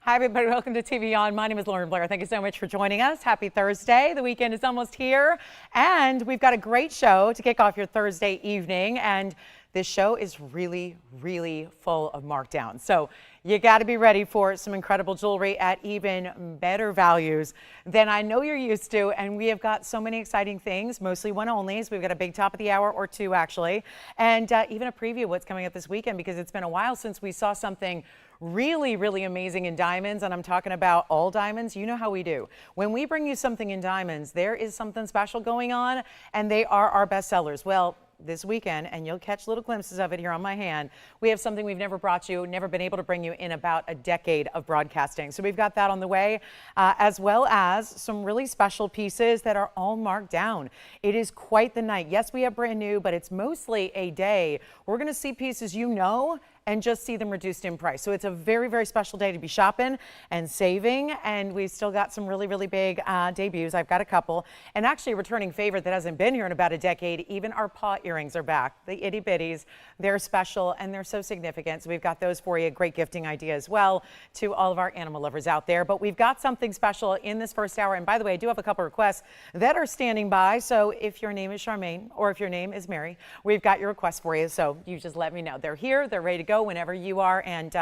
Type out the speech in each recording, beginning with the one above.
Hi, everybody. Welcome to TVON. My name is Blair. Thank you so much for joining us. Happy Thursday. The weekend is almost here, and we've got a great show to kick off your Thursday evening. And this show is really, really full of markdowns. So you got to be ready for some incredible jewelry at even better values than I know you're used to. And we have got so many exciting things, mostly one-onlys. We've got a big top of the hour or two, actually, and even a preview of what's coming up this weekend, because it's been a while since we saw something really, really amazing in diamonds. And I'm talking about all diamonds. You know how we do. When we bring you something in diamonds, there is something special going on, and they are our best sellers. Well, this weekend, and you'll catch little glimpses of it here on my hand, we have something we've never brought you, never been able to bring you in about a decade of broadcasting. So we've got that on the way, as well as some really special pieces that are all marked down. It is quite the night. Yes, we have brand new, but it's mostly a day. We're going to see pieces you know and just see them reduced in price. So it's a very, very special day to be shopping and saving. And we've still got some really, really big debuts. I've got a couple. And actually a returning favorite that hasn't been here in about a decade. Even our paw earrings are back. The itty bitties. They're special and they're so significant. So we've got those for you. Great gifting idea as well to all of our animal lovers out there. But we've got something special in this first hour. And by the way, I do have a couple requests that are standing by. So if your name is Charmaine or if your name is Mary, we've got your requests for you. So you just let me know. They're here. They're ready to go whenever you are. And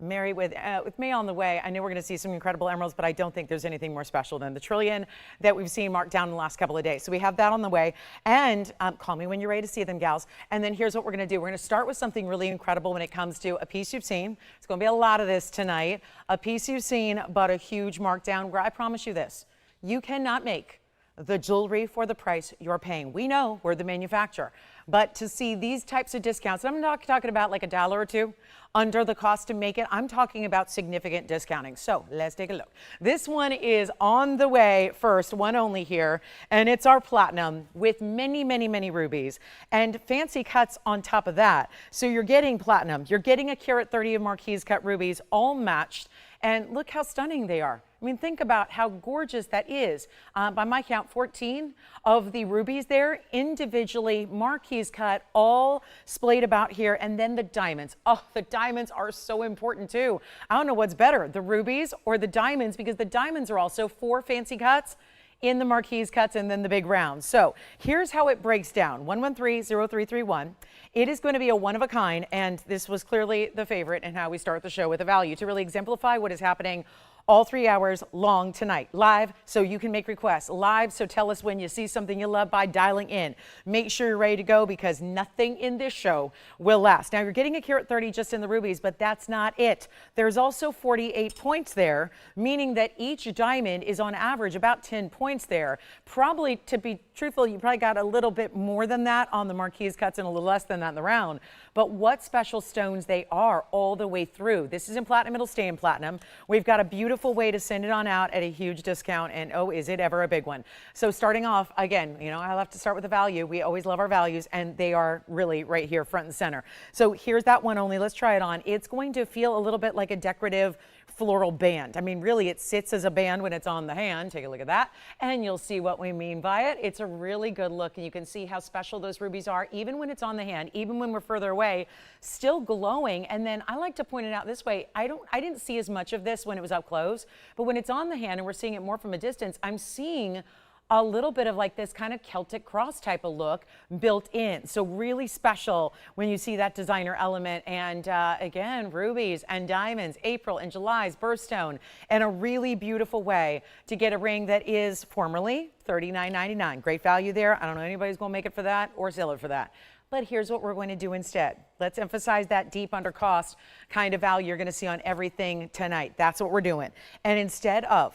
Mary, with me on the way, I know we're going to see some incredible emeralds, but I don't think there's anything more special than the trillion that we've seen marked down in the last couple of days. So we have that on the way. And call me when you're ready to see them, gals. And then here's what we're going to do. We're going to start with something really incredible when it comes to a piece you've seen. It's going to be a lot of this tonight. A piece you've seen, but a huge markdown where I promise you this. You cannot make the jewelry for the price you're paying. We know we're the manufacturer, but to see these types of discounts, I'm not talking about like $1 or $2 under the cost to make it. I'm talking about significant discounting. So let's take a look. This one is on the way first, one only here, and it's our platinum with many, many, many rubies and fancy cuts on top of that. So you're getting platinum, you're getting a carat 30 of Marquise cut rubies, all matched, and look how stunning they are. I mean, think about how gorgeous that is. By my count, 14 of the rubies there, individually Marquise cut, all splayed about here, and then the diamonds. Oh, the diamonds are so important too. I don't know what's better, the rubies or the diamonds, because the diamonds are also 4 fancy cuts in the Marquise cuts and then the big rounds. So here's how it breaks down. 113-0331. It is going to be a one of a kind, and this was clearly the favorite in how we start the show with a value to really exemplify what is happening all 3 hours long tonight, live, so you can make requests, live, so tell us when you see something you love by dialing in. Make sure you're ready to go, because nothing in this show will last. Now, you're getting a carat 30 just in the rubies, but that's not it. There's also 48 points there, meaning that each diamond is on average about 10 points there. Probably, to be truthful, you probably got a little bit more than that on the Marquise cuts and a little less than that in the round. But what special stones they are all the way through. This is in platinum, it'll stay in platinum. We've got a beautiful way to send it on out at a huge discount, and oh, is it ever a big one. So starting off, again, you know, I'll have to start with the value. We always love our values, and they are really right here front and center. So here's that one only. Let's try it on. It's going to feel a little bit like a decorative floral band. I mean, really, it sits as a band when it's on the hand. Take a look at that, and you'll see what we mean by it. It's a really good look, and you can see how special those rubies are, even when it's on the hand, even when we're further away, still glowing. And then I like to point it out this way. I didn't see as much of this when it was up close, but when it's on the hand and we're seeing it more from a distance, I'm seeing a little bit of like this kind of Celtic cross type of look built in. So really special when you see that designer element. And again, rubies and diamonds, April and July's birthstone, and a really beautiful way to get a ring that is formerly $39.99. Great value there. I don't know anybody's going to make it for that or sell it for that. But here's what we're going to do instead. Let's emphasize that deep under cost kind of value you're going to see on everything tonight. That's what we're doing. And instead of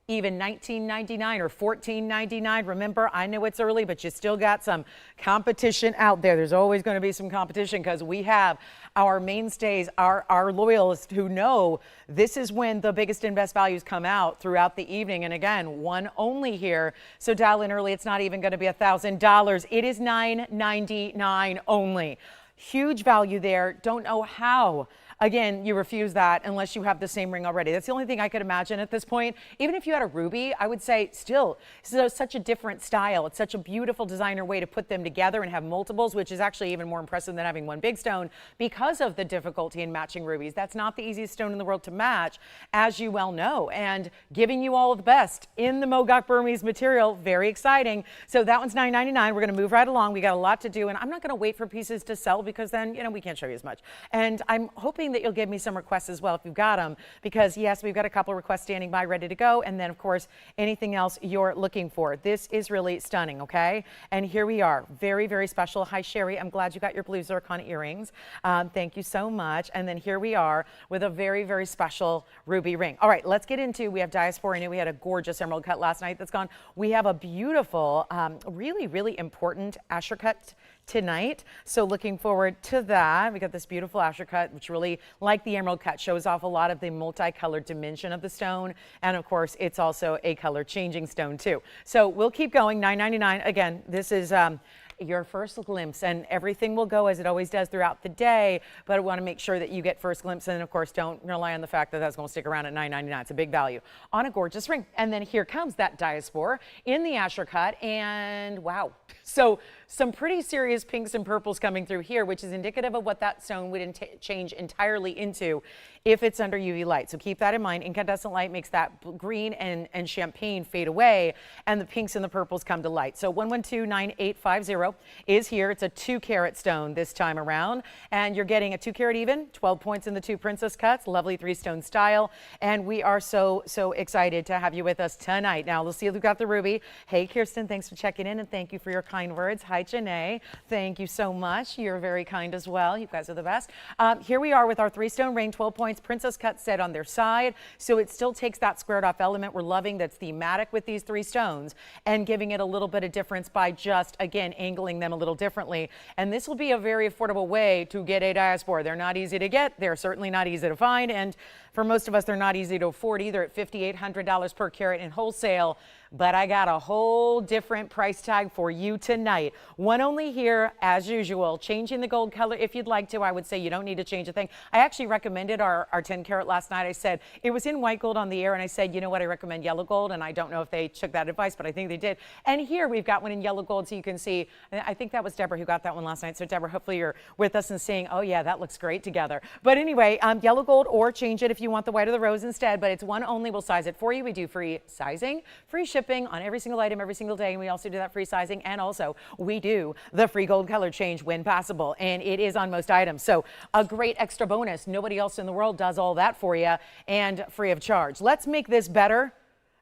even $19.99 or $14.99. Remember, I know it's early, but you still got some competition out there. There's always going to be some competition, because we have our mainstays, our loyalists who know this is when the biggest and best values come out throughout the evening. And again, one only here. So dial in early. It's not even going to be $1,000. It is $9.99 only. Huge value there. Don't know how again, you refuse that unless you have the same ring already. That's the only thing I could imagine at this point. Even if you had a ruby, I would say still, this is such a different style. It's such a beautiful designer way to put them together and have multiples, which is actually even more impressive than having one big stone because of the difficulty in matching rubies. That's not the easiest stone in the world to match, as you well know, and giving you all of the best in the Mogok Burmese material. Very exciting. So that one's $9.99. We're going to move right along. We got a lot to do, and I'm not going to wait for pieces to sell because then, you know, we can't show you as much. And I'm hoping that you'll give me some requests as well if you've got them, because yes, we've got a couple of requests standing by ready to go. And then of course, anything else you're looking for. This is really stunning. Okay. And here we are. Very, very special. Hi, Sherry. I'm glad you got your blue zircon earrings. Thank you so much. And then here we are with a very, very special ruby ring. All right, let's get into, we have diaspore. I knew we had a gorgeous emerald cut last night that's gone. We have a beautiful, really, really important Asher cut tonight. So looking forward to that. We got this beautiful Asher cut, which really, like the emerald cut, shows off a lot of the multicolored dimension of the stone. And of course, it's also a color changing stone too. So we'll keep going. $9.99. Again, this is your first glimpse, and everything will go as it always does throughout the day, but I want to make sure that you get first glimpse, and of course don't rely on the fact that that's going to stick around at $9.99. It's a big value on a gorgeous ring. And then here comes that diaspore in the Asher cut, and wow, so some pretty serious pinks and purples coming through here, which is indicative of what that stone would change entirely into if it's under UV light. So keep that in mind. Incandescent light makes that green and champagne fade away, and the pinks and the purples come to light. So 1129850 is here. It's a 2-carat stone this time around, and you're getting a 2-carat even, 12 points in the 2 princess cuts, lovely 3-stone style. And we are so excited to have you with us tonight. Now let's see if we've got the ruby. Hey, Kirsten, thanks for checking in, and thank you for your kind words. Hi, Janae. Thank you so much. You're very kind as well. You guys are the best. Here we are with our 3-stone ring, 12 points, princess cut set on their side. So it still takes that squared off element we're loving that's thematic with these 3 stones and giving it a little bit of difference by just, again, angling them a little differently. And this will be a very affordable way to get a diaspore. They're not easy to get. They're certainly not easy to find. And for most of us, they're not easy to afford either at $5,800 per carat in wholesale. But I got a whole different price tag for you tonight. One only here, as usual, changing the gold color. If you'd like to, I would say you don't need to change a thing. I actually recommended our 10 carat last night. I said it was in white gold on the air, and I said, you know what, I recommend yellow gold, and I don't know if they took that advice, but I think they did. And here we've got one in yellow gold, so you can see, I think that was Deborah who got that one last night. So Deborah, hopefully you're with us and saying, oh yeah, that looks great together. But anyway, yellow gold, or change it if you want the white or the rose instead, but it's one only. We'll size it for you. We do free sizing, free shipping on every single item every single day, and we also do that free sizing, and also we do the free gold color change when possible, and it is on most items. So a great extra bonus. Nobody else in the world does all that for you, and free of charge. Let's make this better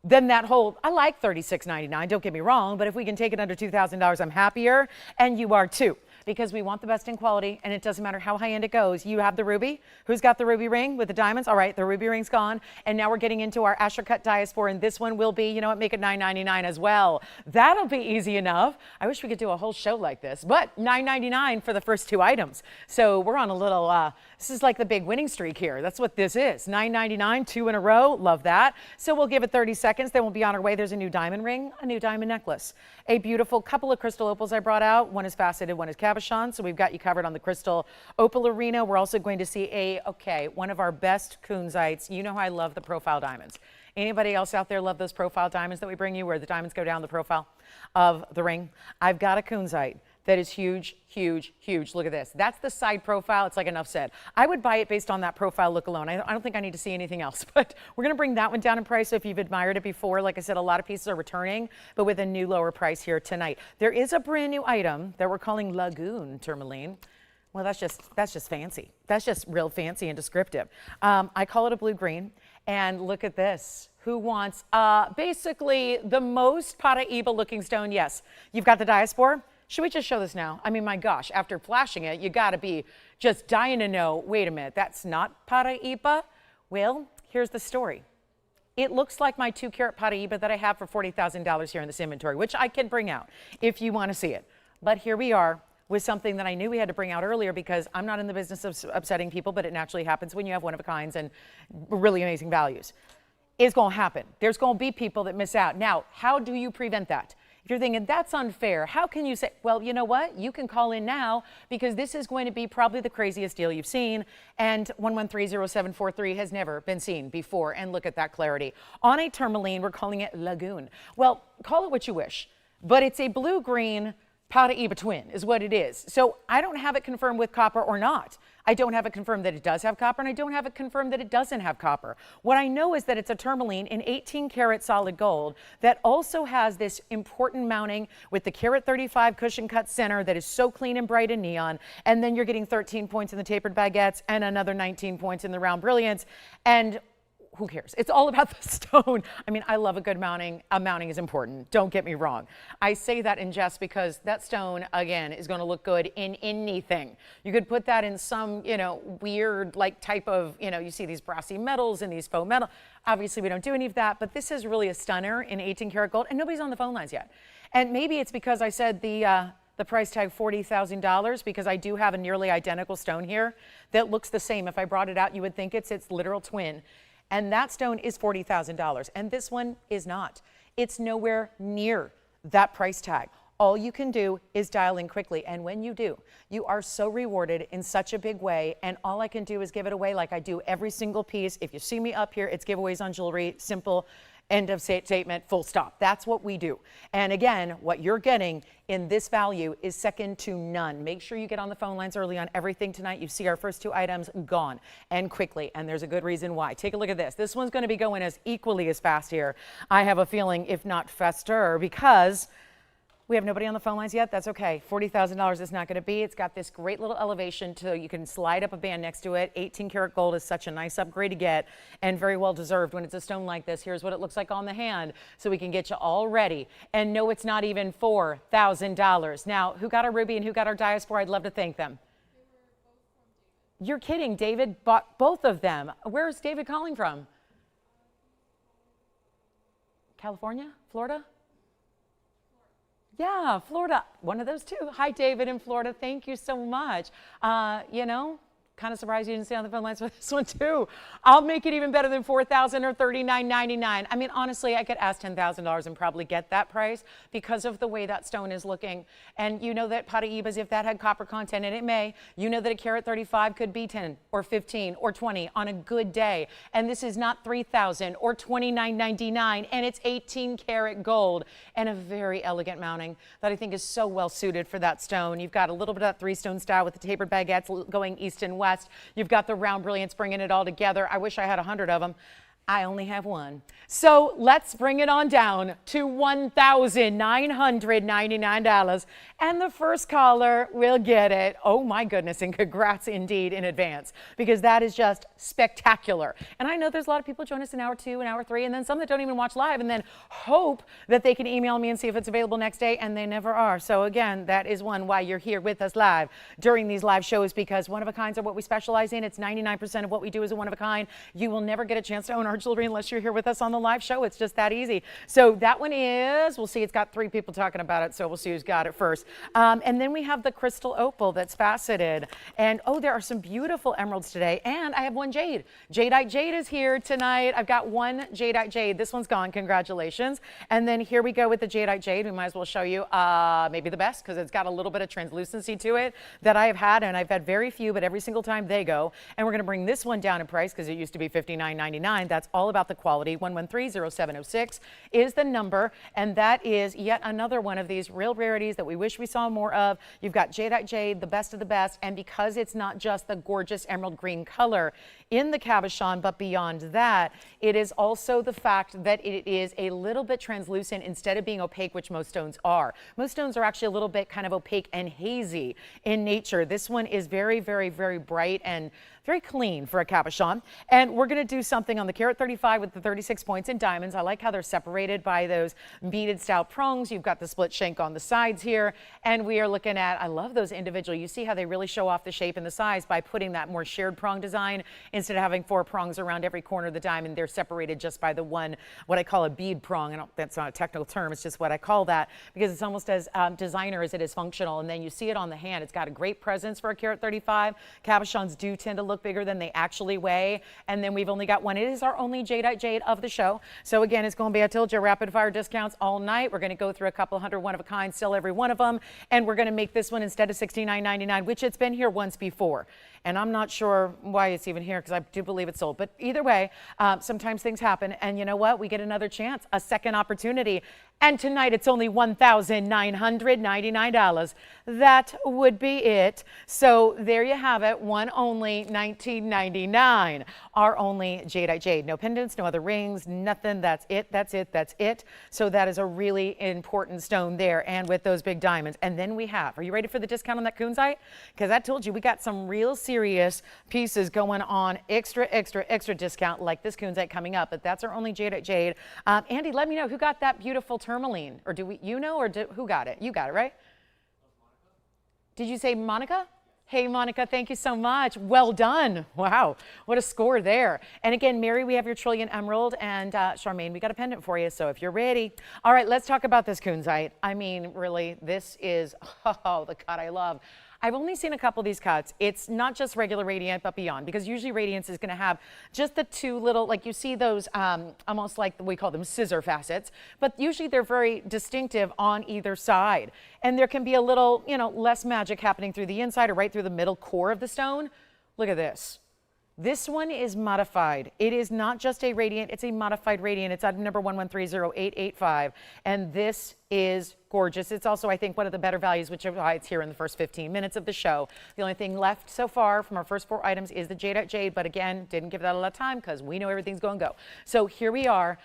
than that whole, I like $36.99, don't get me wrong, but if we can take it under $2,000, I'm happier, and you are too, because we want the best in quality, and it doesn't matter how high end it goes. You have the ruby. Who's got the ruby ring with the diamonds? All right, the ruby ring's gone, and now we're getting into our Asher cut diaspore, and this one will be, you know what, make it $9.99 as well. That'll be easy enough. I wish we could do a whole show like this, but $9.99 for the first 2 items. So we're on a little, this is like the big winning streak here. That's what this is. $9.99, 2 in a row. Love that. So we'll give it 30 seconds. Then we'll be on our way. There's a new diamond ring, a new diamond necklace, a beautiful couple of crystal opals I brought out. One is faceted, one is cabochon. So we've got you covered on the crystal opal arena. We're also going to see one of our best Kunzites. You know how I love the profile diamonds. Anybody else out there love those profile diamonds that we bring you where the diamonds go down the profile of the ring? I've got a Kunzite that is huge, huge, huge. Look at this. That's the side profile. It's like enough said. I would buy it based on that profile look alone. I don't think I need to see anything else, but we're going to bring that one down in price. So if you've admired it before, like I said, a lot of pieces are returning, but with a new lower price here tonight. There is a brand new item that we're calling Lagoon tourmaline. Well, that's just fancy. That's just real fancy and descriptive. I call it a blue-green. And look at this. Who wants basically the most paraiba looking stone? Yes. You've got the diaspore. Should we just show this now? I mean, my gosh, after flashing it, you got to be just dying to know, wait a minute, that's not paraiba? Well, here's the story. It looks like my 2-carat paraiba that I have for $40,000 here in this inventory, which I can bring out if you want to see it. But here we are with something that I knew we had to bring out earlier because I'm not in the business of upsetting people, but it naturally happens when you have one-of-a-kinds and really amazing values. It's going to happen. There's going to be people that miss out. Now, how do you prevent that? If you're thinking that's unfair, how can you say, well, you know what? You can call in now because this is going to be probably the craziest deal you've seen. And 1130743 has never been seen before. And look at that clarity. On a tourmaline, we're calling it Lagoon. Well, call it what you wish, but it's a blue-green paraiba twin is what it is. So I don't have it confirmed with copper or not. I don't have it confirmed that it does have copper, and I don't have it confirmed that it doesn't have copper. What I know is that it's a tourmaline in 18 karat solid gold that also has this important mounting with the karat 35 cushion cut center that is so clean and bright and neon. And then you're getting 13 points in the tapered baguettes and another 19 points in the round brilliance. And who cares? It's all about the stone. I mean, I love a good mounting. A mounting is important. Don't get me wrong. I say that in jest because that stone, again, is going to look good in anything. You could put that in some, weird like type of, you see these brassy metals and these faux metal. Obviously, we don't do any of that, but this is really a stunner in 18 karat gold, and nobody's on the phone lines yet. And maybe it's because I said the price tag $40,000 because I do have a nearly identical stone here that looks the same. If I brought it out, you would think it's its literal twin. And that stone is $40,000, and this one is not. It's nowhere near that price tag. All you can do is dial in quickly, and when you do, you are so rewarded in such a big way, and all I can do is give it away like I do every single piece. If you see me up here, it's giveaways on jewelry, simple, end of statement, full stop. That's what we do. And again, what you're getting in this value is second to none. Make sure you get on the phone lines early on everything tonight. You see our first two items gone, and quickly, and there's a good reason why. Take a look at this. This one's going to be going as equally as fast here. I have a feeling, if not faster, because we have nobody on the phone lines yet. That's okay. $40,000 is not going to be. It's got this great little elevation so you can slide up a band next to it. 18 karat gold is such a nice upgrade to get and very well deserved when it's a stone like this. Here's what it looks like on the hand so we can get you all ready. And no, it's not even $4,000. Now, who got our ruby and who got our diaspore? I'd love to thank them. You're kidding. David bought both of them. Where's David calling from? California? Florida? Yeah, Florida, one of those two. Hi, David in Florida. Thank you so much. Kind of surprised you didn't stay on the phone lines for this one too. I'll make it even better than $4,000 or $39.99. I mean, honestly, I could ask $10,000 and probably get that price because of the way that stone is looking. And you know that paraibas, if that had copper content, and it may, you know that a karat 35 could be 10 or 15 or 20 on a good day. And this is not $3,000 or $29.99, and it's 18 karat gold and a very elegant mounting that I think is so well suited for that stone. You've got a little bit of that three-stone style with the tapered baguettes going east and west. You've got the round brilliance bringing it all together. I wish I had 100 of them. I only have one. So let's bring it on down to $1,999. And the first caller will get it. Oh my goodness, and congrats indeed in advance, because that is just spectacular. And I know there's a lot of people join us in hour 2 and hour 3, and then some that don't even watch live and then hope that they can email me and see if it's available next day, and they never are. So again, that is one why you're here with us live during these live shows, because one-of-a-kinds are what we specialize in. It's 99% of what we do is a one-of-a-kind. You will never get a chance to own our jewelry unless you're here with us on the live show. It's just that easy. So that one is, we'll see, it's got 3 people talking about it, so we'll see who's got it first. And then we have the crystal opal that's faceted. And oh, there are some beautiful emeralds today. And I have one jade. Jadeite jade is here tonight. I've got one Jadeite jade. This one's gone. Congratulations. And then here we go with the Jadeite jade. We might as well show you maybe the best, because it's got a little bit of translucency to it that I have had, and I've had very few, but every single time they go. And we're going to bring this one down in price because it used to be $59.99. That's all about the quality. 1130706 is the number, and that is yet another one of these real rarities that we wish we saw more of. You've got Jadeite jade, the best of the best, and because it's not just the gorgeous emerald green color in the cabochon, but beyond that, it is also the fact that it is a little bit translucent instead of being opaque, which most stones are. Most stones are actually a little bit kind of opaque and hazy in nature. This one is very, very, very bright and very clean for a cabochon. And we're going to do something on the karat 35 with the 36 points in diamonds. I like how they're separated by those beaded style prongs. You've got the split shank on the sides here. And we are looking at, I love those individual. You see how they really show off the shape and the size by putting that more shared prong design. Instead of having 4 prongs around every corner of the diamond, they're separated just by the one, what I call a bead prong. That's not a technical term. It's just what I call that, because it's almost as designer as it is functional. And then you see it on the hand. It's got a great presence for a karat 35. Cabochons do tend to look bigger than they actually weigh. And then we've only got one. It is our only Jadeite jade of the show. So again, it's going to be, I told you, rapid fire discounts all night. We're going to go through a couple hundred one of a kind, sell every one of them. And we're going to make this one instead of $69.99, which it's been here once before. And I'm not sure why it's even here because I do believe it's sold. But either way, sometimes things happen. And you know what? We get another chance, a second opportunity. And tonight it's only $1,999. That would be it. So there you have it. One only, $19.99. Our only Jadeite jade. No pendants, no other rings, nothing. That's it. That's it. That's it. So that is a really important stone there. And with those big diamonds. And then we have, are you ready for the discount on that Kunzite? Because I told you we got some real serious pieces going on. Extra discount like this Kunzite coming up. But that's our only Jadeite jade. Andy, let me know who got that beautiful tourmaline, or do we, you know, or who got it? You got it, right? Did you say Monica? Hey, Monica, thank you so much. Well done. Wow, what a score there. And again, Mary, we have your Trillion Emerald, and Charmaine, we got a pendant for you, so if you're ready. All right, let's talk about this Kunzite. I mean, really, this is, oh, the cut I love. I've only seen a couple of these cuts. It's not just regular radiant, but beyond, because usually radiance is going to have just the two little, like you see those almost like we call them scissor facets, but usually they're very distinctive on either side. And there can be a little, you know, less magic happening through the inside or right through the middle core of the stone. Look at this. This one is modified. It is not just a radiant, it's a modified radiant. It's item number 1130885. And this is gorgeous. It's also, I think, one of the better values, which is why it's here in the first 15 minutes of the show. The only thing left so far from our first 4 items is the Jadeite jade, but again, didn't give that a lot of time because we know everything's going to go. So here we are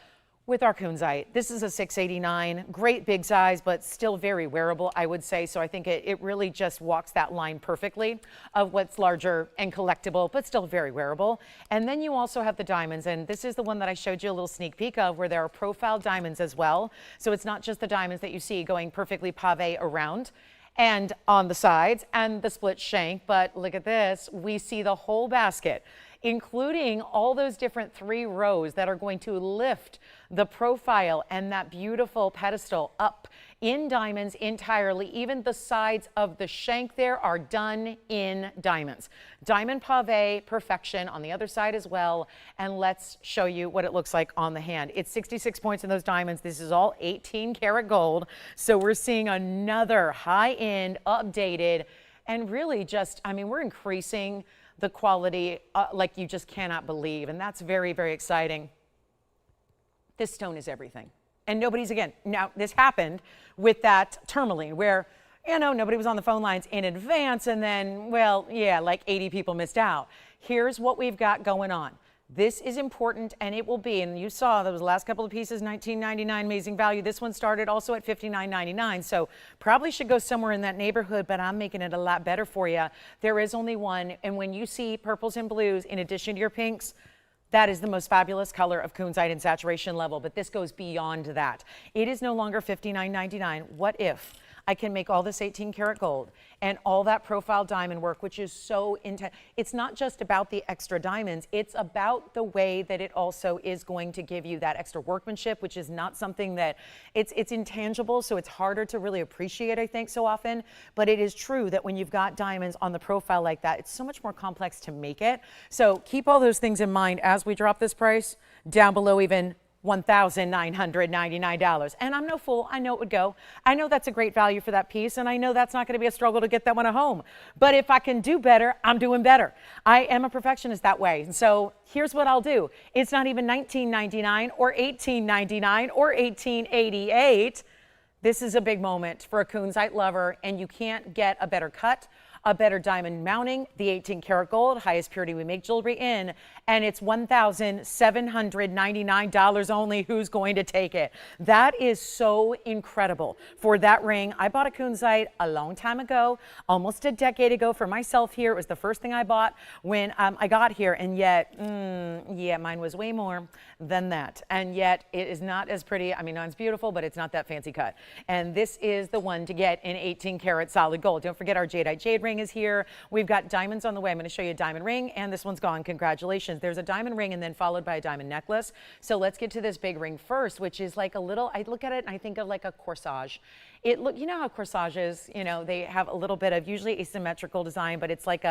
with our Kunzite. This is a 689, great big size, but still very wearable, I would say. So I think it really just walks that line perfectly of what's larger and collectible, but still very wearable. And then you also have the diamonds, and this is the one that I showed you a little sneak peek of, where there are profile diamonds as well. So it's not just the diamonds that you see going perfectly pave around and on the sides and the split shank, but look at this, we see the whole basket, including all those different 3 rows that are going to lift the profile and that beautiful pedestal up in diamonds entirely. Even the sides of the shank there are done in diamonds. Diamond pave perfection on the other side as well. And let's show you what it looks like on the hand. It's 66 points in those diamonds. This is all 18 karat gold. So we're seeing another high-end, updated, and really just, I mean, we're increasing the quality like you just cannot believe. And that's very, very exciting. This stone is everything. And nobody's, again, now this happened with that tourmaline where, you know, nobody was on the phone lines in advance and then, well, yeah, like 80 people missed out. Here's what we've got going on. This is important, and it will be, and you saw those last couple of pieces, $19.99, amazing value. This one started also at $59.99, so probably should go somewhere in that neighborhood, but I'm making it a lot better for you. There is only one, and when you see purples and blues in addition to your pinks, that is the most fabulous color of Kunzite in saturation level, but this goes beyond that. It is no longer $59.99. What if I can make all this 18 karat gold and all that profile diamond work, which is so intense. It's not just about the extra diamonds, it's about the way that it also is going to give you that extra workmanship, which is not something that, it's intangible, so it's harder to really appreciate, I think, so often. But it is true that when you've got diamonds on the profile like that, it's so much more complex to make it. So keep all those things in mind as we drop this price down below even $1,999. And I'm no fool. I know it would go. I know that's a great value for that piece, and I know that's not going to be a struggle to get that one at home. But if I can do better, I'm doing better. I am a perfectionist that way. And so here's what I'll do. It's not even $19.99 or $18.99 or $18.88. This is a big moment for a Kunzite lover, and you can't get a better cut, a better diamond mounting, the 18 karat gold, highest purity we make jewelry in, and it's $1,799 only. Who's going to take it? That is so incredible for that ring. I bought a Kunzite a long time ago, almost a decade ago for myself here. It was the first thing I bought when I got here, and yet, yeah, mine was way more than that. And yet it is not as pretty. I mean, mine's beautiful, but it's not that fancy cut. And this is the one to get in 18 karat solid gold. Don't forget our Jadeite jade ring is here. We've got diamonds on the way. I'm going to show you a diamond ring, and this one's gone. Congratulations. There's a diamond ring and then followed by a diamond necklace. So let's get to this big ring first, which is like a little, I look at it and I think of like a corsage. You know how corsages, you know, they have a little bit of usually asymmetrical design, but it's like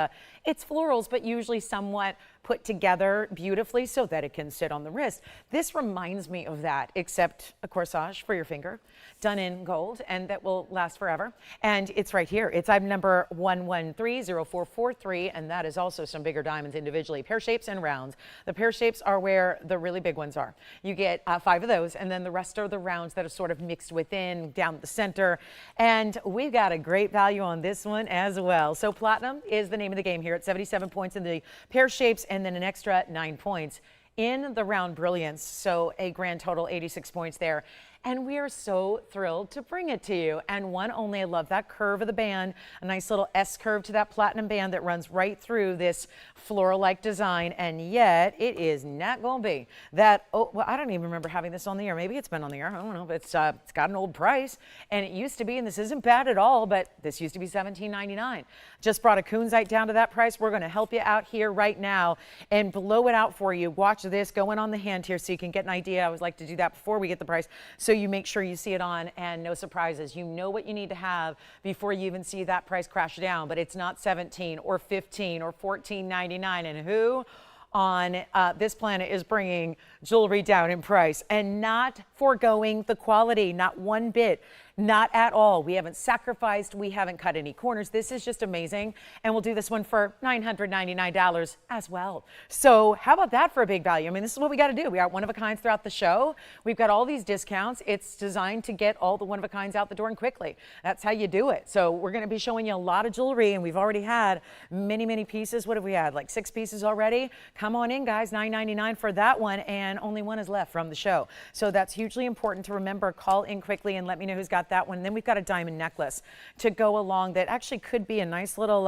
it's florals, but usually somewhat put together beautifully so that it can sit on the wrist. This reminds me of that, except a corsage for your finger, done in gold, and that will last forever. And it's right here. It's item number 1130443, and that is also some bigger diamonds individually, pear shapes and rounds. The pear shapes are where the really big ones are. You get 5 of those, and then the rest are the rounds that are sort of mixed within, down the center. And we've got a great value on this one as well. So platinum is the name of the game here at 77 points in the pear shapes, and then an extra 9 points in the round brilliance. So a grand total 86 points there. And we are so thrilled to bring it to you. And one only, I love that curve of the band, a nice little S curve to that platinum band that runs right through this floral-like design. And yet it is not going to be that, oh, well, I don't even remember having this on the air. Maybe it's been on the air. I don't know, but it's got an old price. And it used to be, and this isn't bad at all, but this used to be $17.99. Just brought a Kunzite down to that price. We're going to help you out here right now and blow it out for you. Watch this going on the hand here so you can get an idea. I always like to do that before we get the price, so you make sure you see it on and no surprises. You know what you need to have before you even see that price crash down, but it's not 17 or 15 or 14.99. And who on this planet is bringing jewelry down in price and not foregoing the quality, not one bit? Not at all. We haven't sacrificed. We haven't cut any corners. This is just amazing. And we'll do this one for $999 as well. So how about that for a big value? I mean, this is what we got to do. We got one-of-a-kinds throughout the show. We've got all these discounts. It's designed to get all the one-of-a-kinds out the door and quickly. That's how you do it. So we're going to be showing you a lot of jewelry, and we've already had many, many pieces. What have we had? Like 6 pieces already? Come on in, guys. $9.99 for that one, and only one is left from the show. So that's hugely important to remember. Call in quickly and let me know who's got that one. And then we've got a diamond necklace to go along that actually could be a nice little,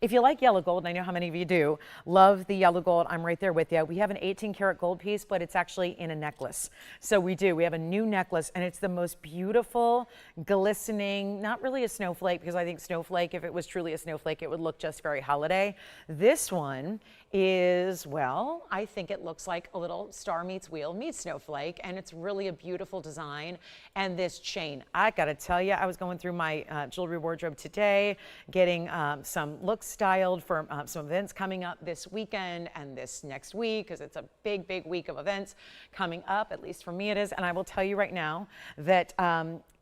if you like yellow gold, and I know how many of you do, love the yellow gold, I'm right there with you. We have an 18 karat gold piece, but it's actually in a necklace. So we do. We have a new necklace, and it's the most beautiful, glistening, not really a snowflake, because I think snowflake, if it was truly a snowflake, it would look just very holiday. This one is, well, I think it looks like a little star meets wheel meets snowflake, and it's really a beautiful design. And this chain, I gotta tell you, I was going through my jewelry wardrobe today, getting some looks styled for some events coming up this weekend and this next week, because it's a big, big week of events coming up, at least for me it is. And I will tell you right now that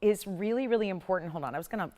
is really, really important. Hold on, I was gonna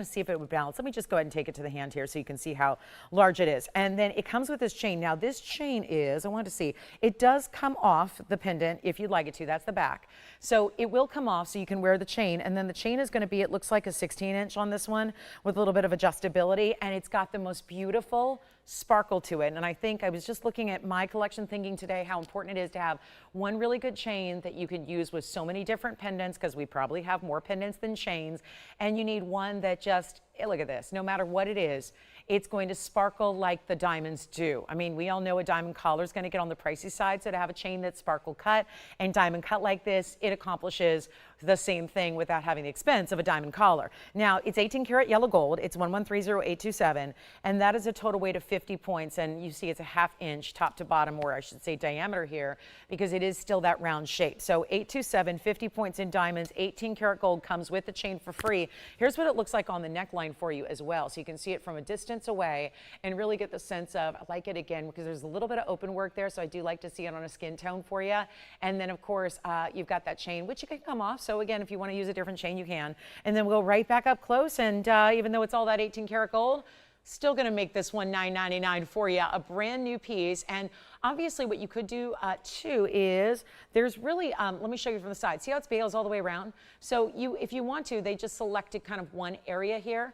see if it would balance. Let me just go ahead and take it to the hand here so you can see how large it is. And then it comes with this chain. Now this chain is, I wanted to see, it does come off the pendant if you'd like it to. That's the back. So it will come off so you can wear the chain. And then the chain is gonna be, it looks like a 16-inch on this one with a little bit of adjustability. And it's got the most beautiful sparkle to it. And I think I was just looking at my collection thinking today how important it is to have one really good chain that you could use with so many different pendants, because we probably have more pendants than chains. And you need one that just, look at this, no matter what it is, it's going to sparkle like the diamonds do. I mean, we all know a diamond collar is going to get on the pricey side, so to have a chain that's sparkle cut and diamond cut like this, it accomplishes the same thing without having the expense of a diamond collar. Now, it's 18 karat yellow gold. It's 1130827, and that is a total weight of 50 points. And you see it's a ½ inch top to bottom, or I should say diameter here, because it is still that round shape. So 827, 50 points in diamonds, 18 karat gold, comes with the chain for free. Here's what it looks like on the neckline for you as well. So you can see it from a distance away and really get the sense of, I like it again, because there's a little bit of open work there. So I do like to see it on a skin tone for you. And then of course, you've got that chain, which you can come off. So again, if you want to use a different chain, you can. And then we'll go right back up close. And even though it's all that 18 karat gold, still going to make this one $9.99 for you, a brand new piece. And obviously what you could do too is there's really, let me show you from the side. See how it's bales all the way around? So if you want to, they just selected kind of one area here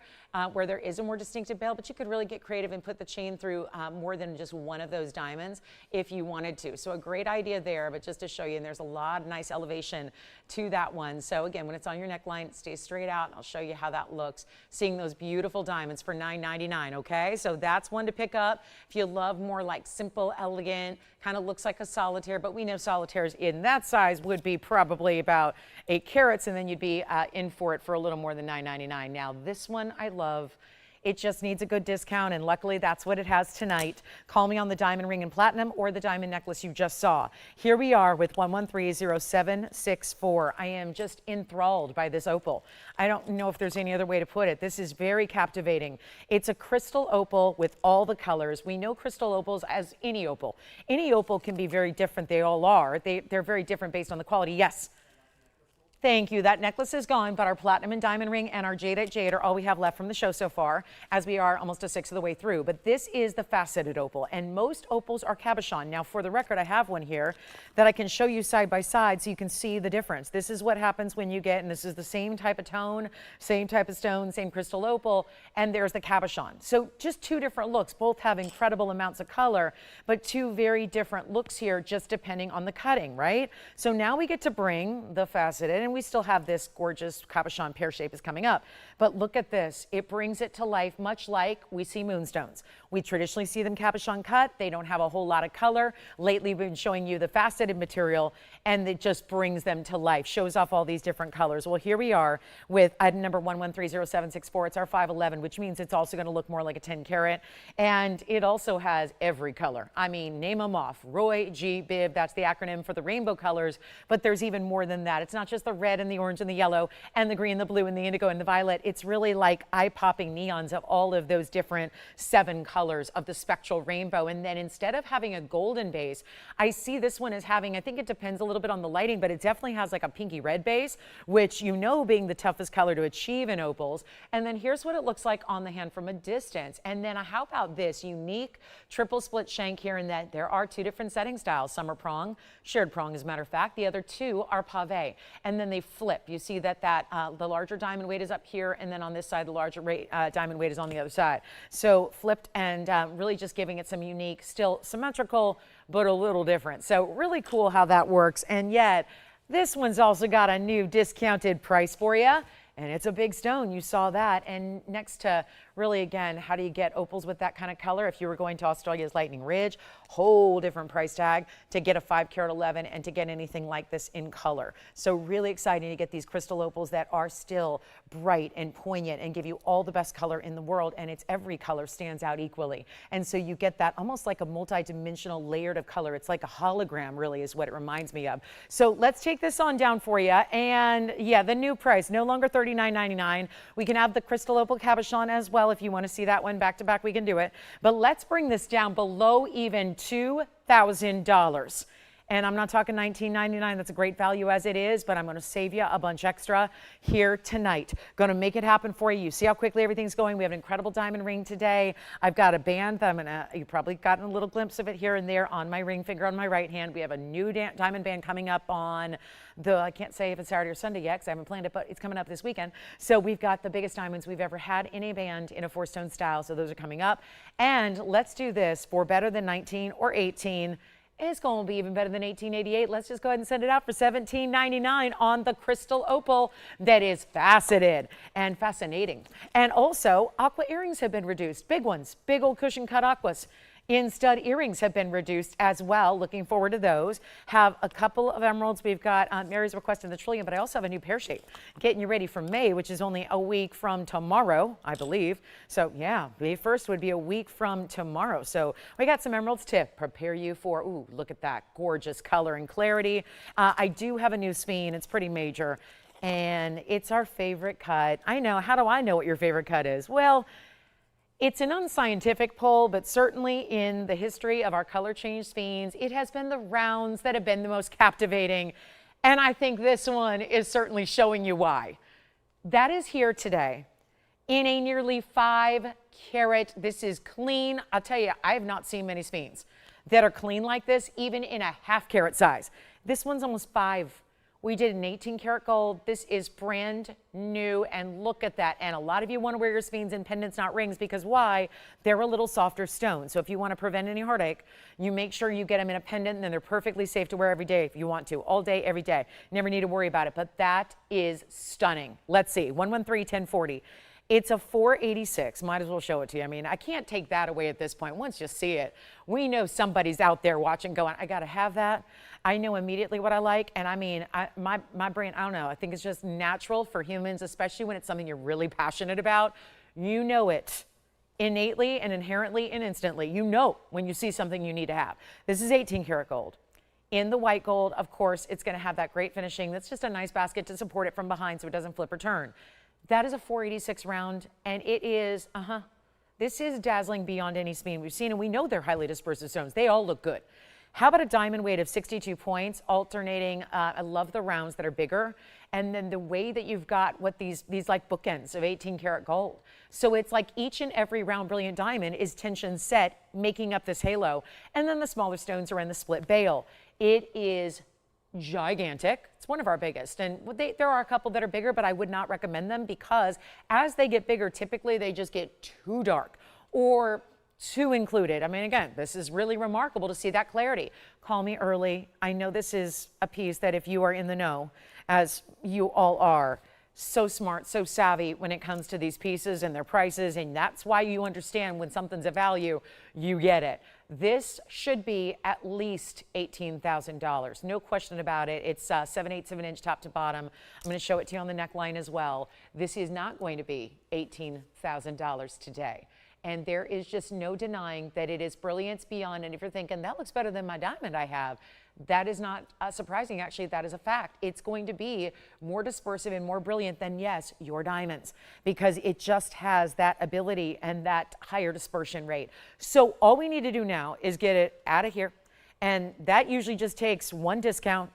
where there is a more distinctive bale, but you could really get creative and put the chain through more than just one of those diamonds if you wanted to. So a great idea there, but just to show you, and there's a lot of nice elevation to that one. So again, when it's on your neckline, it stays straight out, and I'll show you how that looks, seeing those beautiful diamonds for $9.99, okay? So that's one to pick up if you love more like simple, elegant, kind of looks like a solitaire, but we know solitaires in that size would be probably about 8 carats, and then you'd be in for it for a little more than $9.99. Now this one I love. It just needs a good discount, and luckily that's what it has tonight. Call me on the diamond ring and platinum or the diamond necklace you just saw. Here we are with 1130764. I am just enthralled by this opal. I don't know if there's any other way to put it. This is very captivating. It's a crystal opal with all the colors. We know crystal opals as any opal. Any opal can be very different. They all are. They're very different based on the quality. Yes. Thank you. That necklace is gone, but our platinum and diamond ring and our Jadeite jade are all we have left from the show so far, as we are almost a sixth of the way through. But this is the faceted opal, and most opals are cabochon. Now, for the record, I have one here that I can show you side by side so you can see the difference. This is what happens when you get, and this is the same type of tone, same type of stone, same crystal opal, and there's the cabochon. So just two different looks. Both have incredible amounts of color, but two very different looks here, just depending on the cutting, right? So now we get to bring the faceted, and we still have this gorgeous cabochon pear shape is coming up. But look at this. It brings it to life, much like we see moonstones. We traditionally see them cabochon cut. They don't have a whole lot of color. Lately, we've been showing you the faceted material, and it just brings them to life, shows off all these different colors. Well, here we are with item number 1130764. It's our 511, which means it's also going to look more like a 10 carat. And it also has every color. I mean, name them off. Roy, G, Bib, that's the acronym for the rainbow colors. But there's even more than that. It's not just the red and the orange and the yellow and the green, the blue and the indigo and the violet. It's really like eye-popping neons of all of those different 7 colors of the spectral rainbow. And then instead of having a golden base, I see this one as having, I think it depends a little bit on the lighting, but it definitely has like a pinky red base, which you know being the toughest color to achieve in opals. And then here's what it looks like on the hand from a distance. And then how about this unique triple split shank here, in that there are 2 different setting styles. Some are prong, shared prong as a matter of fact. The other 2 are pave. And then they flip. You see that the larger diamond weight is up here, and then on this side the larger diamond weight is on the other side. So flipped, and really just giving it some unique, still symmetrical, but a little different. So really cool how that works. And yet this one's also got a new discounted price for you. And it's a big stone, you saw that. And next to really, again, how do you get opals with that kind of color? If you were going to Australia's Lightning Ridge, whole different price tag to get a 5 carat 11 and to get anything like this in color. So really exciting to get these crystal opals that are still bright and poignant and give you all the best color in the world. And it's every color stands out equally. And so you get that almost like a multi-dimensional layered of color. It's like a hologram, really, is what it reminds me of. So let's take this on down for you. And yeah, the new price, no longer $39.99. We can have the crystal opal cabochon as well. If you want to see that one back to back, we can do it. But let's bring this down below even $2,000. And I'm not talking $19.99. That's a great value as it is, but I'm going to save you a bunch extra here tonight. Going to make it happen for you. You see how quickly everything's going. We have an incredible diamond ring today. I've got a band that you've probably gotten a little glimpse of it here and there on my ring finger on my right hand. We have a new diamond band coming up on I can't say if it's Saturday or Sunday yet because I haven't planned it, but it's coming up this weekend. So we've got the biggest diamonds we've ever had in a band in a 4-stone style. So those are coming up. And let's do this for better than 19 or 18. It's going to be even better than $18.88. Let's just go ahead and send it out for $17.99 on the crystal opal that is faceted and fascinating. And also, aqua earrings have been reduced. Big ones, big old cushion cut aquas. In stud earrings have been reduced as well. Looking forward to those. Have a couple of emeralds. We've got Mary's requesting the trillium, but I also have a new pear-shaped. Getting you ready for May, which is only a week from tomorrow, I believe. So yeah, May 1st would be a week from tomorrow. So we got some emeralds to prepare you for. Ooh, look at that gorgeous color and clarity. I do have a new Sphene. It's pretty major, and it's our favorite cut. I know. How do I know what your favorite cut is? Well, it's an unscientific poll, but certainly in the history of our color change Sphenes, it has been the rounds that have been the most captivating. And I think this one is certainly showing you why. That is here today in a nearly 5 carat. This is clean. I'll tell you, I have not seen many Sphenes that are clean like this, even in a 1/2 carat size. This one's almost 5. We did an 18 karat gold. This is brand new, and look at that. And a lot of you want to wear your Sphenes in pendants, not rings, because why? They're a little softer stone. So if you want to prevent any heartache, you make sure you get them in a pendant, and then they're perfectly safe to wear every day if you want to, all day, every day. Never need to worry about it, but that is stunning. Let's see, 113-1040. It's a 486. Might as well show it to you. I mean, I can't take that away at this point. Once you see it, we know somebody's out there watching going, I got to have that. I know immediately what I like. And I mean, my brain, I don't know. I think it's just natural for humans, especially when it's something you're really passionate about. You know it innately and inherently and instantly. You know when you see something you need to have. This is 18 karat gold. In the white gold, of course, it's going to have that great finishing. That's just a nice basket to support it from behind so it doesn't flip or turn. That is a 486 round, and it is, this is dazzling beyond any Sphene we've seen, and we know they're highly dispersive stones. They all look good. How about a diamond weight of 62 points, alternating? I love the rounds that are bigger. And then the way that you've got what these like bookends of 18 karat gold. So it's like each and every round brilliant diamond is tension set, making up this halo. And then the smaller stones are in the split bail. It is gigantic. It's one of our biggest. And there are a couple that are bigger, but I would not recommend them because as they get bigger, typically they just get too dark or too included. I mean, again, this is really remarkable to see that clarity. Call me early. I know this is a piece that if you are in the know, as you all are, so smart, so savvy when it comes to these pieces and their prices, and that's why you understand when something's a value, you get it. This should be at least $18,000. No question about it. It's 7/8 of an inch top to bottom. I'm going to show it to you on the neckline as well. This is not going to be $18,000 today. And there is just no denying that it is brilliance beyond. And if you're thinking, that looks better than my diamond I have, that is not surprising. Actually, that is a fact. It's going to be more dispersive and more brilliant than, yes, your diamonds, because it just has that ability and that higher dispersion rate. So all we need to do now is get it out of here. And that usually just takes one discount,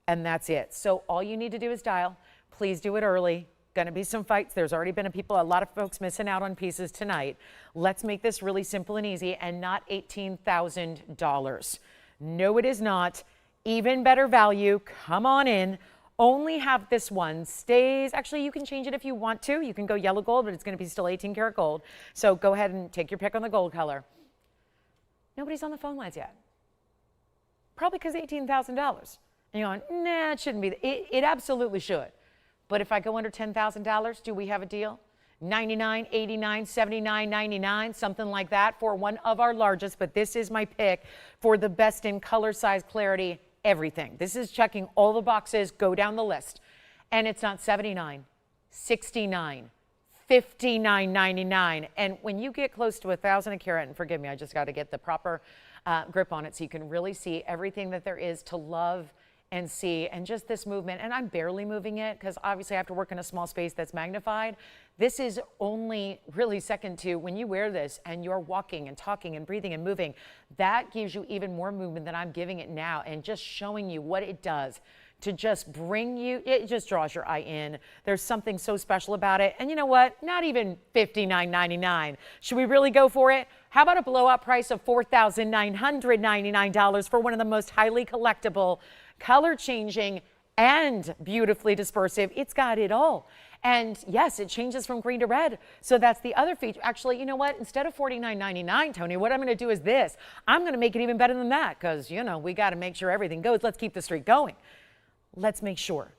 and that's it. So all you need to do is dial. Please do it early. Going to be some fights. There's already been a lot of folks missing out on pieces tonight. Let's make this really simple and easy and not $18,000. No, it is not. Even better value. Come on in. Only have this one. Stays. Actually, you can change it if you want to. You can go yellow gold, but it's going to be still 18 karat gold. So go ahead and take your pick on the gold color. Nobody's on the phone lines yet. Probably because $18,000. And you're going, nah, it shouldn't be. It absolutely should. But if I go under $10,000, do we have a deal? $99, $89, $79, $99, something like that for one of our largest. But this is my pick for the best in color, size, clarity, everything. This is checking all the boxes. Go down the list. And it's not $79, $69, $59.99. And when you get close to 1,000 a carat, and forgive me, I just got to get the proper grip on it so you can really see everything that there is to love and see, and just this movement. And I'm barely moving it because obviously I have to work in a small space that's magnified. This is only really second to when you wear this and you're walking and talking and breathing and moving. That gives you even more movement than I'm giving it now, and just showing you what it does to just bring you, it just draws your eye in. There's something so special about it. And you know what? Not even $59.99. Should we really go for it? How about a blowout price of $4,999 for one of the most highly collectible, color changing, and beautifully dispersive? It's got it all. And yes, it changes from green to red. So that's the other feature. Actually, you know what? Instead of $49.99, Tony, what I'm going to do is this. I'm going to make it even better than that because, you know, we got to make sure everything goes. Let's keep the streak going. Let's make sure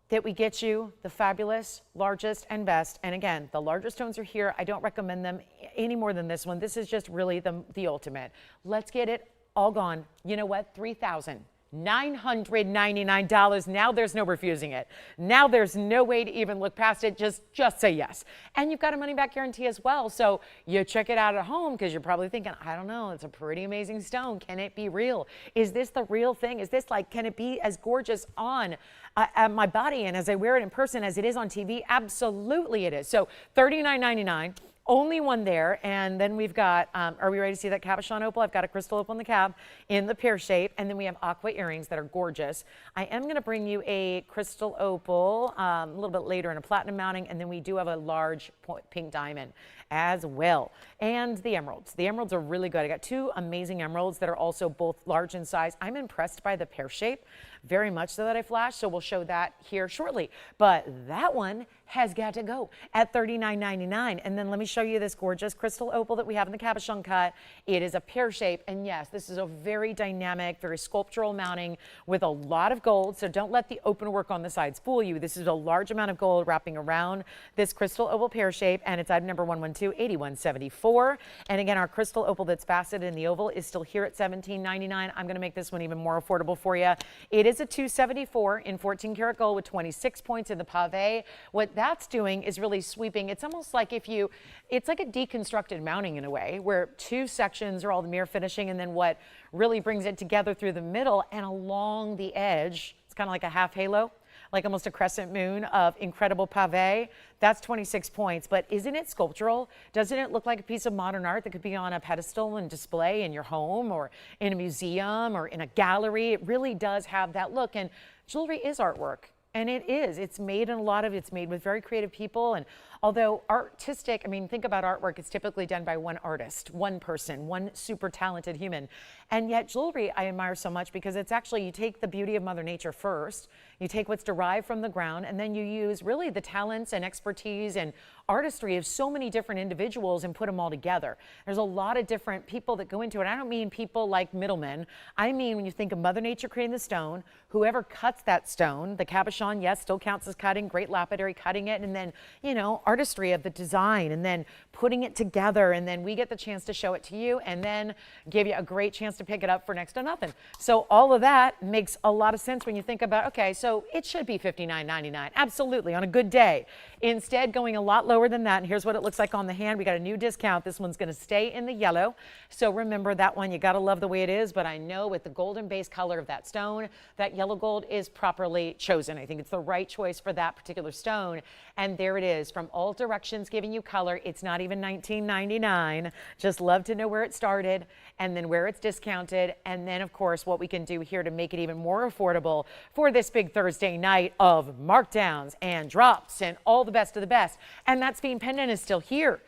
that we get you the fabulous, largest, and best. And again, the larger stones are here. I don't recommend them any more than this one. This is just really the ultimate. Let's get it all gone. You know what? $3,999. Now there's no refusing it. Now there's no way to even look past it. Just say yes. And you've got a money back guarantee as well. So you check it out at home because you're probably thinking, I don't know, it's a pretty amazing stone. Can it be real? Is this the real thing? Is this like, can it be as gorgeous on my body and as I wear it in person as it is on TV? Absolutely it is. So $39.99. Only one there. And then we've got, are we ready to see that cabochon opal? I've got a crystal opal in the cab in the pear shape. And then we have aqua earrings that are gorgeous. I am going to bring you a crystal opal a little bit later in a platinum mounting. And then we do have a large pink diamond as well. And the emeralds. The emeralds are really good. I got two amazing emeralds that are also both large in size. I'm impressed by the pear shape, very much so that I flash. So we'll show that here shortly. But that one has got to go at $39.99. And then let me show you this gorgeous crystal opal that we have in the cabochon cut. It is a pear shape. And yes, this is a very dynamic, very sculptural mounting with a lot of gold. So don't let the open work on the sides fool you. This is a large amount of gold wrapping around this crystal opal pear shape. And it's item number 112-8174. And again, our crystal opal that's faceted in the oval is still here at $17.99. I'm going to make this one even more affordable for you. It is is a 274 in 14 karat gold with 26 points in the pave. What that's doing is really sweeping. It's almost like it's like a deconstructed mounting in a way, where two sections are all the mirror finishing, and then what really brings it together through the middle and along the edge. It's kind of like a half halo, like almost a crescent moon of incredible pave. That's 26 points, but isn't it sculptural? Doesn't it look like a piece of modern art that could be on a pedestal and display in your home or in a museum or in a gallery? It really does have that look, and jewelry is artwork. And it is. It's made in it's made with very creative people. And although artistic, I mean, think about artwork, it's typically done by one artist, one person, one super talented human. And yet jewelry I admire so much because it's actually, you take the beauty of Mother Nature first, you take what's derived from the ground, and then you use really the talents and expertise and artistry of so many different individuals and put them all together. There's a lot of different people that go into it. I don't mean people like middlemen. I mean, when you think of Mother Nature creating the stone, whoever cuts that stone, the cabochon, yes, still counts as cutting, great lapidary cutting it, and then, you know, artistry of the design, and then putting it together, and then we get the chance to show it to you, and then give you a great chance to pick it up for next to nothing. So all of that makes a lot of sense when you think about, okay, so it should be $59.99, absolutely, on a good day. Instead, going a lot lower than that, and here's what it looks like on the hand. We got a new discount. This one's going to stay in the yellow. So remember that one, you got to love the way it is, but I know with the golden base color of that stone, that yellow gold is properly chosen. I think it's the right choice for that particular stone. And there it is, from all directions, giving you color. It's not even $19.99. Just love to know where it started and then where it's discounted. And then, of course, what we can do here to make it even more affordable for this big Thursday night of markdowns and drops and all the best of the best. And that Sphene pendant is still here.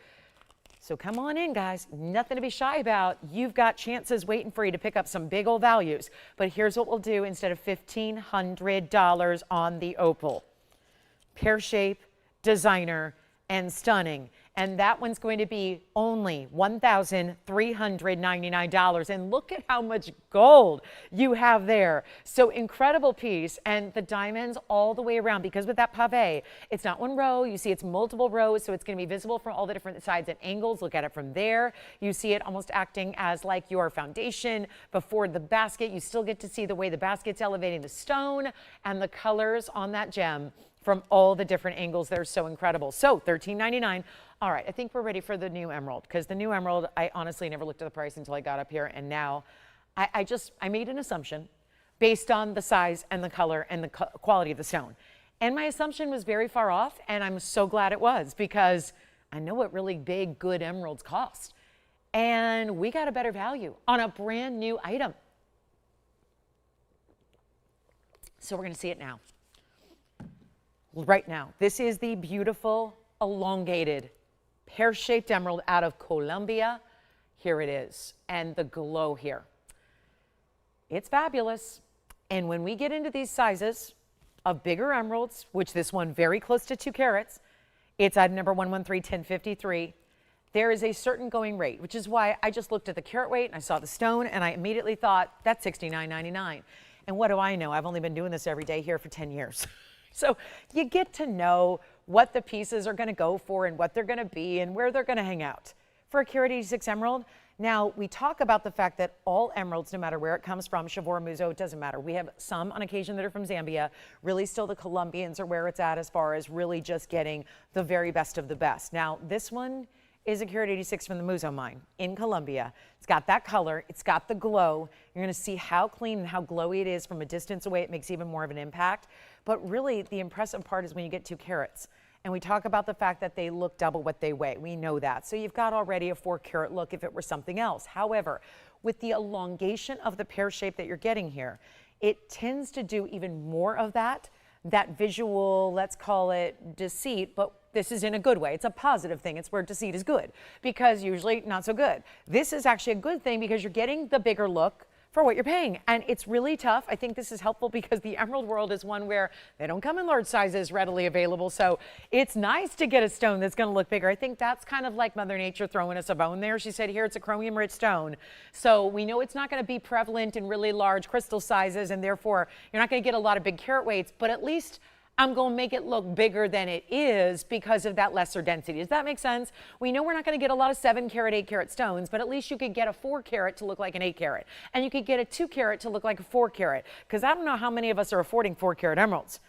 So come on in, guys. Nothing to be shy about. You've got chances waiting for you to pick up some big old values. But here's what we'll do instead of $1,500 on the opal. Pear-shaped, designer, and stunning. And that one's going to be only $1,399. And look at how much gold you have there. So incredible piece. And the diamonds all the way around, because with that pave, it's not one row. You see it's multiple rows. So it's going to be visible from all the different sides and angles. Look at it from there. You see it almost acting as like your foundation before the basket. You still get to see the way the basket's elevating the stone and the colors on that gem from all the different angles. They're so incredible. So $13.99. All right, I think we're ready for the new emerald, because the new emerald, I honestly never looked at the price until I got up here, and now I made an assumption based on the size and the color and the quality of the stone. And my assumption was very far off, and I'm so glad it was, because I know what really big, good emeralds cost. And we got a better value on a brand new item. So we're gonna see it now. Right now, this is the beautiful, elongated, pear-shaped emerald out of Colombia. Here it is, and the glow here. It's fabulous. And when we get into these sizes of bigger emeralds, which this one very close to 2 carats, it's item number 113-1053. There is a certain going rate, which is why I just looked at the carat weight and I saw the stone and I immediately thought that's $69.99. And what do I know? I've only been doing this every day here for 10 years. So you get to know what the pieces are going to go for and what they're going to be and where they're going to hang out. For a carat 86 emerald, now we talk about the fact that all emeralds, no matter where it comes from, Shavor, Muzo, it doesn't matter. We have some on occasion that are from Zambia. Really still the Colombians are where it's at as far as really just getting the very best of the best. Now this one is a carat 86 from the Muzo mine in Colombia. It's got that color, it's got the glow. You're gonna see how clean and how glowy it is from a distance away. It makes even more of an impact. But really the impressive part is when you get 2 carats. And we talk about the fact that they look double what they weigh. We know that. So you've got already a 4 carat look if it were something else. However, with the elongation of the pear shape that you're getting here, it tends to do even more of that visual, let's call it deceit, but this is in a good way. It's a positive thing. It's where deceit is good, because usually not so good. This is actually a good thing because you're getting the bigger look for what you're paying. And it's really tough. I think this is helpful because the emerald world is one where they don't come in large sizes readily available. So it's nice to get a stone that's going to look bigger. I think that's kind of like Mother Nature throwing us a bone there. She said, here, it's a chromium rich stone. So we know it's not going to be prevalent in really large crystal sizes, and therefore you're not going to get a lot of big carat weights, but at least I'm going to make it look bigger than it is because of that lesser density. Does that make sense? We know we're not going to get a lot of 7 carat, 8 carat stones, but at least you could get a 4 carat to look like an 8 carat. And you could get a 2 carat to look like a 4 carat. Because I don't know how many of us are affording 4 carat emeralds,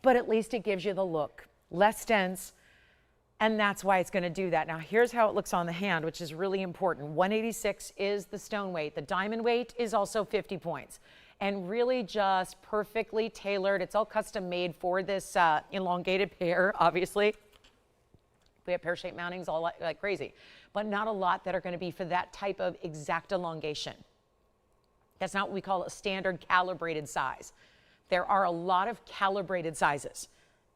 but at least it gives you the look. Less dense, and that's why it's going to do that. Now, here's how it looks on the hand, which is really important. 186 is the stone weight. The diamond weight is also 50 points. And really just perfectly tailored. It's all custom made for this elongated pear, obviously. We have pear-shaped mountings all like crazy, but not a lot that are going to be for that type of exact elongation. That's not what we call a standard calibrated size. There are a lot of calibrated sizes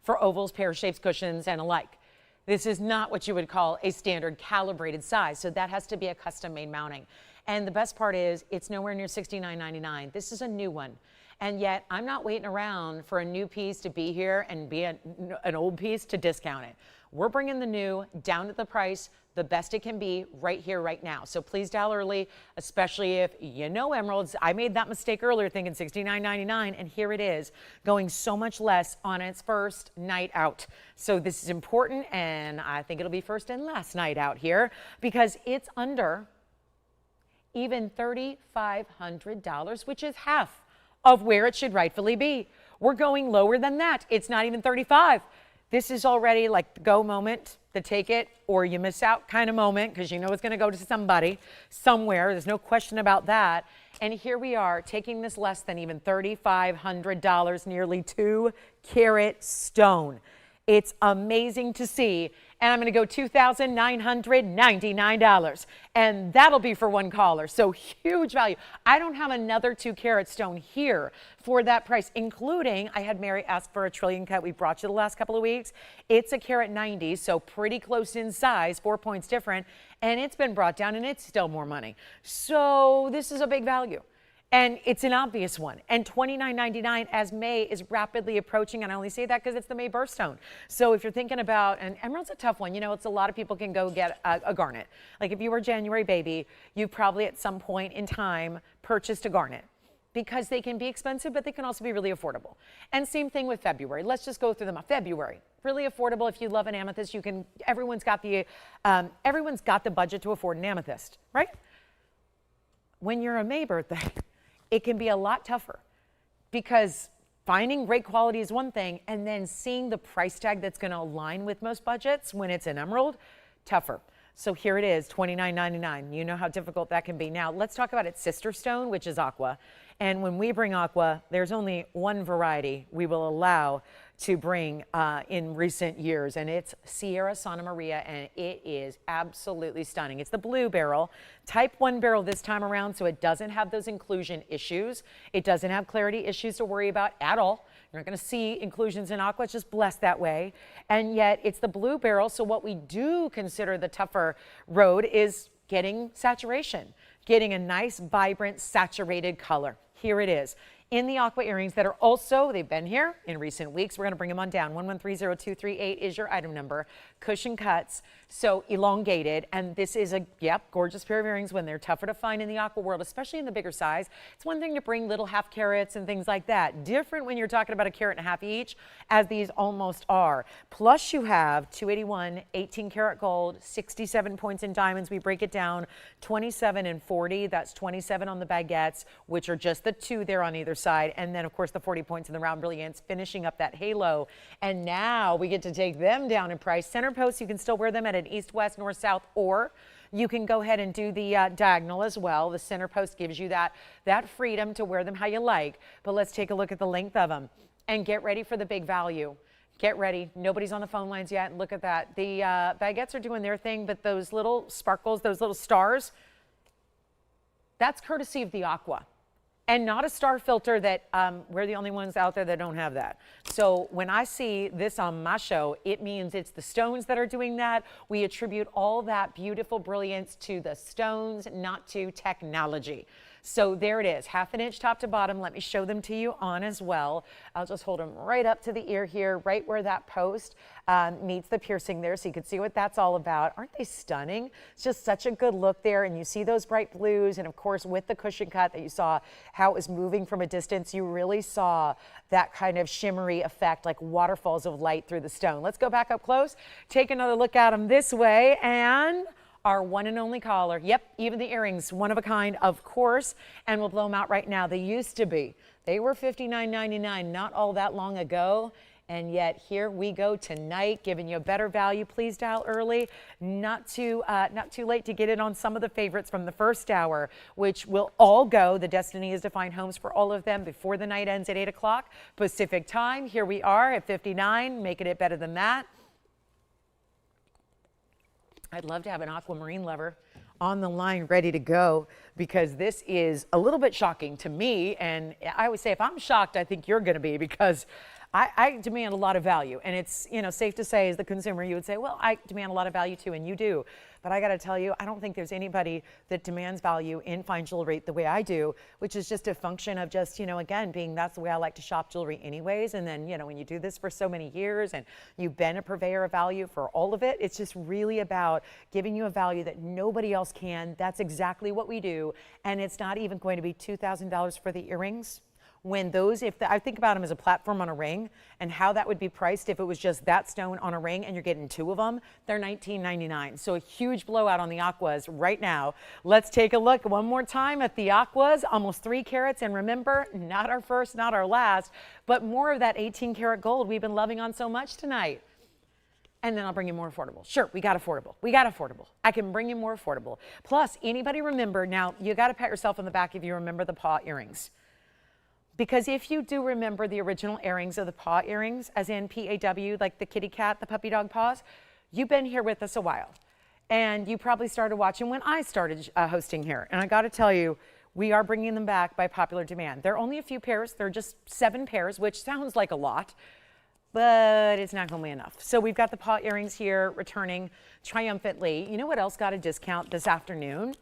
for ovals, pear-shapes, cushions, and alike. This is not what you would call a standard calibrated size, so that has to be a custom-made mounting. And the best part is it's nowhere near $69.99. This is a new one. And yet I'm not waiting around for a new piece to be here and be an old piece to discount it. We're bringing the new down to the price, the best it can be right here, right now. So please dial early, especially if you know emeralds. I made that mistake earlier thinking $69.99, and here it is going so much less on its first night out. So this is important, and I think it'll be first and last night out here because it's under even $3,500, which is half of where it should rightfully be. We're going lower than that. It's not even 35. This is already like the go moment, the take it or you miss out kind of moment, because you know it's going to go to somebody somewhere. There's no question about that. And here we are taking this less than even $3,500, nearly 2 carat stone. It's amazing to see. And I'm going to go $2,999. And that'll be for one caller. So huge value. I don't have another 2 carat stone here for that price, including I had Mary ask for a trillion cut. We brought you the last couple of weeks. It's a carat 90, so pretty close in size, 4 points different. And it's been brought down and it's still more money. So this is a big value. And it's an obvious one. And $29.99 as May is rapidly approaching. And I only say that because it's the May birthstone. So if you're thinking about, and emerald's a tough one. You know, it's a lot of people can go get a garnet. Like if you were a January baby, you probably at some point in time purchased a garnet because they can be expensive, but they can also be really affordable. And same thing with February. Let's just go through them. February, really affordable. If you love an amethyst, you can, everyone's got the budget to afford an amethyst, right? When you're a May birthday, it can be a lot tougher because finding great quality is one thing, and then seeing the price tag that's going to align with most budgets when it's an emerald, tougher. So here it is, $29.99. You know how difficult that can be. Now let's talk about its sister stone, which is aqua. And when we bring aqua, there's only one variety we will allow to bring in recent years, and it's Sierra Santa Maria, and it is absolutely stunning. It's the blue beryl, type 1 beryl this time around, so it doesn't have those inclusion issues. It doesn't have clarity issues to worry about at all. You're not going to see inclusions in aqua. It's just blessed that way. And yet it's the blue beryl, so what we do consider the tougher road is getting saturation, getting a nice, vibrant, saturated color. Here it is. In the aqua earrings that are also, they've been here in recent weeks. We're going to bring them on down. 1130238 is your item number. Cushion cuts, so elongated. And this is a, gorgeous pair of earrings when they're tougher to find in the aqua world, especially in the bigger size. It's one thing to bring little half carats and things like that. Different when you're talking about 1.5 carats each, as these almost are. Plus you have 281, 18 karat gold, 67 points in diamonds. We break it down, 27 and 40. That's 27 on the baguettes, which are just the 2 there on either side, and then of course the 40 points in the round brilliance, finishing up that halo. And now we get to take them down in price. Center posts, you can still wear them at an east, west, north, south, or you can go ahead and do the diagonal as well. The center post gives you that freedom to wear them how you like. But let's take a look at the length of them and get ready for the big value. Get ready. Nobody's on the phone lines yet. Look at that. The baguettes are doing their thing, but those little sparkles, those little stars, that's courtesy of the aqua. And not a star filter that we're the only ones out there that don't have that. So when I see this on my show, it means it's the stones that are doing that. We attribute all that beautiful brilliance to the stones, not to technology. So there it is, 1/2 inch top to bottom. Let me show them to you on as well. I'll just hold them right up to the ear here, right where that post meets the piercing there, so you can see what that's all about. Aren't they stunning? It's just such a good look there, and you see those bright blues, and of course with the cushion cut that you saw how it was moving from a distance, you really saw that kind of shimmery effect, like waterfalls of light through the stone. Let's go back up close, take another look at them this way, and our one and only collar. Yep, even the earrings, one of a kind, of course, and we'll blow them out right now. They used to be. They were $59.99 not all that long ago, and yet here we go tonight, giving you a better value. Please dial early, not too late to get in on some of the favorites from the first hour, which will all go. The destiny is to find homes for all of them before the night ends at 8 o'clock Pacific time. Here we are at 59, making it better than that. I'd love to have an aquamarine lover on the line ready to go, because this is a little bit shocking to me. And I would say if I'm shocked, I think you're going to be, because I demand a lot of value. And it's, you know, safe to say as the consumer, you would say, well, I demand a lot of value too, and you do. But I got to tell you, I don't think there's anybody that demands value in fine jewelry the way I do, which is just a function of just, you know, again, being that's the way I like to shop jewelry anyways. And then, you know, when you do this for so many years and you've been a purveyor of value for all of it, it's just really about giving you a value that nobody else can. That's exactly what we do. And it's not even going to be $2,000 for the earrings. When those, I think about them as a platform on a ring and how that would be priced if it was just that stone on a ring and you're getting 2 of them, they're $19.99. So a huge blowout on the aquas right now. Let's take a look one more time at the aquas, almost 3 carats. And remember, not our first, not our last, but more of that 18 karat gold we've been loving on so much tonight. And then I'll bring you more affordable. Sure, we got affordable. We got affordable. I can bring you more affordable. Plus, anybody remember, now you got to pat yourself on the back if you remember the paw earrings. Because if you do remember the original earrings of the paw earrings, as in P-A-W, like the kitty cat, the puppy dog paws, you've been here with us a while. And you probably started watching when I started hosting here. And I got to tell you, we are bringing them back by popular demand. There are only a few pairs. There are just 7 pairs, which sounds like a lot, but it's not going to be enough. So we've got the paw earrings here returning triumphantly. You know what else got a discount this afternoon?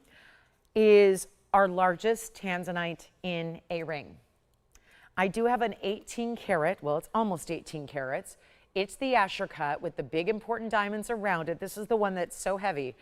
Is our largest Tanzanite in a ring. I do have an 18 karat, well, it's almost 18 carats. It's the Asher cut with the big important diamonds around it. This is the one that's so heavy.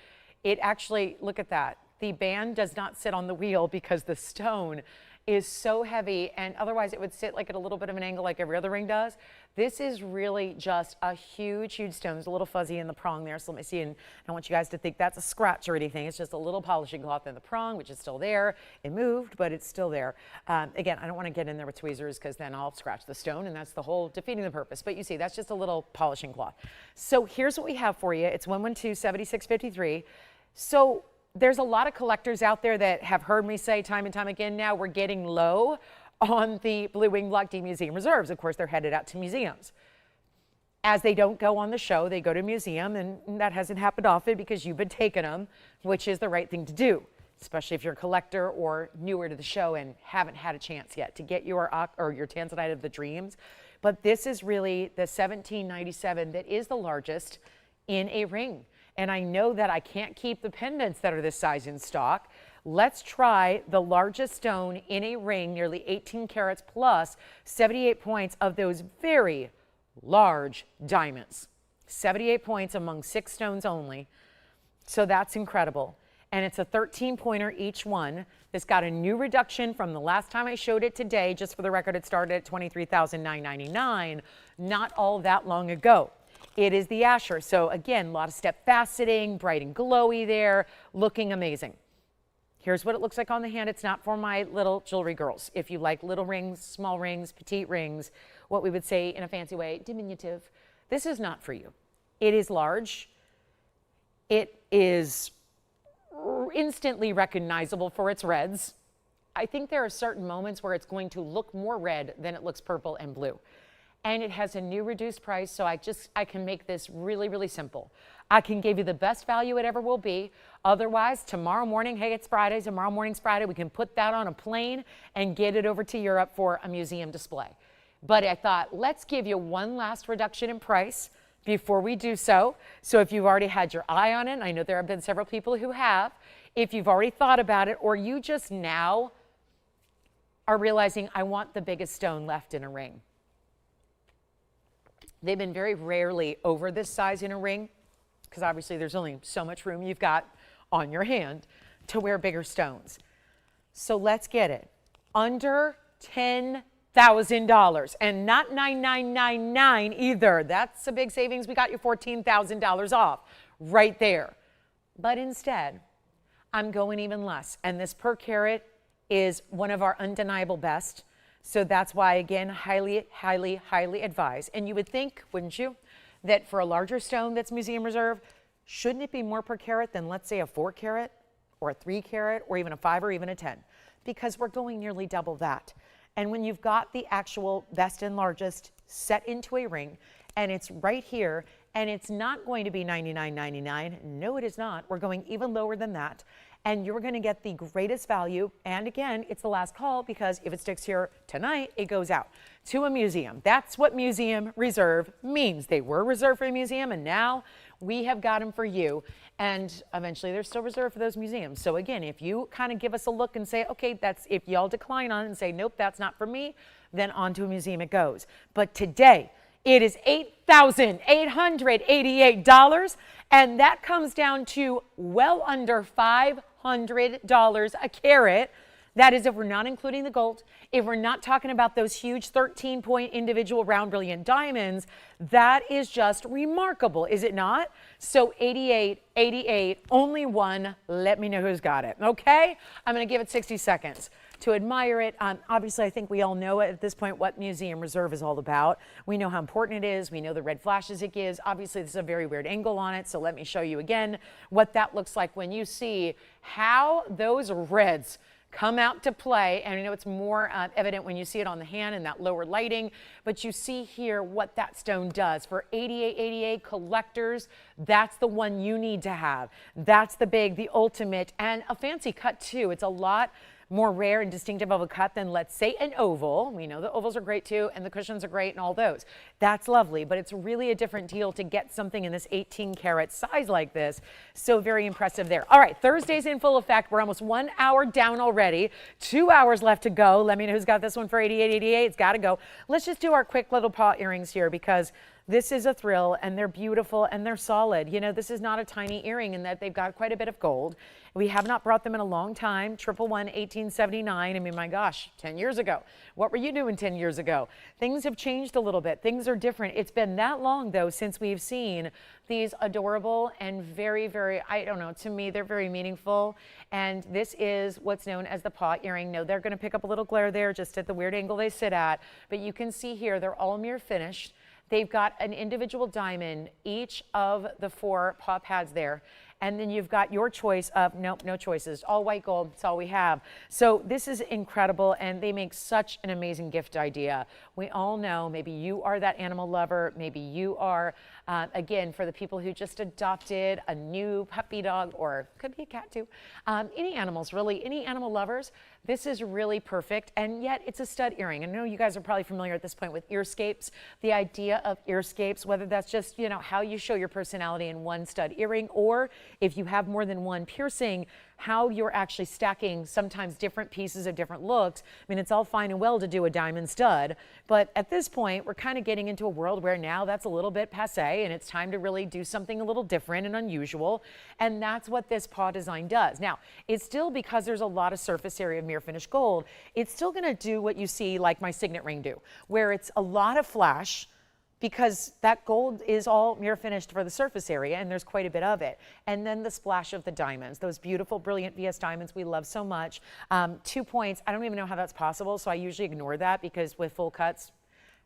It actually, look at that. The band does not sit on the wheel because the stone is so heavy, and otherwise it would sit like at a little bit of an angle like every other ring does. This is really just a huge, huge stone. It's a little fuzzy in the prong there, so let me see, and I don't want you guys to think that's a scratch or anything. It's just a little polishing cloth in the prong, which is still there. It moved, but it's still there. Again, I don't want to get in there with tweezers because then I'll scratch the stone, and that's the whole defeating the purpose. But you see, that's just a little polishing cloth. So here's what we have for you. It's 112-7653. So there's a lot of collectors out there that have heard me say time and time again now we're getting low on the Blue Wing Block D Museum Reserves. Of course, they're headed out to museums. As they don't go on the show, they go to a museum, and that hasn't happened often because you've been taking them, which is the right thing to do, especially if you're a collector or newer to the show and haven't had a chance yet to get your Tanzanite of the dreams. But this is really the 1797 that is the largest in a ring. And I know that I can't keep the pendants that are this size in stock. Let's try the largest stone in a ring, nearly 18 carats plus 78 points of those very large diamonds. 78 points among 6 stones only. So that's incredible. And it's a 13-pointer each one. This got a new reduction from the last time I showed it today. Just for the record, it started at $23,999 not all that long ago. It is the Asher. So again, a lot of step faceting, bright and glowy there, looking amazing. Here's what it looks like on the hand. It's not for my little jewelry girls. If you like little rings, small rings, petite rings, what we would say in a fancy way, diminutive, this is not for you. It is large. It is instantly recognizable for its reds. I think there are certain moments where it's going to look more red than it looks purple and blue. And it has a new reduced price, so I can make this really, really simple. I can give you the best value it ever will be. Otherwise, tomorrow morning, hey, it's Friday, tomorrow morning's Friday, we can put that on a plane and get it over to Europe for a museum display. But I thought, let's give you one last reduction in price before we do so. So if you've already had your eye on it, I know there have been several people who have, if you've already thought about it, or you just now are realizing, I want the biggest stone left in a ring. They've been very rarely over this size in a ring, because obviously there's only so much room you've got on your hand to wear bigger stones. So let's get it. Under $10,000, and not $9,999 either. That's a big savings. We got you $14,000 off right there. But instead, I'm going even less. And this per carat is one of our undeniable best. So that's why, again, highly, highly, highly advised. And you would think, wouldn't you, that for a larger stone that's museum reserve, shouldn't it be more per carat than, let's say, a 4 carat or a 3 carat or even a 5 or even a 10? Because we're going nearly double that. And when you've got the actual best and largest set into a ring, and it's right here, and it's not going to be $99.99. No, it is not. We're going even lower than that. And you're going to get the greatest value. And again, it's the last call, because if it sticks here tonight, it goes out to a museum. That's what museum reserve means. They were reserved for a museum, and now we have got them for you. And eventually they're still reserved for those museums. So again, if you kind of give us a look and say, okay, that's, if y'all decline on it and say, nope, that's not for me, then on to a museum it goes. But today, it is $8,888, and that comes down to well under $500 a carat. That is if we're not including the gold, if we're not talking about those huge 13-point individual round brilliant diamonds. That is just remarkable, is it not? So 88, 88, only one. Let me know who's got it, okay? I'm going to give it 60 seconds to admire it. Obviously, I think we all know at this point what museum reserve is all about. We know how important it is. We know the red flashes it gives. Obviously, this is a very weird angle on it, so let me show you again what that looks like when you see how those reds come out to play. And I know it's more evident when you see it on the hand in that lower lighting, but you see here what that stone does. For 8888 collectors, that's the one you need to have. That's the big, the ultimate, and a fancy cut too. It's a lot more rare and distinctive of a cut than, let's say, an oval. We know the ovals are great too, and the cushions are great and all those. That's lovely, but it's really a different deal to get something in this 18 karat size like this. So very impressive there. All right, Thursday's in full effect. We're almost 1 hour down already. 2 hours left to go. Let me know who's got this one for 8888. It's got to go. Let's just do our quick little paw earrings here, because this is a thrill, and they're beautiful and they're solid. You know, this is not a tiny earring in that they've got quite a bit of gold. We have not brought them in a long time. 111 1879. I mean, my gosh, 10 years ago. What were you doing 10 years ago? Things have changed a little bit. Things are different. It's been that long, though, since we've seen these adorable and very, very, I don't know, to me, they're very meaningful. And this is what's known as the paw earring. No, they're going to pick up a little glare there just at the weird angle they sit at. But you can see here, they're all mirror finished. They've got an individual diamond, each of the 4 paw pads there. And then you've got your choice of, nope, no choices, all white gold, that's all we have. So this is incredible, and they make such an amazing gift idea. We all know, maybe you are that animal lover, maybe you are, again, for the people who just adopted a new puppy dog, or could be a cat too, any animals really, any animal lovers, this is really perfect, and yet it's a stud earring. I know you guys are probably familiar at this point with earscapes. The idea of earscapes, whether that's just, you know, how you show your personality in one stud earring, or if you have more than one piercing, how you're actually stacking sometimes different pieces of different looks. I mean, it's all fine and well to do a diamond stud, but at this point, we're kind of getting into a world where now that's a little bit passé, and it's time to really do something a little different and unusual, and that's what this paw design does. Now, it's still, because there's a lot of surface area of mirror finished gold, it's still going to do what you see like my signet ring do, where it's a lot of flash, because that gold is all mirror finished for the surface area, and there's quite a bit of it. And then the splash of the diamonds, those beautiful, brilliant VS diamonds we love so much. 2 points, I don't even know how that's possible, so I usually ignore that, because with full cuts,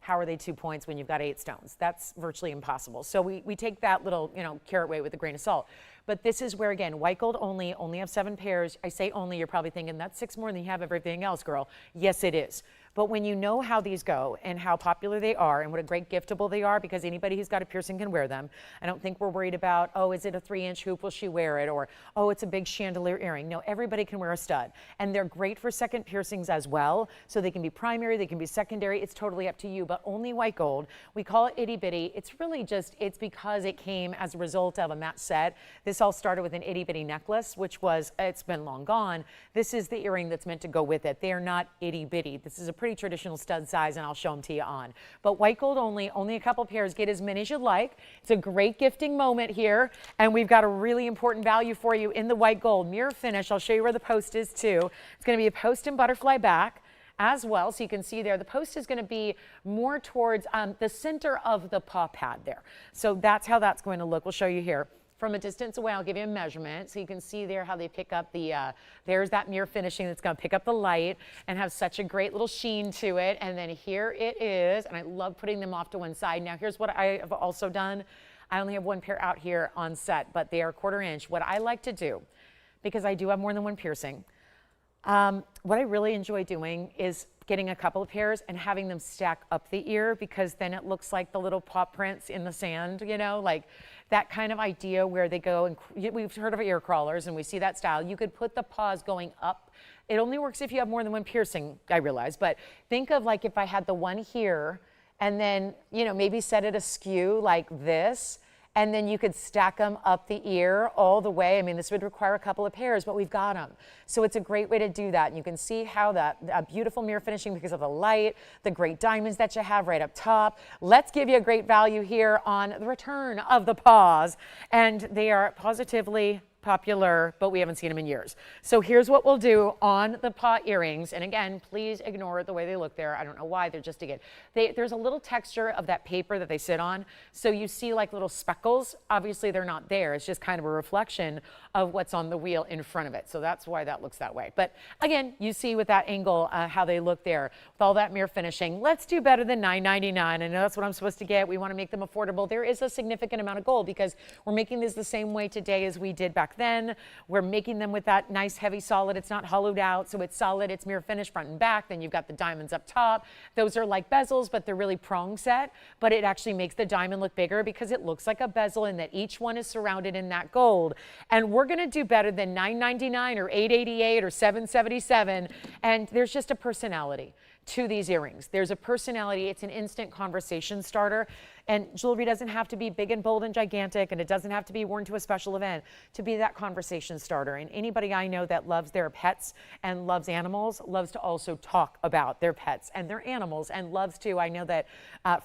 how are they 2 points when you've got 8 stones? That's virtually impossible. So we take that little, you know, carat weight with a grain of salt. But this is where, again, white gold only have 7 pairs. I say only, you're probably thinking, that's 6 more than you have everything else, girl. Yes, it is. But when you know how these go and how popular they are and what a great giftable they are, because anybody who's got a piercing can wear them. I don't think we're worried about, oh, is it a 3-inch hoop? Will she wear it? Or, oh, it's a big chandelier earring. No, everybody can wear a stud. And they're great for second piercings as well. So they can be primary, they can be secondary. It's totally up to you, but only white gold. We call it itty bitty. It's really just, it's because it came as a result of a match set. This all started with an itty bitty necklace, which was, it's been long gone. This is the earring that's meant to go with it. They are not itty bitty. This is a pretty traditional stud size, and I'll show them to you on. But white gold only a couple pairs. Get as many as you like. It's a great gifting moment here, and we've got a really important value for you in the white gold. Mirror finish. I'll show you where the post is too. It's going to be a post and butterfly back as well, so you can see there the post is going to be more towards the center of the paw pad there. So that's how that's going to look. We'll show you here. From a distance away, I'll give you a measurement so you can see there how they pick up the, there's that mirror finishing that's going to pick up the light and have such a great little sheen to it. And then here it is, and I love putting them off to one side. Now here's what I have also done. I only have one pair out here on set, but they are 1/4 inch. What I like to do, because I do have more than one piercing, what I really enjoy doing is getting a couple of pairs and having them stack up the ear, because then it looks like the little paw prints in the sand, you know, like that kind of idea where they go, and we've heard of ear crawlers and we see that style. You could put the paws going up. It only works if you have more than one piercing, I realize, but think of like if I had the one here and then, you know, maybe set it askew like this, and then you could stack them up the ear all the way. I mean, this would require a couple of pairs, but we've got them. So it's a great way to do that. And you can see how that beautiful mirror finishing because of the light, the great diamonds that you have right up top. Let's give you a great value here on the return of the paws. And they are positively popular, but we haven't seen them in years. So here's what we'll do on the paw earrings. And again, please ignore the way they look there. I don't know why, they're just again. There's a little texture of that paper that they sit on. So you see like little speckles. Obviously they're not there. It's just kind of a reflection of what's on the wheel in front of it. So that's why that looks that way. But again, you see with that angle how they look there with all that mirror finishing. Let's do better than $9.99. I know that's what I'm supposed to get. We want to make them affordable. There is a significant amount of gold because we're making this the same way today as we did back then. We're making them with that nice heavy solid. It's not hollowed out, so it's solid. It's mirror finish front and back. Then you've got the diamonds up top. Those are like bezels, but they're really prong set. But it actually makes the diamond look bigger because it looks like a bezel and that each one is surrounded in that gold. And we're going to do better than $9.99 or $8.88 or $7.77. And there's just a personality to these earrings. There's a personality. It's an instant conversation starter. And jewelry doesn't have to be big and bold and gigantic, and it doesn't have to be worn to a special event to be that conversation starter. And anybody I know that loves their pets and loves animals loves to also talk about their pets and their animals and loves to. I know that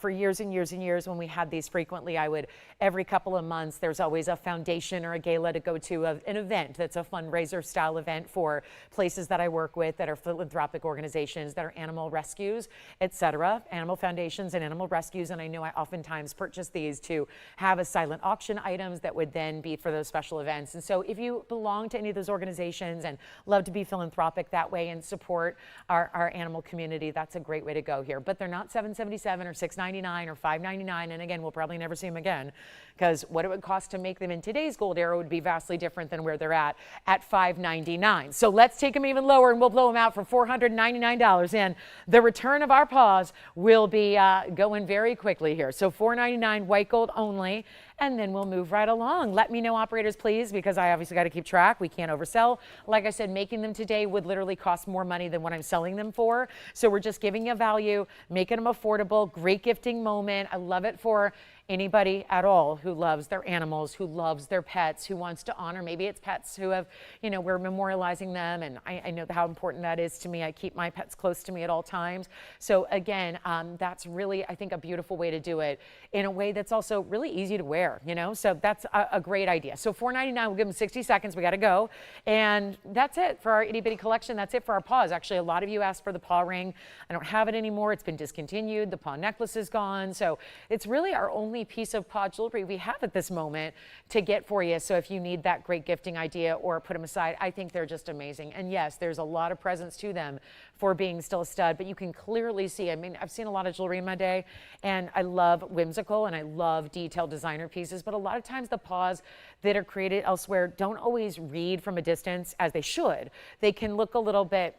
for years and years and years when we had these frequently, I would, every couple of months, there's always a foundation or a gala to go to, an event that's a fundraiser style event for places that I work with that are philanthropic organizations that are animal rescues, etc., animal foundations and animal rescues. And I know I oftentimes purchase these to have as silent auction items that would then be for those special events. And so if you belong to any of those organizations and love to be philanthropic that way and support our animal community, that's a great way to go here. But they're not $7.77 or $6.99 or $5.99. And again, we'll probably never see them again because what it would cost to make them in today's gold era would be vastly different than where they're at $5.99. So let's take them even lower and we'll blow them out for $499. And the return of our paws will be going very quickly here. So $4.99 white gold only, and then we'll move right along. Let me know, operators, please, because I obviously got to keep track. We can't oversell. Like I said, making them today would literally cost more money than what I'm selling them for. So we're just giving you value, making them affordable, great gifting moment. I love it for anybody at all who loves their animals, who loves their pets, who wants to honor, maybe it's pets who have, you know, we're memorializing them, and I know how important that is to me. I keep my pets close to me at all times. So again, that's really, I think, a beautiful way to do it in a way that's also really easy to wear, you know, so that's a great idea. So $4.99, we'll give them 60 seconds, we got to go. And that's it for our itty bitty collection. That's it for our paws. Actually, a lot of you asked for the paw ring. I don't have it anymore. It's been discontinued. The paw necklace is gone. So it's really our only piece of paw jewelry we have at this moment to get for you. So if you need that great gifting idea or put them aside, I think they're just amazing. And yes, there's a lot of presence to them for being still a stud, but you can clearly see, I mean, I've seen a lot of jewelry in my day, and I love whimsical and I love detailed designer pieces. pieces, but a lot of times the paws that are created elsewhere don't always read from a distance as they should. They can look a little bit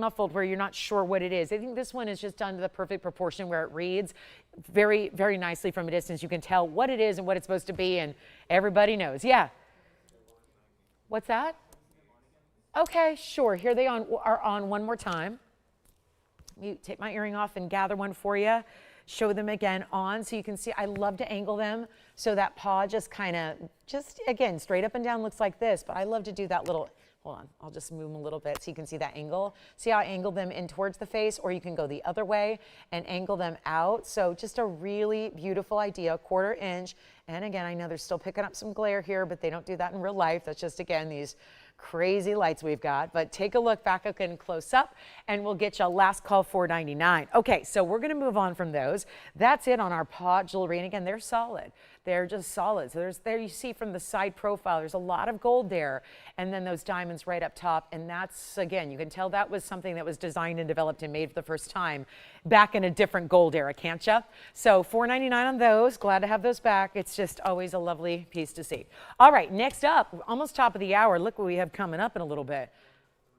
muffled where you're not sure what it is. I think this one is just done to the perfect proportion where it reads very, very nicely from a distance. You can tell what it is and what it's supposed to be, and everybody knows. Yeah. What's that? Okay, sure. Here they are on one more time. You take my earring off and gather one for you. Show them again on so you can see. I love to angle them so that paw just kind of, again, straight up and down looks like this, but I love to do that little, hold on, I'll just move them a little bit so you can see that angle. See how I angled them in towards the face, or you can go the other way and angle them out. So just a really beautiful idea, 1/4 inch. And again, I know they're still picking up some glare here, but they don't do that in real life. That's just, again, these crazy lights we've got. But take a look back again close up and we'll get you a last call $4.99. Okay, so we're going to move on from those. That's it on our paw jewelry. And again, they're solid. They're just solid. So there you see from the side profile, there's a lot of gold there. And then those diamonds right up top. And that's, again, you can tell that was something that was designed and developed and made for the first time back in a different gold era, can't you? So $4.99 on those. Glad to have those back. It's just always a lovely piece to see. All right, next up, almost top of the hour. Look what we have coming up in a little bit.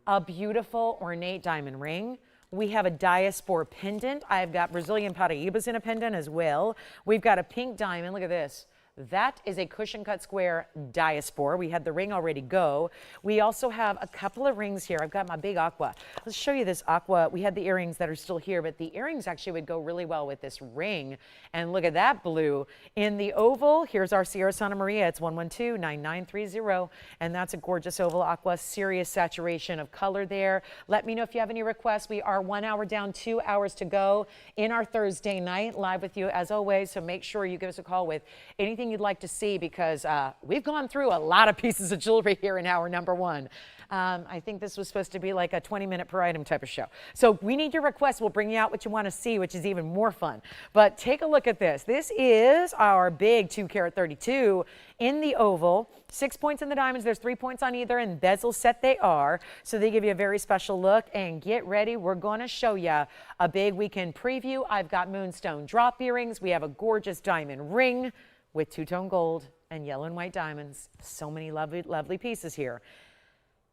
A beautiful ornate diamond ring. We have a diaspore pendant. I've got Brazilian paraibas in a pendant as well. We've got a pink diamond. Look at this. That is a cushion cut square diaspore. We had the ring already go. We also have a couple of rings here. I've got my big aqua. Let's show you this aqua. We had the earrings that are still here, but the earrings actually would go really well with this ring. And look at that blue. In the oval, here's our Sierra Santa Maria. It's 112-9930. And that's a gorgeous oval aqua. Serious saturation of color there. Let me know if you have any requests. We are 1 hour down, 2 hours to go in our Thursday night, live with you as always. So make sure you give us a call with anything you'd like to see, because we've gone through a lot of pieces of jewelry here in hour number 1. I think this was supposed to be like a 20-minute per item type of show. So we need your requests. We'll bring you out what you want to see, which is even more fun. But take a look at this. This is our big 2-carat 32 in the oval. 6 points in the diamonds. There's 3 points on either, and bezel set they are. So they give you a very special look. And get ready. We're going to show you a big weekend preview. I've got Moonstone drop earrings. We have a gorgeous diamond ring with two-tone gold and yellow and white diamonds. So many lovely, lovely pieces here.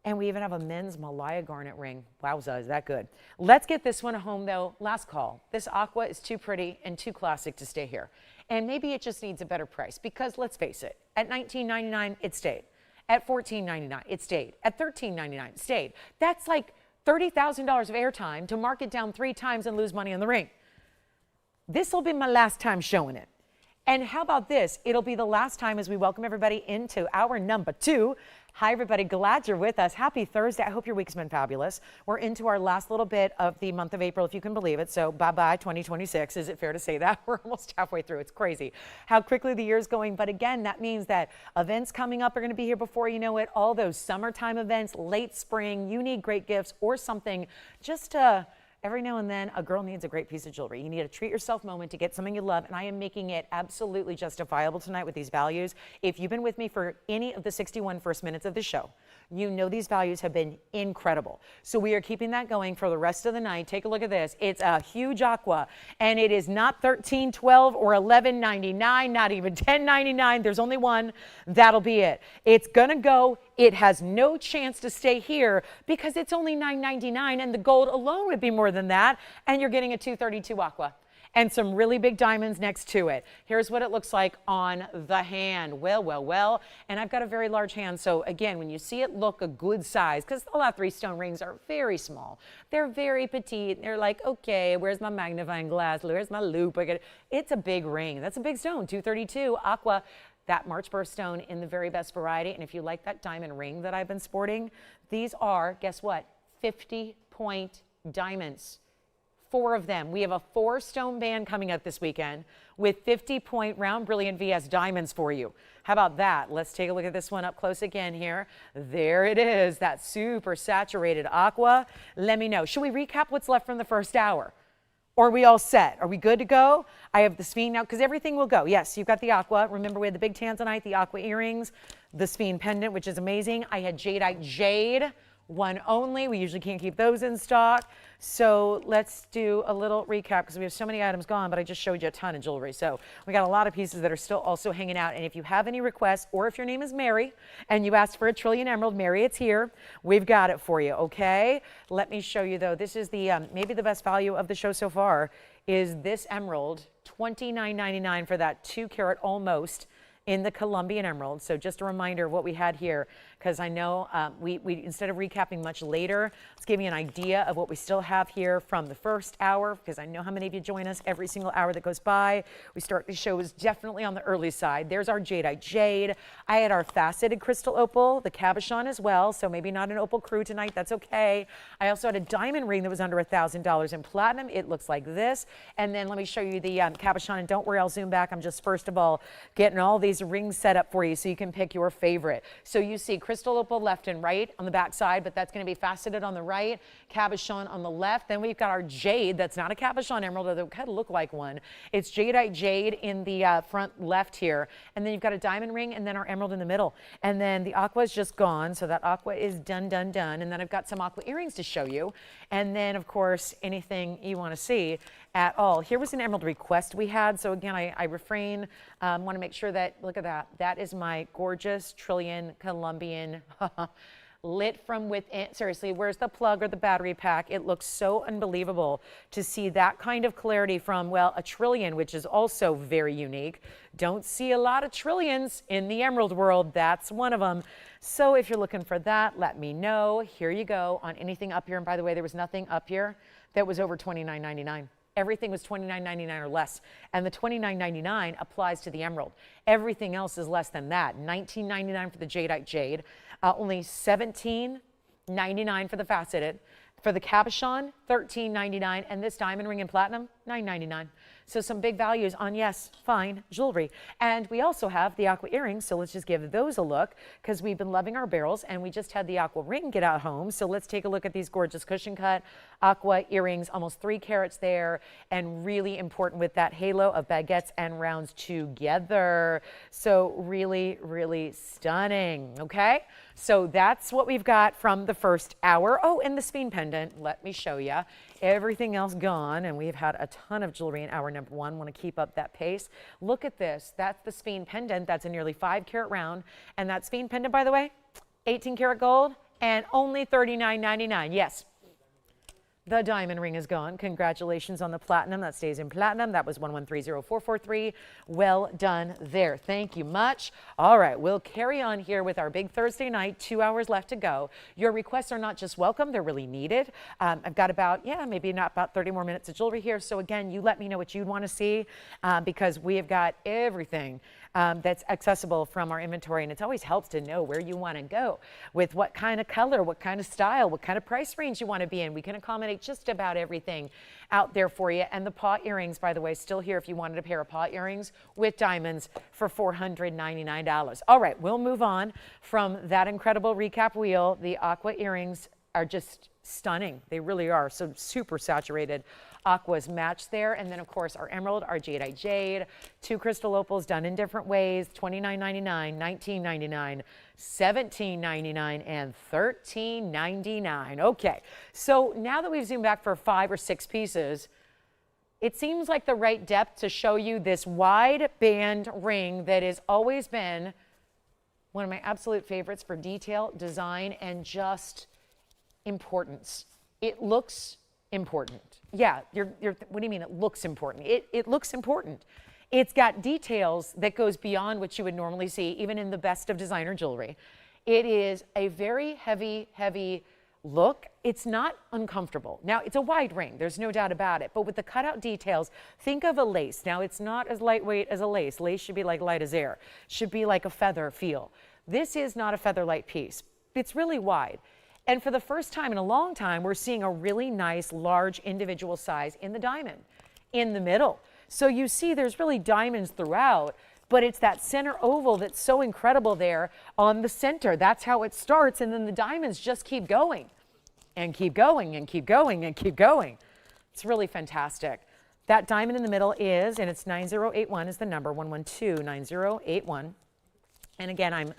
And we even have a men's Malaya garnet ring. Wowza, is that good? Let's get this one home, though. Last call. This aqua is too pretty and too classic to stay here. And maybe it just needs a better price, because let's face it, at $19.99, it stayed. At $14.99, it stayed. At $13.99, it stayed. That's like $30,000 of airtime to mark it down 3 times and lose money on the ring. This will be my last time showing it. And how about this? It'll be the last time as we welcome everybody into hour number 2. Hi, everybody. Glad you're with us. Happy Thursday. I hope your week's been fabulous. We're into our last little bit of the month of April, if you can believe it. So bye-bye 2026. Is it fair to say that? We're almost halfway through. It's crazy how quickly the year's going. But again, that means that events coming up are going to be here before you know it. All those summertime events, late spring, you need great gifts or something just to... Every now and then, a girl needs a great piece of jewelry. You need a treat yourself moment to get something you love, and I am making it absolutely justifiable tonight with these values. If you've been with me for any of the 61 first minutes of the show, you know these values have been incredible. So we are keeping that going for the rest of the night. Take a look at this. It's a huge aqua, and it is not $13, $12, or $11.99, not even $10.99. There's only one. That'll be it. It's gonna go. It has no chance to stay here because it's only $9.99, and the gold alone would be more than that, and you're getting a 232 aqua and some really big diamonds next to it. Here's what it looks like on the hand. Well, well, well. And I've got a very large hand, so again, when you see it look a good size, because a lot of 3-stone rings are very small. They're very petite. They're like, okay, where's my magnifying glass? Where's my loupe? It's a big ring. That's a big stone, 232 aqua. That March birthstone in the very best variety. And if you like that diamond ring that I've been sporting, these are, guess what, 50-point diamonds. 4 of them. We have a 4-stone band coming up this weekend with 50-point round brilliant VS diamonds for you. How about that? Let's take a look at this one up close again here. There it is, that super saturated aqua. Let me know. Should we recap what's left from the first hour? Or are we all set? Are we good to go? I have the Sphene now, because everything will go. Yes, you've got the aqua. Remember, we had the big Tanzanite, the aqua earrings, the Sphene pendant, which is amazing. I had Jadeite jade, one only. We usually can't keep those in stock. So let's do a little recap because we have so many items gone, but I just showed you a ton of jewelry. So we got a lot of pieces that are still also hanging out. And if you have any requests, or if your name is Mary and you asked for a trillion emerald, Mary, it's here. We've got it for you, okay? Let me show you though. This is the maybe the best value of the show so far is this emerald, $29.99 for that 2 carat almost in the Colombian emerald. So just a reminder of what we had here, because I know we instead of recapping much later, let's give you an idea of what we still have here from the first hour, because I know how many of you join us every single hour that goes by. We start the show is definitely on the early side. There's our Jadeite jade. I had our faceted crystal opal, the cabochon as well, so maybe not an opal crew tonight, that's okay. I also had a diamond ring that was under $1,000 in platinum. It looks like this. And then let me show you the cabochon, and don't worry, I'll zoom back. I'm just first of all getting all these rings set up for you so you can pick your favorite. So you see crystal opal left and right on the back side, but that's going to be faceted on the right, cabochon on the left. Then we've got our jade. That's not a cabochon emerald, although it kind of look like one. It's Jadeite jade in the front left here. And then you've got a diamond ring and then our emerald in the middle. And then the aqua is just gone. So that aqua is done, done, done. And then I've got some aqua earrings to show you. And then of course, anything you want to see at all. Here was an emerald request we had. So again, I refrain, want to make sure that, look at that. That is my gorgeous trillion Colombian lit from within. Seriously, where's the plug or the battery pack? It looks so unbelievable to see that kind of clarity from, well, a trillion, which is also very unique. Don't see a lot of trillions in the emerald world. That's one of them. So if you're looking for that, let me know. Here you go on anything up here. And by the way, there was nothing up here that was over $29.99. Everything was $29.99 or less, and the $29.99 applies to the emerald. Everything else is less than that. $19.99 for the Jadeite jade, only $17.99 for the faceted. For the cabochon, $13.99, and this diamond ring in platinum, $9.99. So some big values on, yes, fine jewelry. And we also have the aqua earrings, so let's just give those a look, because we've been loving our barrels, and we just had the aqua ring get out home. So let's take a look at these gorgeous cushion cut aqua earrings, almost 3 carats there, and really important with that halo of baguettes and rounds together. So really, really stunning, okay? So that's what we've got from the first hour. Oh, and the Sphene pendant, let me show you. Everything else gone, and we've had a ton of jewelry in hour number 1. Want to keep up that pace. Look at this. That's the Sphene pendant. That's a nearly 5 carat round. And that Sphene pendant, by the way, 18 karat gold and only $39.99. Yes. The diamond ring is gone. Congratulations on the platinum. That stays in platinum. That was 1130443. Well done there. Thank you much. All right, we'll carry on here with our big Thursday night. 2 hours left to go. Your requests are not just welcome, they're really needed. I've got about, maybe not about 30 more minutes of jewelry here. So again, you let me know what you'd want to see because we have got everything that's accessible from our inventory, and it always helps to know where you want to go with what kind of color, what kind of style, what kind of price range you want to be in. We can accommodate just about everything out there for you. And the paw earrings, by the way, still here if you wanted a pair of paw earrings with diamonds for $499. All right, we'll move on from that incredible recap wheel. The aqua earrings are just stunning. They really are. So super saturated aquas matched there. And then of course our emerald, our jadeite jade, 2 crystal opals done in different ways, $29.99, $19.99, $17.99, and $13.99. Okay, so now that we've zoomed back for 5 or 6 pieces, it seems like the right depth to show you this wide band ring that has always been one of my absolute favorites for detail, design, and just importance. It looks important. Yeah, what do you mean it looks important? It looks important. It's got details that goes beyond what you would normally see, even in the best of designer jewelry. It is a very heavy, heavy look. It's not uncomfortable. Now, it's a wide ring. There's no doubt about it. But with the cutout details, think of a lace. Now, it's not as lightweight as a lace. Lace should be like light as air. Should be like a feather feel. This is not a feather light piece. It's really wide. And for the first time in a long time, we're seeing a really nice, large individual size in the diamond in the middle. So you see there's really diamonds throughout, but it's that center oval that's so incredible there on the center. That's how it starts, and then the diamonds just keep going and keep going and keep going and keep going. It's really fantastic. That diamond in the middle is, and it's 9081 is the number, 1129081. And again,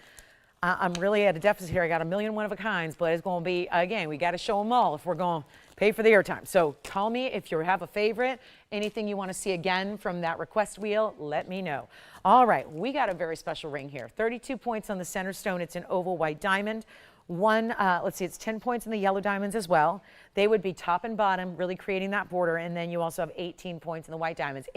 I'm really at a deficit here. I got a million one of a kinds, but it's going to be, again, we got to show them all if we're going to pay for the airtime. So call me if you have a favorite, anything you want to see again from that request wheel, let me know. All right, we got a very special ring here. 32 points on the center stone. It's an oval white diamond. Let's see, it's 10 points in the yellow diamonds as well. They would be top and bottom, really creating that border. And then you also have 18 points in the white diamonds.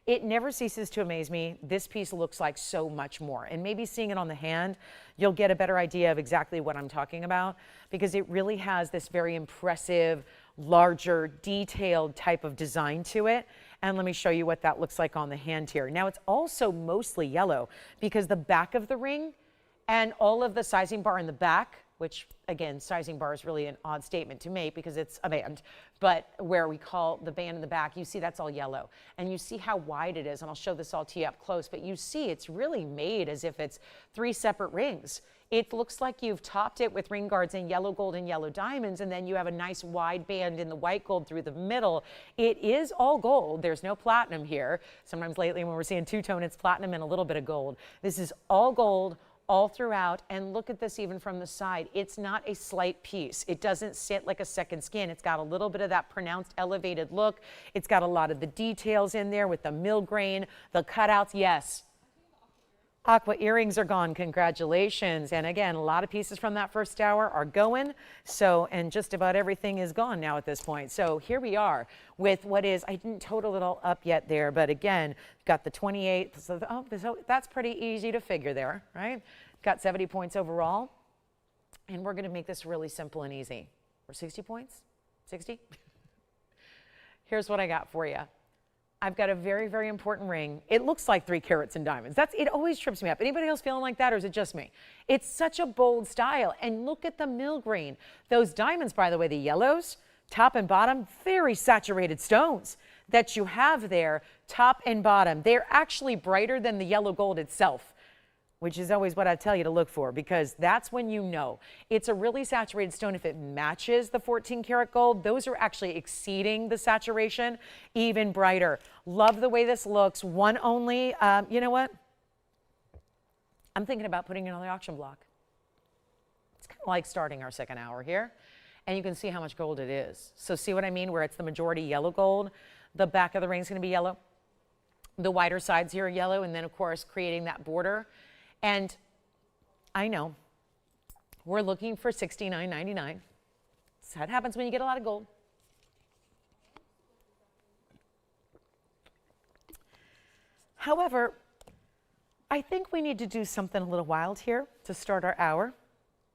It never ceases to amaze me. This piece looks like so much more. And maybe seeing it on the hand, you'll get a better idea of exactly what I'm talking about, because it really has this very impressive, larger, detailed type of design to it. And let me show you what that looks like on the hand here. Now, it's also mostly yellow because the back of the ring and all of the sizing bar in the back, which again, sizing bar is really an odd statement to make because it's a band, but where we call the band in the back, you see that's all yellow. And you see how wide it is, and I'll show this all to you up close, but you see it's really made as if it's 3 separate rings. It looks like you've topped it with ring guards in yellow gold and yellow diamonds, and then you have a nice wide band in the white gold through the middle. It is all gold. There's no platinum here. Sometimes lately when we're seeing two-tone, it's platinum and a little bit of gold. This is all gold, all throughout. And look at this even from the side. It's not a slight piece. It doesn't sit like a second skin. It's got a little bit of that pronounced elevated look. It's got a lot of the details in there with the mill grain, the cutouts. Yes. Aqua earrings are gone. Congratulations. And again, a lot of pieces from that first hour are going. So, and just about everything is gone now at this point. So here we are with what is, I didn't total it all up yet there, but again, got the 28. So that's pretty easy to figure there, right? Got 70 points overall. And we're going to make this really simple and easy. We're 60 points? 60? Here's what I got for you. I've got a very, very important ring. It looks like 3 carats in diamonds. It always trips me up. Anybody else feeling like that, or is it just me? It's such a bold style. And look at the mill grain. Those diamonds, by the way, the yellows, top and bottom, very saturated stones that you have there, top and bottom. They're actually brighter than the yellow gold itself, which is always what I tell you to look for, because that's when you know. It's a really saturated stone. If it matches the 14 karat gold, those are actually exceeding the saturation, even brighter. Love the way this looks. One only, you know what? I'm thinking about putting it on the auction block. It's kind of like starting our second hour here. And you can see how much gold it is. So see what I mean, where it's the majority yellow gold. The back of the ring is going to be yellow. The wider sides here are yellow, and then of course creating that border. And I know we're looking for $69.99. So that happens when you get a lot of gold. However, I think we need to do something a little wild here to start our hour.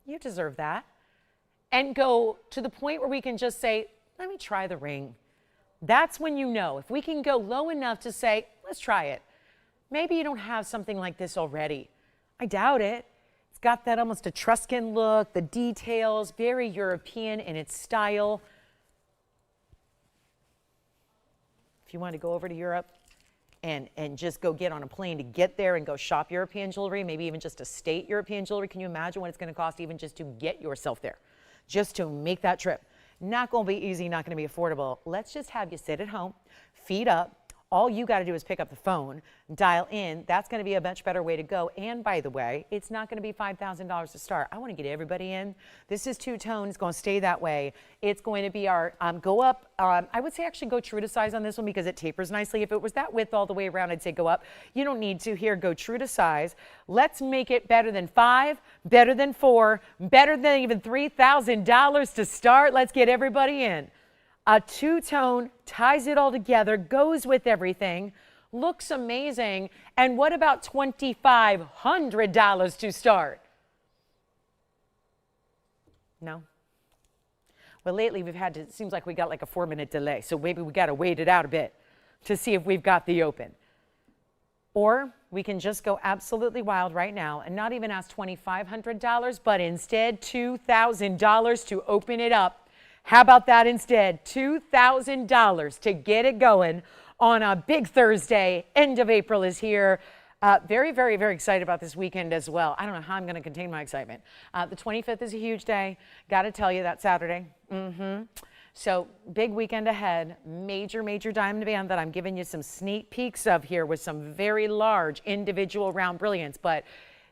You deserve that. And go to the point where we can just say, let me try the ring. That's when you know. If we can go low enough to say, let's try it. Maybe you don't have something like this already. I doubt it. It's got that almost Etruscan look, the details, very European in its style. If you want to go over to Europe and just go get on a plane to get there and go shop European jewelry, maybe even just estate European jewelry, can you imagine what it's going to cost even just to get yourself there, just to make that trip? Not going to be easy, not going to be affordable. Let's just have you sit at home, feet up. All you got to do is pick up the phone, dial in. That's going to be a much better way to go. And by the way, it's not going to be $5,000 to start. I want to get everybody in. This is two-tone. It's going to stay that way. It's going to be our go up. I would say actually go true to size on this one because it tapers nicely. If it was that width all the way around, I'd say go up. You don't need to here. Go true to size. Let's make it better than 5, better than 4, better than even $3,000 to start. Let's get everybody in. A two-tone, ties it all together, goes with everything, looks amazing. And what about $2,500 to start? No? Well, lately we've had to, it seems like we got like a 4-minute delay. So maybe we got to wait it out a bit to see if we've got the open. Or we can just go absolutely wild right now and not even ask $2,500, but instead $2,000 to open it up. How about that instead? $2,000 to get it going on a big Thursday. End of April is here. Very, very, very excited about this weekend as well. I don't know how I'm going to contain my excitement. The 25th is a huge day. Got to tell you, that Saturday. So big weekend ahead. Major, major diamond band that I'm giving you some sneak peeks of here with some very large individual round brilliance. But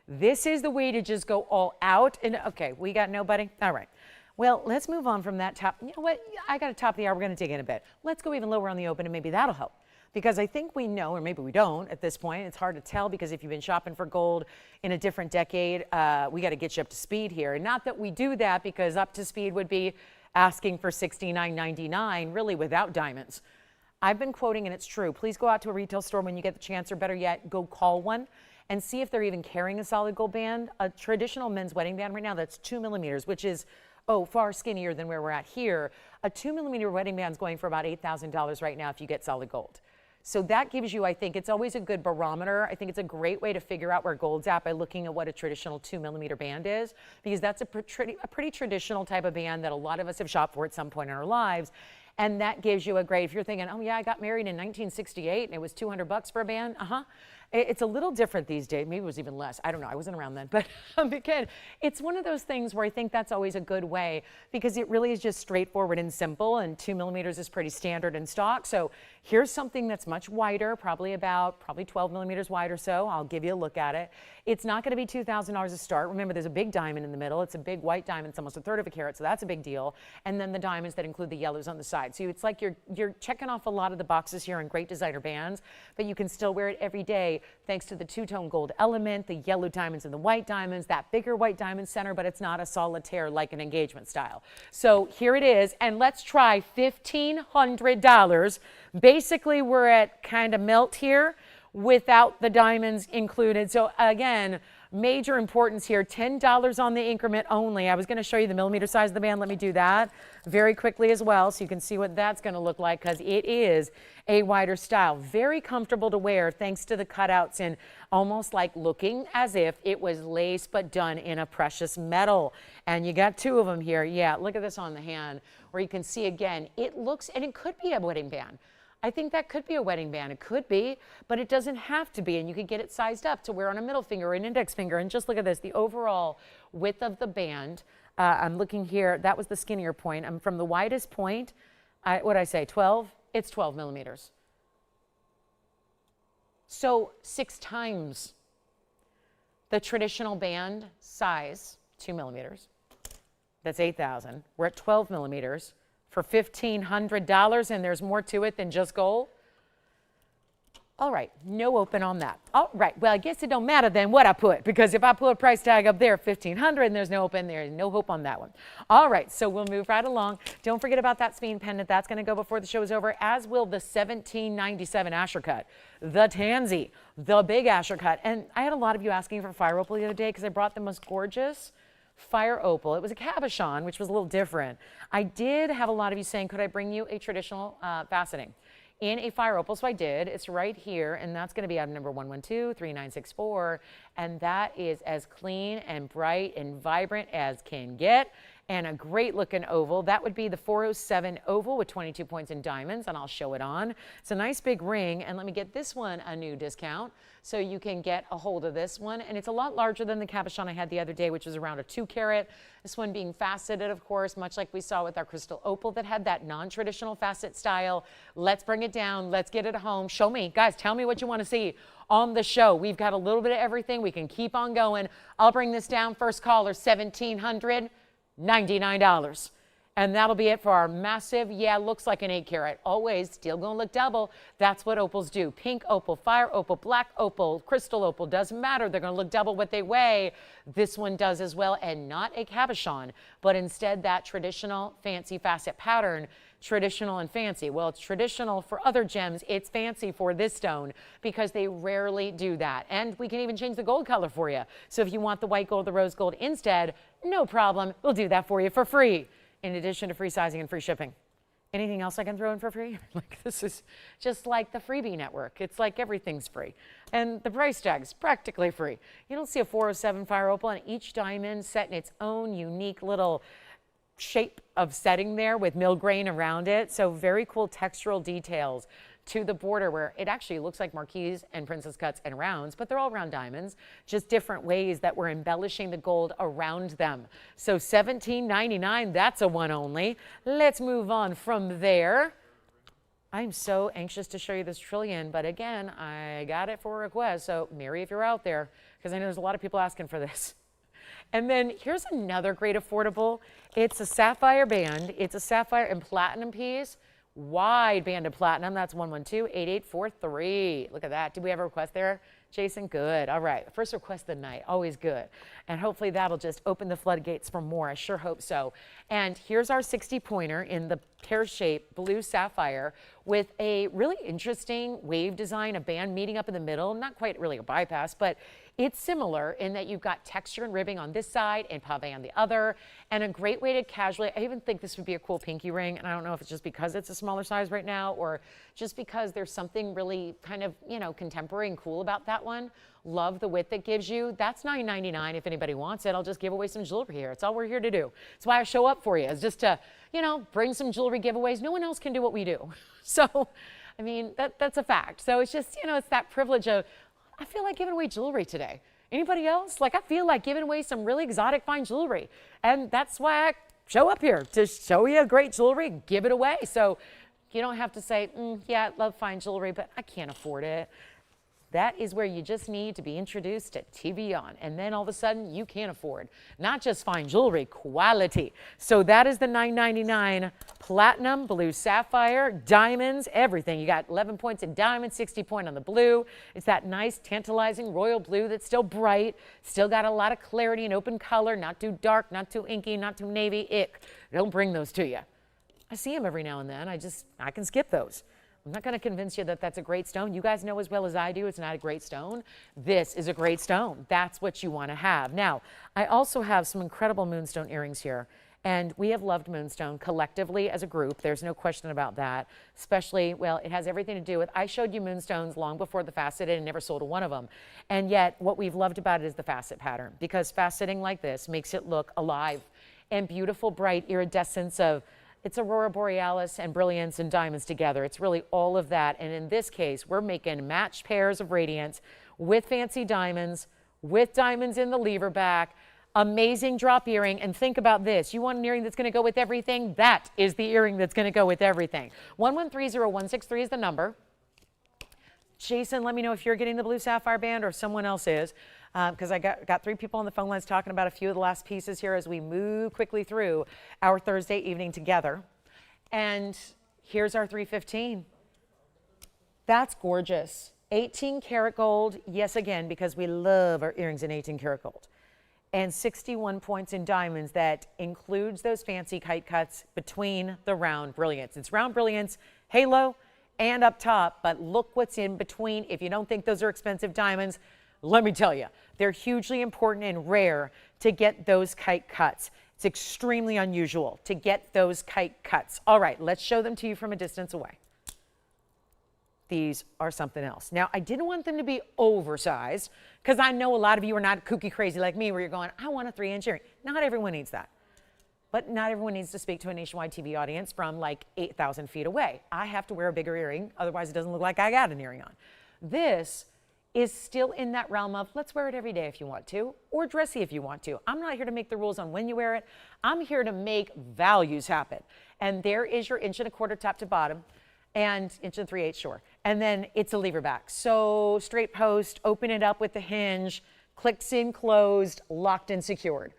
This is the way to just go all out. And okay, we got nobody? All right. Well, let's move on from that top. You know what? I got a top of the hour. We're going to dig in a bit. Let's go even lower on the open, and maybe that'll help. Because I think we know, or maybe we don't at this point. It's hard to tell because if you've been shopping for gold in a different decade, we got to get you up to speed here. And not that we do that, because up to speed would be asking for $69.99, really without diamonds. I've been quoting, and it's true. Please go out to a retail store when you get the chance, or better yet, go call one and see if they're even carrying a solid gold band. A traditional men's wedding band right now, that's 2 millimeters, which is, far skinnier than where we're at here. A 2 millimeter wedding band's going for about $8,000 right now if you get solid gold. So that gives you, I think, it's always a good barometer. I think it's a great way to figure out where gold's at by looking at what a traditional 2 millimeter band is, because that's a pretty traditional type of band that a lot of us have shopped for at some point in our lives. And that gives you a great, if you're thinking, oh yeah, I got married in 1968 and it was $200 for a band. It's a little different these days. Maybe it was even less. I don't know. I wasn't around then. But again, it's one of those things where I think that's always a good way, because it really is just straightforward and simple, and 2 millimeters is pretty standard in stock. So here's something that's much wider, probably 12 millimeters wide or so. I'll give you a look at it. It's not going to be $2,000 a start. Remember, there's a big diamond in the middle. It's a big white diamond. It's almost 1/3 of a carat, so that's a big deal. And then the diamonds that include the yellows on the side. So it's like you're checking off a lot of the boxes here in great designer bands, but you can still wear it every day thanks to the two-tone gold element, the yellow diamonds and the white diamonds, that bigger white diamond center, but it's not a solitaire like an engagement style. So here it is, and let's try $1,500. Basically, we're at kind of melt here without the diamonds included. So again, major importance here, $10 on the increment only. I was going to show you the millimeter size of the band. Let me do that very quickly as well, so you can see what that's going to look like, because it is a wider style. Very comfortable to wear thanks to the cutouts, and almost like looking as if it was lace but done in a precious metal. And you got 2 of them here. Yeah, look at this on the hand, where you can see again, it looks, and it could be a wedding band. I think that could be a wedding band. It could be, but it doesn't have to be. And you could get it sized up to wear on a middle finger or an index finger. And just look at this, the overall width of the band. I'm looking here. That was the skinnier point. I'm from the widest point. What'd I say, 12? It's 12 millimeters. So 6 times the traditional band size, 2 millimeters. That's 8,000. We're at 12 millimeters. For $1,500, and there's more to it than just gold. All right, no open on that. All right, well, I guess it don't matter then what I put, because if I put a price tag up there, $1,500, and there's no open, there's no hope on that one. All right, so we'll move right along. Don't forget about that Sphene pendant. That's going to go before the show is over, as will the 1797 Asher cut, the Tansy, the big Asher cut. And I had a lot of you asking for fire opal the other day, because I brought the most gorgeous fire opal. It was a cabochon, which was a little different. I did have a lot of you saying, could I bring you a traditional faceting in a fire opal? So I did. It's right here, and that's going to be item number 1123964, and that is as clean and bright and vibrant as can get, and a great looking oval. That would be the 407 oval with 22 points in diamonds, and I'll show it on. It's a nice big ring, and let me get this one a new discount so you can get a hold of this one. And it's a lot larger than the cabochon I had the other day, which was around a 2 carat. This one being faceted, of course, much like we saw with our crystal opal that had that non-traditional facet style. Let's bring it down. Let's get it home. Show me. Guys, tell me what you want to see on the show. We've got a little bit of everything. We can keep on going. I'll bring this down. First caller, $1,799. And that'll be it for our massive, looks like an 8 carat. Always still gonna look double. That's what opals do. Pink opal, fire opal, black opal, crystal opal, doesn't matter. They're gonna look double what they weigh. This one does as well, and not a cabochon, but instead that traditional fancy facet pattern. Traditional and fancy. Well, it's traditional for other gems. It's fancy for this stone because they rarely do that. And we can even change the gold color for you. So if you want the white gold, the rose gold instead, no problem. We'll do that for you for free, in addition to free sizing and free shipping. Anything else I can throw in for free? Like, this is just like the freebie network. It's like everything's free. And the price tag's practically free. You don't see a 407 fire opal, and each diamond set in its own unique little shape of setting there with mill grain around it. So very cool textural details to the border, where it actually looks like marquise and princess cuts and rounds, but they're all round diamonds, just different ways that we're embellishing the gold around them. So $17.99, that's a one only. Let's move on from there. I'm so anxious to show you this trillion, but again, I got it for a request. So Mary, if you're out there, because I know there's a lot of people asking for this. And then here's another great affordable. It's a sapphire band. It's a sapphire and platinum piece. Wide band of platinum. That's 112-8843. Look at that. Did we have a request there, Jason? Good. All right. First request of the night. Always good. And hopefully that'll just open the floodgates for more. I sure hope so. And here's our 60 pointer in the pear-shaped blue sapphire with a really interesting wave design, a band meeting up in the middle. Not quite really a bypass, but it's similar in that you've got texture and ribbing on this side and pave on the other, and a great way to casually, I even think this would be a cool pinky ring, and I don't know if it's just because it's a smaller size right now or just because there's something really kind of, you know, contemporary and cool about that one. Love the width it gives you. That's $9.99 if anybody wants it. I'll just give away some jewelry here. It's all we're here to do. That's why I show up for you, is just to, you know, bring some jewelry giveaways. No one else can do what we do. So, I mean, that's a fact. So it's just, you know, it's that privilege of, I feel like giving away jewelry today. Anybody else? Like, I feel like giving away some really exotic fine jewelry. And that's why I show up here, to show you great jewelry, give it away. So you don't have to say, yeah, I love fine jewelry, but I can't afford it. That is where you just need to be introduced to TVON, and then all of a sudden you can afford not just fine jewelry, quality. So that is the $9.99 platinum, blue sapphire, diamonds, everything. You got 11 points in diamonds, 60 point on the blue. It's that nice tantalizing royal blue that's still bright, still got a lot of clarity and open color, not too dark, not too inky, not too navy. Ick. Don't bring those to you. I see them every now and then. I can skip those. I'm not going to convince you that that's a great stone. You guys know as well as I do it's not a great stone. This is a great stone. That's what you want to have. Now, I also have some incredible Moonstone earrings here. And we have loved Moonstone collectively as a group. There's no question about that. Especially, well, it has everything to do with, I showed you Moonstones long before the Faceted and never sold one of them. And yet, what we've loved about it is the facet pattern. Because faceting like this makes it look alive and beautiful, bright iridescence of, it's aurora borealis and brilliance and diamonds together. It's really all of that. And in this case, we're making matched pairs of radiance with fancy diamonds, with diamonds in the lever back, amazing drop earring. And think about this. You want an earring that's going to go with everything? That is the earring that's going to go with everything. 1130163 is the number. Jason, let me know if you're getting the blue sapphire band or someone else is. Because I got 3 people on the phone lines talking about a few of the last pieces here as we move quickly through our Thursday evening together. And here's our 315. That's gorgeous. 18 karat gold, yes, again, because we love our earrings in 18 karat gold. And 61 points in diamonds that includes those fancy kite cuts between the round brilliance. It's round brilliance, halo, and up top, but look what's in between. If you don't think those are expensive diamonds, let me tell you, they're hugely important and rare to get those kite cuts. It's extremely unusual to get those kite cuts. All right, let's show them to you from a distance away. These are something else. Now, I didn't want them to be oversized because I know a lot of you are not kooky crazy like me where you're going, I want a 3-inch earring. Not everyone needs that. But not everyone needs to speak to a nationwide TV audience from like 8,000 feet away. I have to wear a bigger earring, otherwise it doesn't look like I got an earring on. This is still in that realm of let's wear it every day if you want to, or dressy if you want to. I'm not here to make the rules on when you wear it. I'm here to make values happen. And there is your 1 1/4 inch top to bottom, and 1 3/8 inch sure. And then it's a lever back. So straight post, open it up with the hinge, clicks in closed, locked and secured.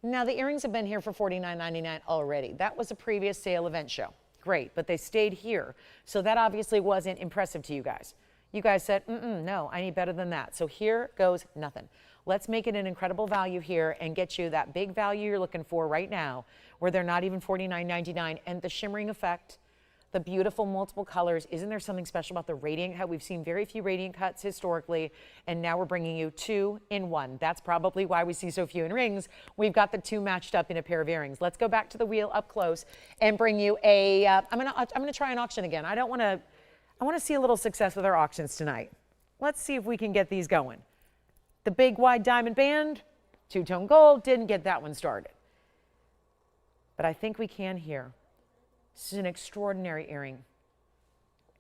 Now the earrings have been here for $49.99 already. That was a previous sale event show. Great, but they stayed here. So that obviously wasn't impressive to you guys. You guys said, no, I need better than that. So here goes nothing. Let's make it an incredible value here and get you that big value you're looking for right now, where they're not even $49.99. And the shimmering effect, the beautiful multiple colors. Isn't there something special about the radiant cut? We've seen very few radiant cuts historically, and now we're bringing you 2 in 1. That's probably why we see so few in rings. We've got the 2 matched up in a pair of earrings. Let's go back to the wheel up close and bring you a, I'm gonna try an auction again. I want to see a little success with our auctions tonight. Let's see if we can get these going. The big wide diamond band, 2-tone gold, didn't get that one started. But I think we can here. This is an extraordinary earring.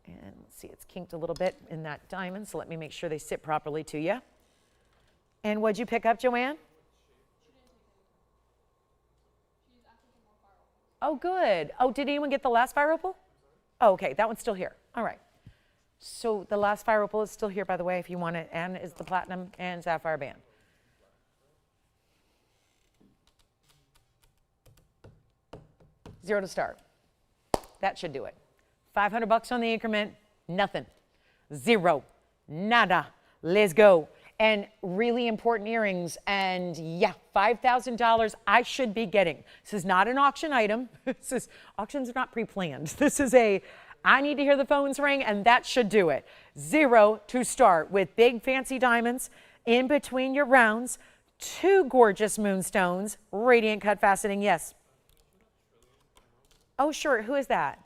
And let's see, it's kinked a little bit in that diamond, so let me make sure they sit properly to you. And what'd you pick up, Joanne? Oh, good. Oh, did anyone get the last fire opal? Oh, okay, that one's still here. All right. So the last fire opal is still here, by the way, if you want it, and is the platinum and sapphire band. Zero to start. That should do it. $500 on the increment, nothing. Zero. Nada. Let's go. And really important earrings. And yeah, $5,000 I should be getting. This is not an auction item. Auctions are not pre-planned. This is I need to hear the phones ring, and that should do it. Zero to start with big fancy diamonds in between your rounds, 2 gorgeous moonstones, radiant cut faceting, yes. Oh, sure. Who is that?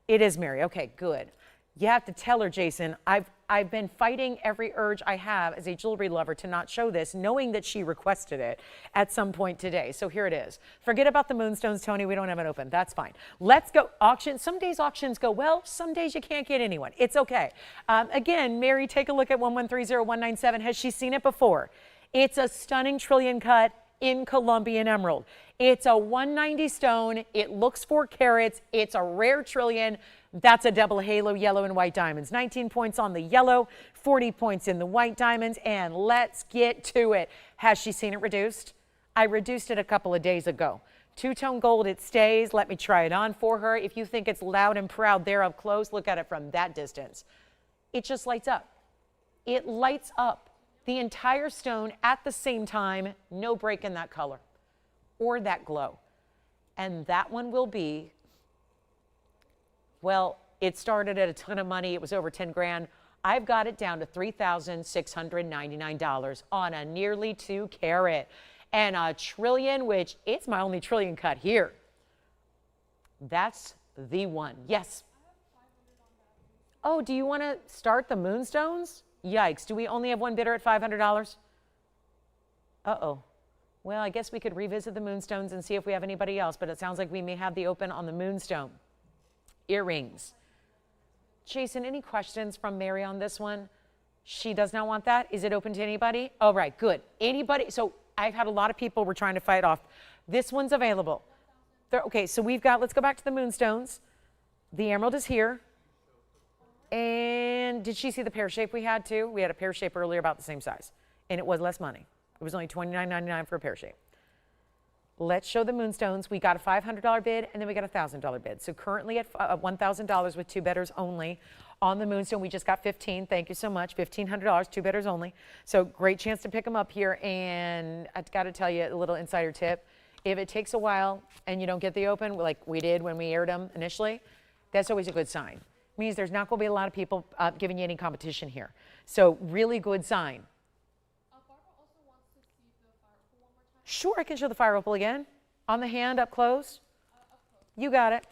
It is Mary. Okay, good. You have to tell her, Jason, I've been fighting every urge I have as a jewelry lover to not show this, knowing that she requested it at some point today. So here it is. Forget about the moonstones, Tony. We don't have it open. That's fine. Let's go auction. Some days auctions go well. Some days you can't get anyone. It's okay. Again, Mary, take a look at 1130197. Has she seen it before? It's a stunning trillion cut in Colombian emerald. It's a 190 stone. It looks 4 carats. It's a rare trillion. That's a double halo yellow and white diamonds. 19 points on the yellow, 40 points in the white diamonds, and let's get to it. Has she seen it reduced? I reduced it a couple of days ago. 2-tone gold, it stays. Let me try it on for her. If you think it's loud and proud there up close, look at it from that distance. It just lights up. It lights up the entire stone at the same time. No break in that color or that glow. And that one will be, well, it started at a ton of money. It was over 10 grand. I've got it down to $3,699 on a nearly 2 carat and a trillion, which it's my only trillion cut here. That's the one. Yes. Oh, do you want to start the moonstones? Yikes. Do we only have one bidder at $500? Uh-oh. Well, I guess we could revisit the moonstones and see if we have anybody else, but it sounds like we may have the open on the moonstone. Earrings. Jason, any questions from Mary on this one? She does not want that. Is it open to anybody? Oh, right, good. Anybody? So I've had a lot of people we're trying to fight off. This one's available. Okay, so we've got, let's go back to the moonstones. The emerald is here. And did she see the pear shape we had too? We had a pear shape earlier about the same size, and it was less money. It was only $29.99 for a pear shape. Let's show the moonstones. We got a $500 bid, and then we got a $1,000 bid. So currently at $1,000 with 2 bidders only. On the moonstone, we just got 15. Thank you so much. $1,500, 2 bidders only. So great chance to pick them up here. And I've got to tell you a little insider tip. If it takes a while and you don't get the open, like we did when we aired them initially, that's always a good sign. It means there's not going to be a lot of people giving you any competition here. So really good sign. Sure, I can show the fire opal again. On the hand, up close. You got it.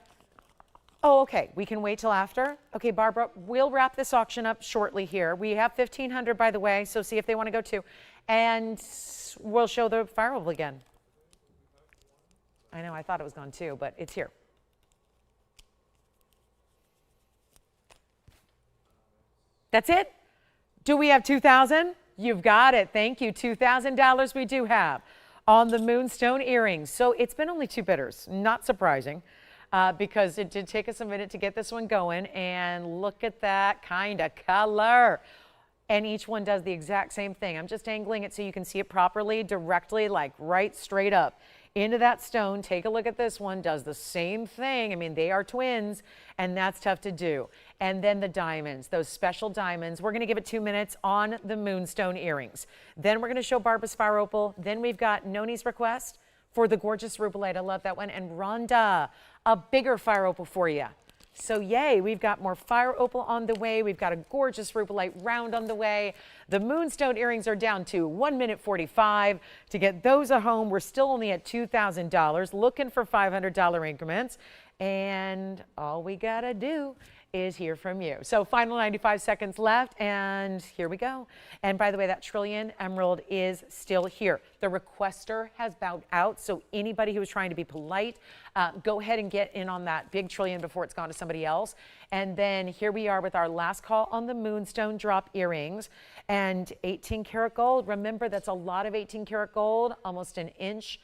Oh, okay. We can wait till after. Okay, Barbara, we'll wrap this auction up shortly here. We have 1,500, by the way, so see if they want to go too. And we'll show the fire opal again. I know, I thought it was gone too, but it's here. That's it? Do we have 2,000? You've got it. Thank you. $2,000 we do have on the moonstone earrings. So it's been only 2 bidders. Not surprising because it did take us a minute to get this one going. And look at that kind of color. And each one does the exact same thing. I'm just angling it so you can see it properly, directly, like right straight up into that stone. Take a look at this one, does the same thing. I mean, they are twins, and that's tough to do. And then the diamonds, those special diamonds. We're going to give it 2 minutes on the moonstone earrings. Then we're going to show Barbara's fire opal. Then we've got Noni's request for the gorgeous Rubilite. I love that one. And Rhonda, a bigger fire opal for you. So yay, we've got more fire opal on the way. We've got a gorgeous Rubilite round on the way. The moonstone earrings are down to 1 minute 45. To get those at home, we're still only at $2,000, looking for $500 increments. And all we gotta do is hear from you. So final 95 seconds left, and here we go. And by the way, that trillion emerald is still here. The requester has bowed out, so anybody who is trying to be polite, go ahead and get in on that big trillion before it's gone to somebody else. And then here we are with our last call on the moonstone drop earrings and 18 karat gold. Remember, that's a lot of 18 karat gold, almost 1.5 inches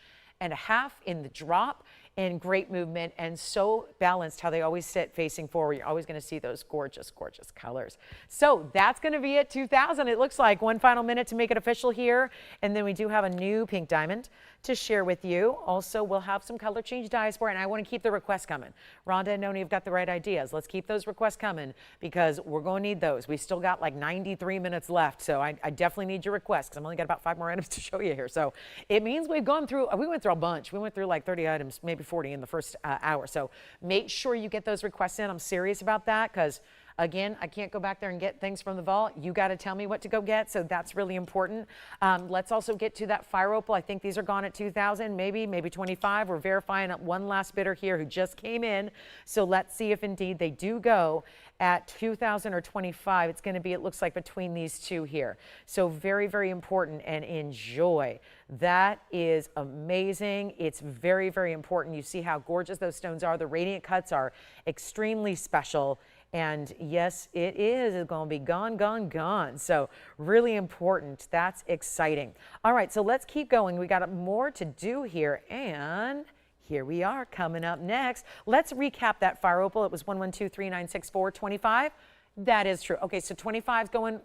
in the drop. in great movement and so balanced how they always sit facing forward. You're always going to see those gorgeous, gorgeous colors. So that's going to be it, 2000. It looks like one final minute to make it official here. And then we do have a new pink diamond to share with you. Also, we'll have some color change diaspore, and I want to keep the requests coming. Rhonda and Noni have got the right ideas. Let's keep those requests coming because we're going to need those. We still got like 93 minutes left, so I definitely need your requests because I'm only got about 5 more items to show you here. So it means we went through a bunch. We went through like 30 items, maybe 40 in the first hour. So make sure you get those requests in. I'm serious about that because again, I can't go back there and get things from the vault. You got to tell me what to go get, so that's really important. Let's also get to that fire opal. I think these are gone at 2,000, maybe 25. We're verifying one last bidder here who just came in, so let's see if indeed they do go at 2,000 or 25. It's going to be, it looks like, between these two here. So very, very important, and enjoy. That is amazing. It's very, very important. You see how gorgeous those stones are. The radiant cuts are extremely special. And yes, it is. It's going to be gone, gone, gone. So really important. That's exciting. All right, so let's keep going. We got more to do here. And here we are coming up next. Let's recap that fire opal. It was 112396425. That is true. Okay, so 25's going.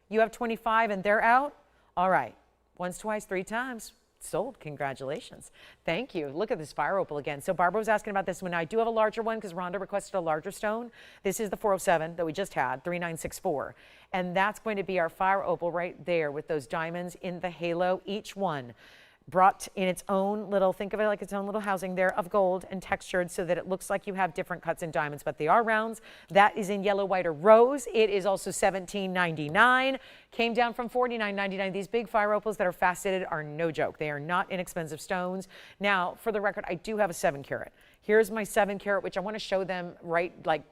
You have 25 and they're out. All right. Once, twice, 3 times. Sold. Congratulations. Thank you. Look at this fire opal again. So Barbara was asking about this one. Now, I do have a larger one because Rhonda requested a larger stone. This is the 407 that we just had, 3964. And that's going to be our fire opal right there with those diamonds in the halo, each one brought in its own little, think of it like its own little housing there of gold and textured so that it looks like you have different cuts in diamonds, but they are rounds. That is in yellow, white, or rose. It is also $17.99. Came down from $49.99. These big fire opals that are faceted are no joke. They are not inexpensive stones. Now, for the record, I do have a 7 carat. Here's my 7 carat, which I want to show them right like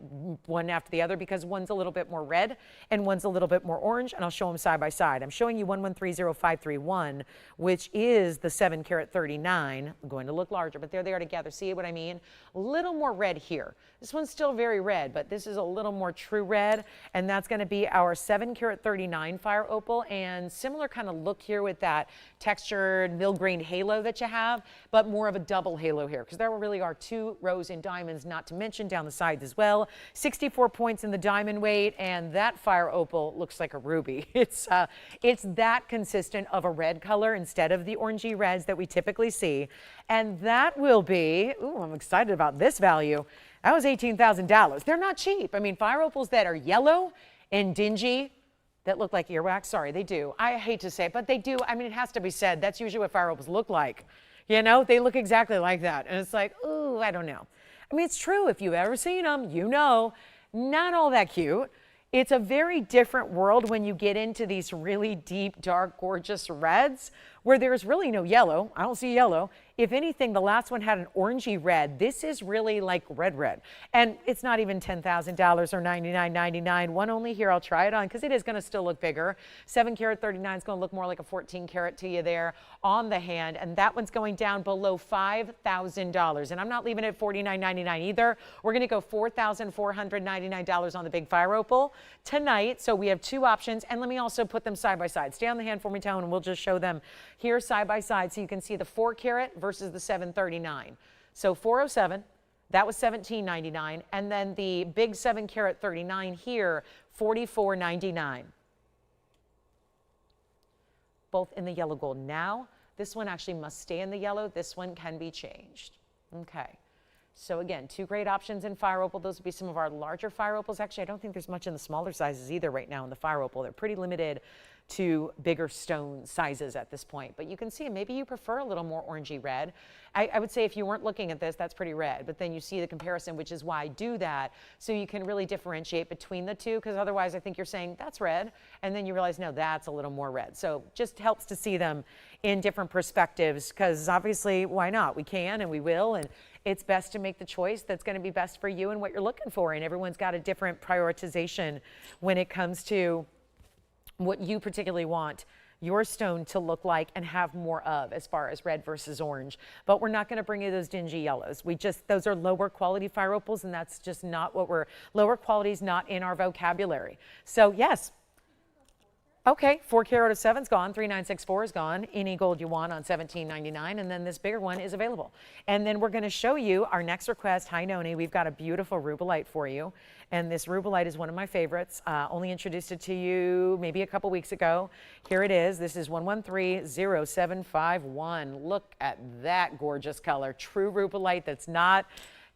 one after the other because one's a little bit more red and one's a little bit more orange, and I'll show them side by side. I'm showing you 1130,531, which is the 7 carat 39. I'm going to look larger, but there they are together. See what I mean? A little more red here. This one's still very red, but this is a little more true red, and that's going to be our 7 carat 39 fire opal, and similar kind of look here with that textured mill-grained halo that you have, but more of a double halo here because there really are 2 rows in diamonds, not to mention down the sides as well. 64 points in the diamond weight, and that fire opal looks like a ruby. It's that consistent of a red color instead of the orangey reds that we typically see, and that will be, ooh, I'm excited about this value. That was $18,000. They're not cheap. I mean, fire opals that are yellow and dingy that look like earwax, sorry, they do. I hate to say it, but they do. I mean, it has to be said. That's usually what fire opals look like. You know, they look exactly like that. And it's like, ooh, I don't know. I mean, it's true. If you've ever seen them, you know, not all that cute. It's a very different world when you get into these really deep, dark, gorgeous reds where there's really no yellow. I don't see yellow. If anything, the last one had an orangey red. This is really like red. And it's not even $10,000 or $99.99. One only here. I'll try it on because it is going to still look bigger. 7 carat 39 is going to look more like a 14 carat to you there on the hand. And that one's going down below $5,000. And I'm not leaving it at $49.99 either. We're going to go $4,499 on the big fire opal tonight. So we have 2 options. And let me also put them side by side. Stay on the hand for me, Tone, and we'll just show them here side by side so you can see the 4 carat versus the 739. So 407, that was $17.99, and then the big 7 carat 39 here, $44.99. Both in the yellow gold. Now, this one actually must stay in the yellow. This one can be changed. Okay. So again, 2 great options in fire opal. Those would be some of our larger fire opals. Actually, I don't think there's much in the smaller sizes either right now in the fire opal. They're pretty limited to bigger stone sizes at this point. But you can see maybe you prefer a little more orangey red. I would say if you weren't looking at this, that's pretty red. But then you see the comparison, which is why I do that, so you can really differentiate between the two, because otherwise I think you're saying that's red, and then you realize, no, that's a little more red. So just helps to see them in different perspectives, because obviously, why not? We can and we will, and it's best to make the choice that's going to be best for you and what you're looking for. And everyone's got a different prioritization when it comes to what you particularly want your stone to look like and have more of as far as red versus orange. But we're not going to bring you those dingy yellows. Those are lower quality fire opals, and that's just not what lower quality is not in our vocabulary. So yes, Okay, 4 carat of 7's gone, 3964 is gone. Any gold you want on 17.99, and then this bigger one is available. And then we're going to show you our next request. Hi, Noni. We've got a beautiful Rubilite for you, and this Rubilite is one of my favorites. Only introduced it to you maybe a couple weeks ago. Here it is. This is 1130-751. Look at that gorgeous color. True Rubilite that's not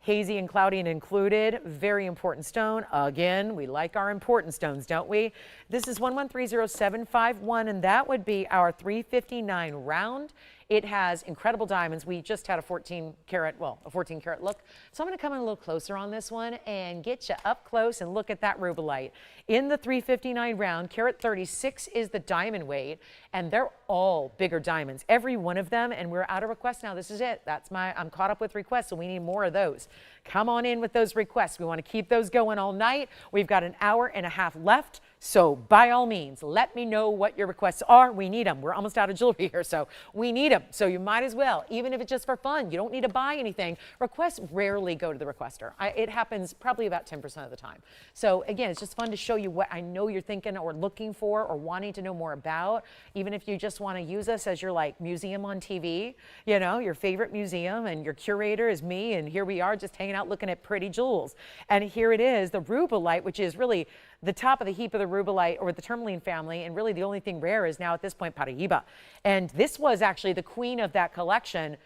hazy and cloudy and included. Very important stone. Again, we like our important stones, don't we? This is 1130-751, and that would be our 359 round. It has incredible diamonds. We just had a 14 karat look. So I'm going to come in a little closer on this one and get you up close and look at that Rubilite. In the 359 round, carat 36 is the diamond weight, and they're all bigger diamonds, every one of them, and we're out of requests now. This is it. I'm caught up with requests, so we need more of those. Come on in with those requests. We want to keep those going all night. We've got an hour and a half left. So by all means, let me know what your requests are. We need them. We're almost out of jewelry here, so we need them. So you might as well, even if it's just for fun. You don't need to buy anything. Requests rarely go to the requester. It happens probably about 10% of the time. So again, it's just fun to show you what I know you're thinking or looking for or wanting to know more about. Even if you just want to use us as your like museum on TV, you know, your favorite museum, and your curator is me, and here we are just hanging out looking at pretty jewels. And here it is, the Rubilite, which is really the top of the heap of the Rubilite or the tourmaline family, and really the only thing rare is now at this point paraiba. And this was actually the queen of that collection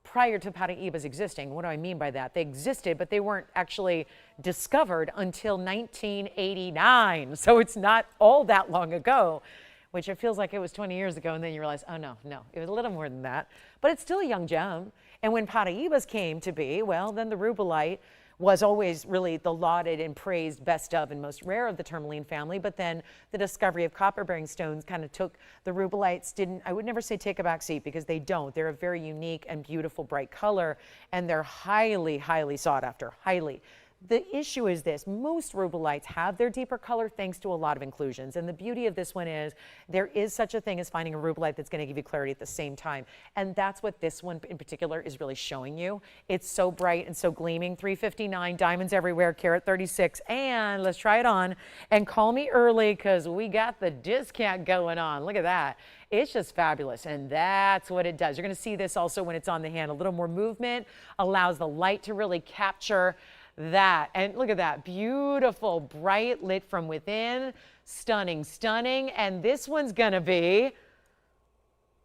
prior to paraibas existing. What do I mean by that? They existed, but they weren't actually discovered until 1989. So it's not all that long ago, which it feels like it was 20 years ago, and then you realize, oh no, it was a little more than that. But it's still a young gem. And when paraibas came to be, well, then the Rubilite was always really the lauded and praised best of and most rare of the tourmaline family. But then the discovery of copper-bearing stones kind of took the Rubilites, I would never say take a back seat, because they don't. They're a very unique and beautiful bright color, and they're highly, highly sought after, highly. The issue is this: most Rubilites have their deeper color thanks to a lot of inclusions. And the beauty of this one is there is such a thing as finding a Rubilite that's going to give you clarity at the same time. And that's what this one in particular is really showing you. It's so bright and so gleaming. 359, diamonds everywhere, carat 36. And let's try it on. And call me early, because we got the discount going on. Look at that. It's just fabulous, and that's what it does. You're going to see this also when it's on the hand. A little more movement allows the light to really capture that. And look at that, beautiful, bright, lit from within, stunning, stunning. And this one's gonna be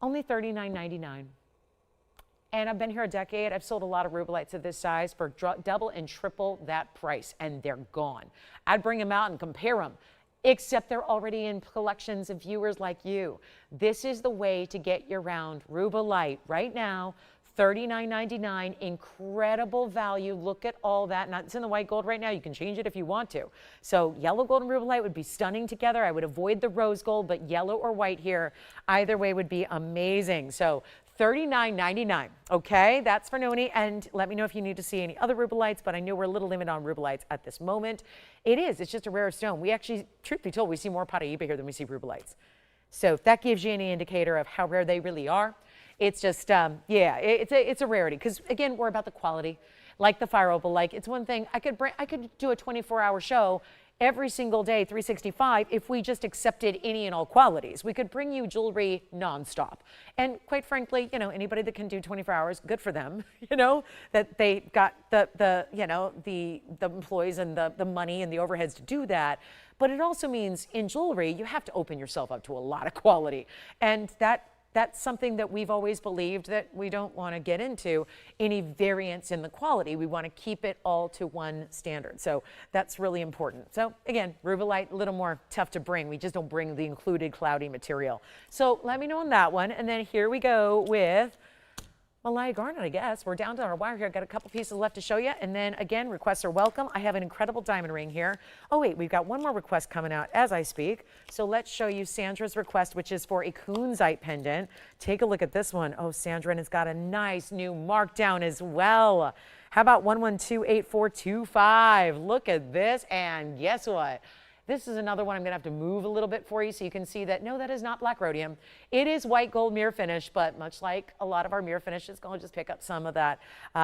only $39.99. And I've been here a decade. I've sold a lot of Rubilites of this size for double and triple that price, and they're gone. I'd bring them out and compare them, except they're already in collections of viewers like you. This is the way to get your round Rubilite right now. $39.99, incredible value. Look at all that. Now, it's in the white gold right now. You can change it if you want to. So yellow gold and Rubilite would be stunning together. I would avoid the rose gold, but yellow or white here, either way would be amazing. So $39.99. Okay, that's for Noni. And let me know if you need to see any other Rubilites, but I know we're a little limited on Rubilites at this moment. It's just a rare stone. We actually, truth be told, we see more paraiba here than we see Rubilites. So if that gives you any indicator of how rare they really are, it's just, yeah, it's a rarity. Because again, we're about the quality, like the fire opal. Like, it's one thing, I could do a 24-hour show every single day, 365, if we just accepted any and all qualities. We could bring you jewelry nonstop. And quite frankly, you know, anybody that can do 24 hours, good for them, you know, that they got the employees and the money and the overheads to do that. But it also means in jewelry, you have to open yourself up to a lot of quality. And that's something that we've always believed, that we don't want to get into any variance in the quality. We want to keep it all to one standard. So that's really important. So again, Rubilite, a little more tough to bring. We just don't bring the included cloudy material. So let me know on that one. And then here we go with Malaya Garnet, I guess. We're down to our wire here. I've got a couple pieces left to show you. And then again, requests are welcome. I have an incredible diamond ring here. Oh wait, we've got one more request coming out as I speak. So let's show you Sandra's request, which is for a Kunzite pendant. Take a look at this one. Oh, Sandra, and it's got a nice new markdown as well. How about 1128425? Look at this, and guess what? This is another one I'm going to have to move a little bit for you so you can see that, no, that is not black rhodium. It is white gold mirror finish, but much like a lot of our mirror finish, it's going to just pick up some of that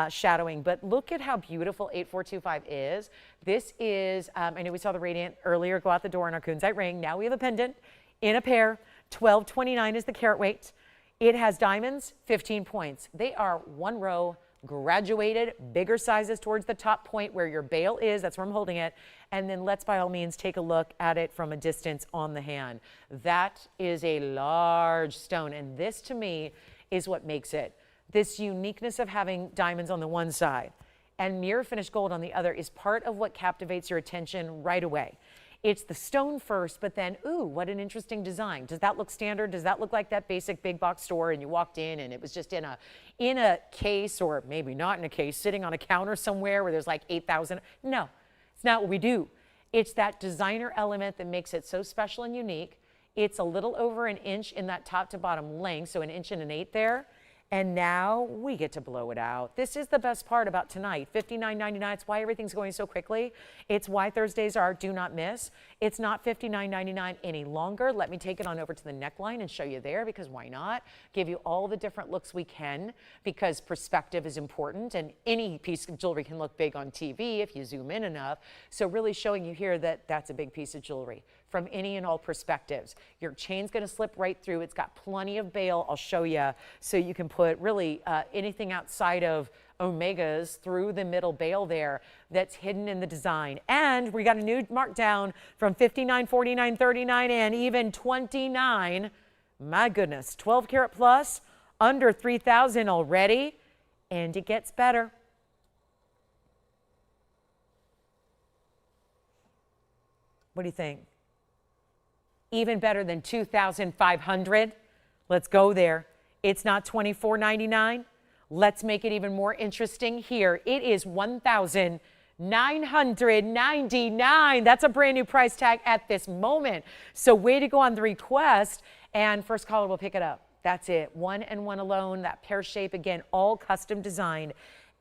shadowing. But look at how beautiful 8425 is. This is, I know we saw the radiant earlier go out the door in our Kunzite ring. Now we have a pendant in a pair. $12.29 is the carat weight. It has diamonds, 15 points. They are one row, graduated, bigger sizes towards the top point where your bail is. That's where I'm holding it. And then let's by all means take a look at it from a distance on the hand. That is a large stone. And this to me is what makes it. This uniqueness of having diamonds on the one side and mirror finished gold on the other is part of what captivates your attention right away. It's the stone first, but then, ooh, what an interesting design. Does that look standard? Does that look like that basic big box store and you walked in and it was just in a case, or maybe not in a case, sitting on a counter somewhere where there's like 8,000? No, it's not what we do. It's that designer element that makes it so special and unique. It's a little over an inch in that top to bottom length, so an inch and an eighth there. And now we get to blow it out. This is the best part about tonight. $59.99. It's why everything's going so quickly. It's why Thursdays are do not miss. It's not $59.99 any longer. Let me take it on over to the neckline and show you there, because why not? Give you all the different looks we can, because perspective is important, and any piece of jewelry can look big on TV if you zoom in enough. So really showing you here that that's a big piece of jewelry from any and all perspectives. Your chain's gonna slip right through. It's got plenty of bail, I'll show you, so you can put really anything outside of omegas through the middle bail there that's hidden in the design. And we got a new markdown from $59, $49, $39, and even $29. My goodness, 12 karat plus, under 3,000 already, and it gets better. What do you think? Even better than 2,500. Let's go there. It's not $24.99. Let's make it even more interesting here. It is $1,999. That's a brand new price tag at this moment. So way to go on the request, and first caller will pick it up. That's it. One and one alone. That pear shape, again, all custom designed.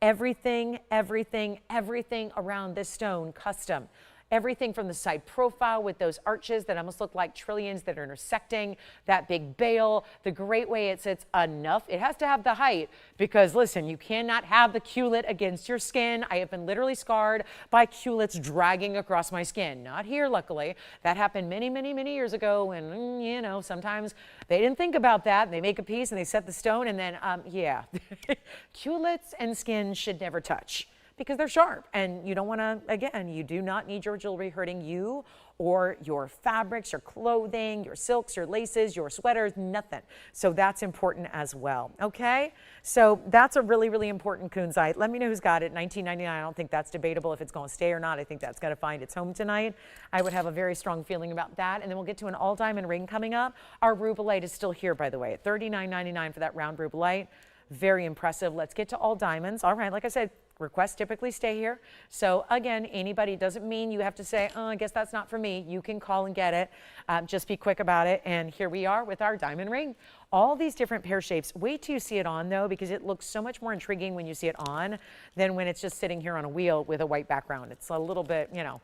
Everything, everything, everything around this stone custom. Everything from the side profile with those arches that almost look like trillions that are intersecting, that big bail, the great way it sits enough. It has to have the height, because listen, you cannot have the culet against your skin. I have been literally scarred by culets dragging across my skin. Not here, luckily. That happened many, many, many years ago, and you know, sometimes they didn't think about that, and they make a piece and they set the stone, and then, yeah. Culets and skin should never touch, because they're sharp, and you don't want to, again, you do not need your jewelry hurting you or your fabrics, your clothing, your silks, your laces, your sweaters, nothing. So that's important as well, okay? So that's a really, really important Kunzite. Let me know who's got it. $19.99, I don't think that's debatable if it's going to stay or not. I think that's going to find its home tonight. I would have a very strong feeling about that. And then we'll get to an all-diamond ring coming up. Our Rubilite is still here, by the way, at $39.99 for that round Rubilite. Very impressive. Let's get to all diamonds. All right, like I said, requests typically stay here. So again, anybody, doesn't mean you have to say, oh, I guess that's not for me. You can call and get it. Just be quick about it. And here we are with our diamond ring. All these different pear shapes. Wait till you see it on, though, because it looks so much more intriguing when you see it on than when it's just sitting here on a wheel with a white background. It's a little bit, you know,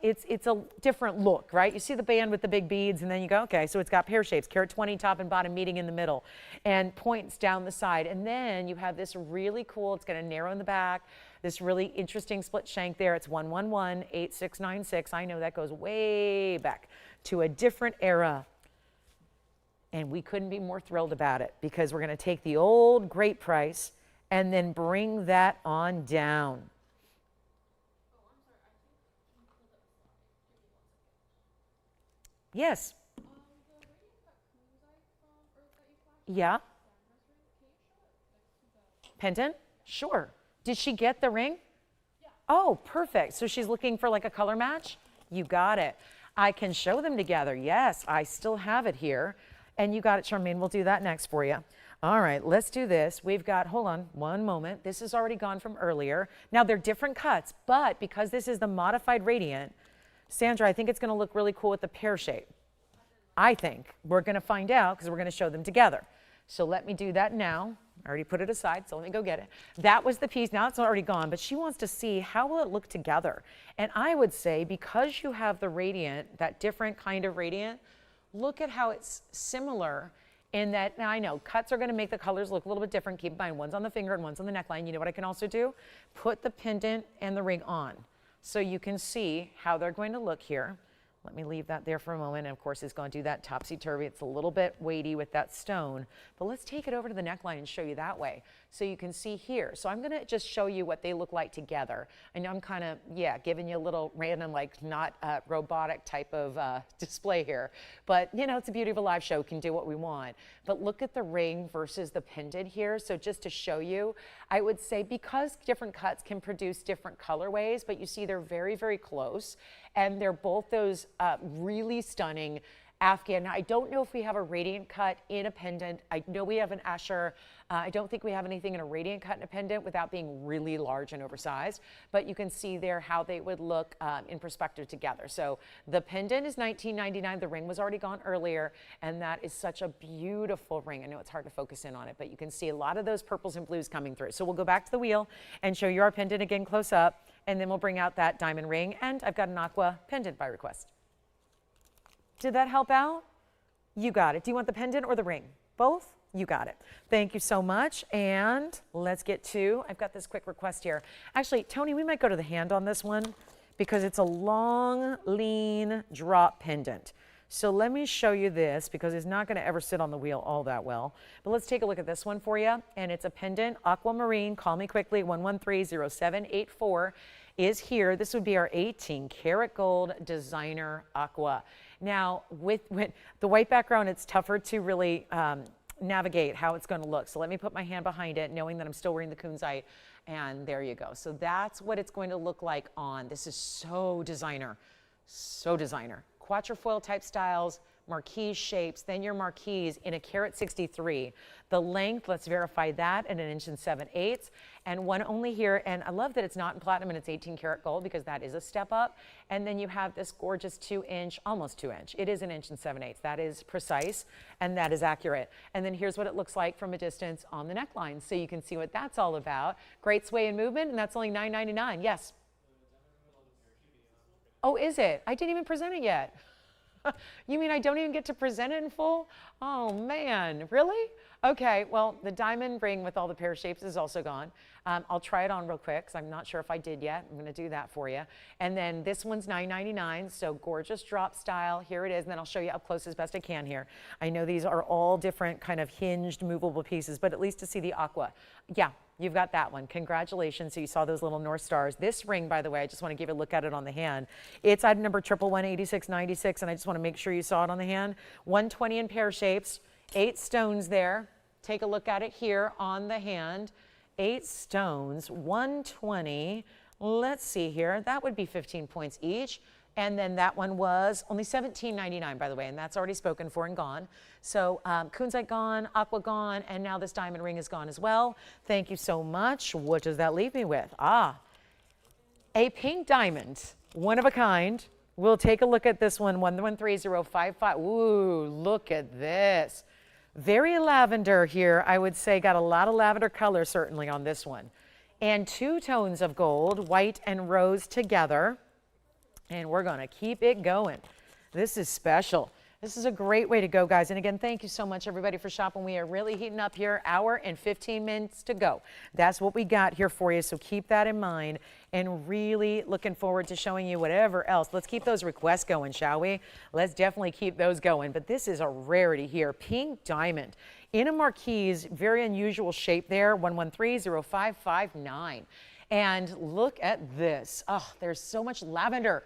it's a different look, right? You see the band with the big beads, and then you go, okay, so it's got pear shapes, carat 20 top and bottom meeting in the middle, and points down the side. And then you have this really cool, it's going to narrow in the back, this really interesting split shank there. It's 1118696. I know that goes way back to a different era. And we couldn't be more thrilled about it, because we're going to take the old great price and then bring that on down. Yes. Yeah. Pendant? Sure. Did she get the ring? Yeah. Oh, perfect. So she's looking for like a color match? You got it. I can show them together. Yes, I still have it here. And you got it, Charmaine. We'll do that next for you. All right, let's do this. We've got, hold on one moment. This is already gone from earlier. Now, they're different cuts, but because this is the modified radiant, Sandra, I think it's going to look really cool with the pear shape. I think. We're going to find out, because we're going to show them together. So let me do that now. I already put it aside, so let me go get it. That was the piece. Now it's already gone, but she wants to see how will it look together. And I would say, because you have the radiant, that different kind of radiant, look at how it's similar in that, now I know cuts are going to make the colors look a little bit different. Keep in mind, one's on the finger and one's on the neckline. You know what I can also do? Put the pendant and the ring on, so you can see how they're going to look here. Let me leave that there for a moment. And of course, it's going to do that topsy-turvy. It's a little bit weighty with that stone, but let's take it over to the neckline and show you that way. So you can see here. So I'm going to just show you what they look like together. I know I'm kind of, giving you a little random, like not robotic type of display here, but you know, it's the beauty of a live show. We can do what we want. But look at the ring versus the pendant here. So just to show you, I would say because different cuts can produce different colorways, but you see they're very, very close. And they're both those really stunning Afghan. Now, I don't know if we have a radiant cut in a pendant. I know we have an Asher. I don't think we have anything in a radiant cut in a pendant without being really large and oversized. But you can see there how they would look in perspective together. So the pendant is $19.99. The ring was already gone earlier. And that is such a beautiful ring. I know it's hard to focus in on it, but you can see a lot of those purples and blues coming through. So we'll go back to the wheel and show you our pendant again close up. And then we'll bring out that diamond ring. And I've got an aqua pendant by request. Did that help out? You got it. Do you want the pendant or the ring? Both? You got it. Thank you so much. And let's get to, I've got this quick request here. Actually, Tony, we might go to the hand on this one because it's a long, lean drop pendant. So let me show you this because it's not going to ever sit on the wheel all that well. But let's take a look at this one for you. And it's a pendant, Aquamarine. Call me quickly, 113-0784 is here. This would be our 18 karat gold designer aqua. Now, with the white background, it's tougher to really navigate how it's going to look. So let me put my hand behind it, knowing that I'm still wearing the Kunzite. And there you go. So that's what it's going to look like on. This is so designer, so designer. Quatrefoil type styles, marquise shapes, then your marquise in a carat 63. The length, let's verify that, at 1 7/8 inches, and one only here. And I love that it's not in platinum and it's 18 karat gold because that is a step up. And then you have this gorgeous 2-inch, almost 2-inch. It is 1 7/8 inches. That is precise and that is accurate. And then here's what it looks like from a distance on the neckline. So you can see what that's all about. Great sway and movement, and that's only $9.99. Yes. Oh, is it? I didn't even present it yet. You mean I don't even get to present it in full? Oh, man. Really? Okay, well, the diamond ring with all the pear shapes is also gone. I'll try it on real quick because I'm not sure if I did yet. I'm going to do that for you. And then this one's $9.99, so gorgeous drop style. Here it is, and then I'll show you up close as best I can here. I know these are all different kind of hinged, movable pieces, but at least to see the aqua. Yeah. You've got that one. Congratulations. So you saw those little North Stars. This ring, by the way, I just want to give a look at it on the hand. It's item number 1118696, and I just want to make sure you saw it on the hand. 120 in pear shapes, 8 stones there. Take a look at it here on the hand. 8 stones, 120. Let's see here. That would be 15 points each. And then that one was only $17.99, by the way, and that's already spoken for and gone. So Kunzite gone, aqua gone, and now this diamond ring is gone as well. Thank you so much. What does that leave me with? A pink diamond, one of a kind. We'll take a look at this one, 113055. Ooh, look at this. Very lavender here, I would say. Got a lot of lavender color certainly on this one. And 2 tones of gold, white and rose together. And we're going to keep it going. This is special. This is a great way to go, guys. And again, thank you so much, everybody, for shopping. We are really heating up here. Hour and 15 minutes to go. That's what we got here for you. So keep that in mind. And really looking forward to showing you whatever else. Let's keep those requests going, shall we? Let's definitely keep those going. But this is a rarity here. Pink diamond in a marquise. Very unusual shape there. 1130559. And look at this. Oh, there's so much lavender.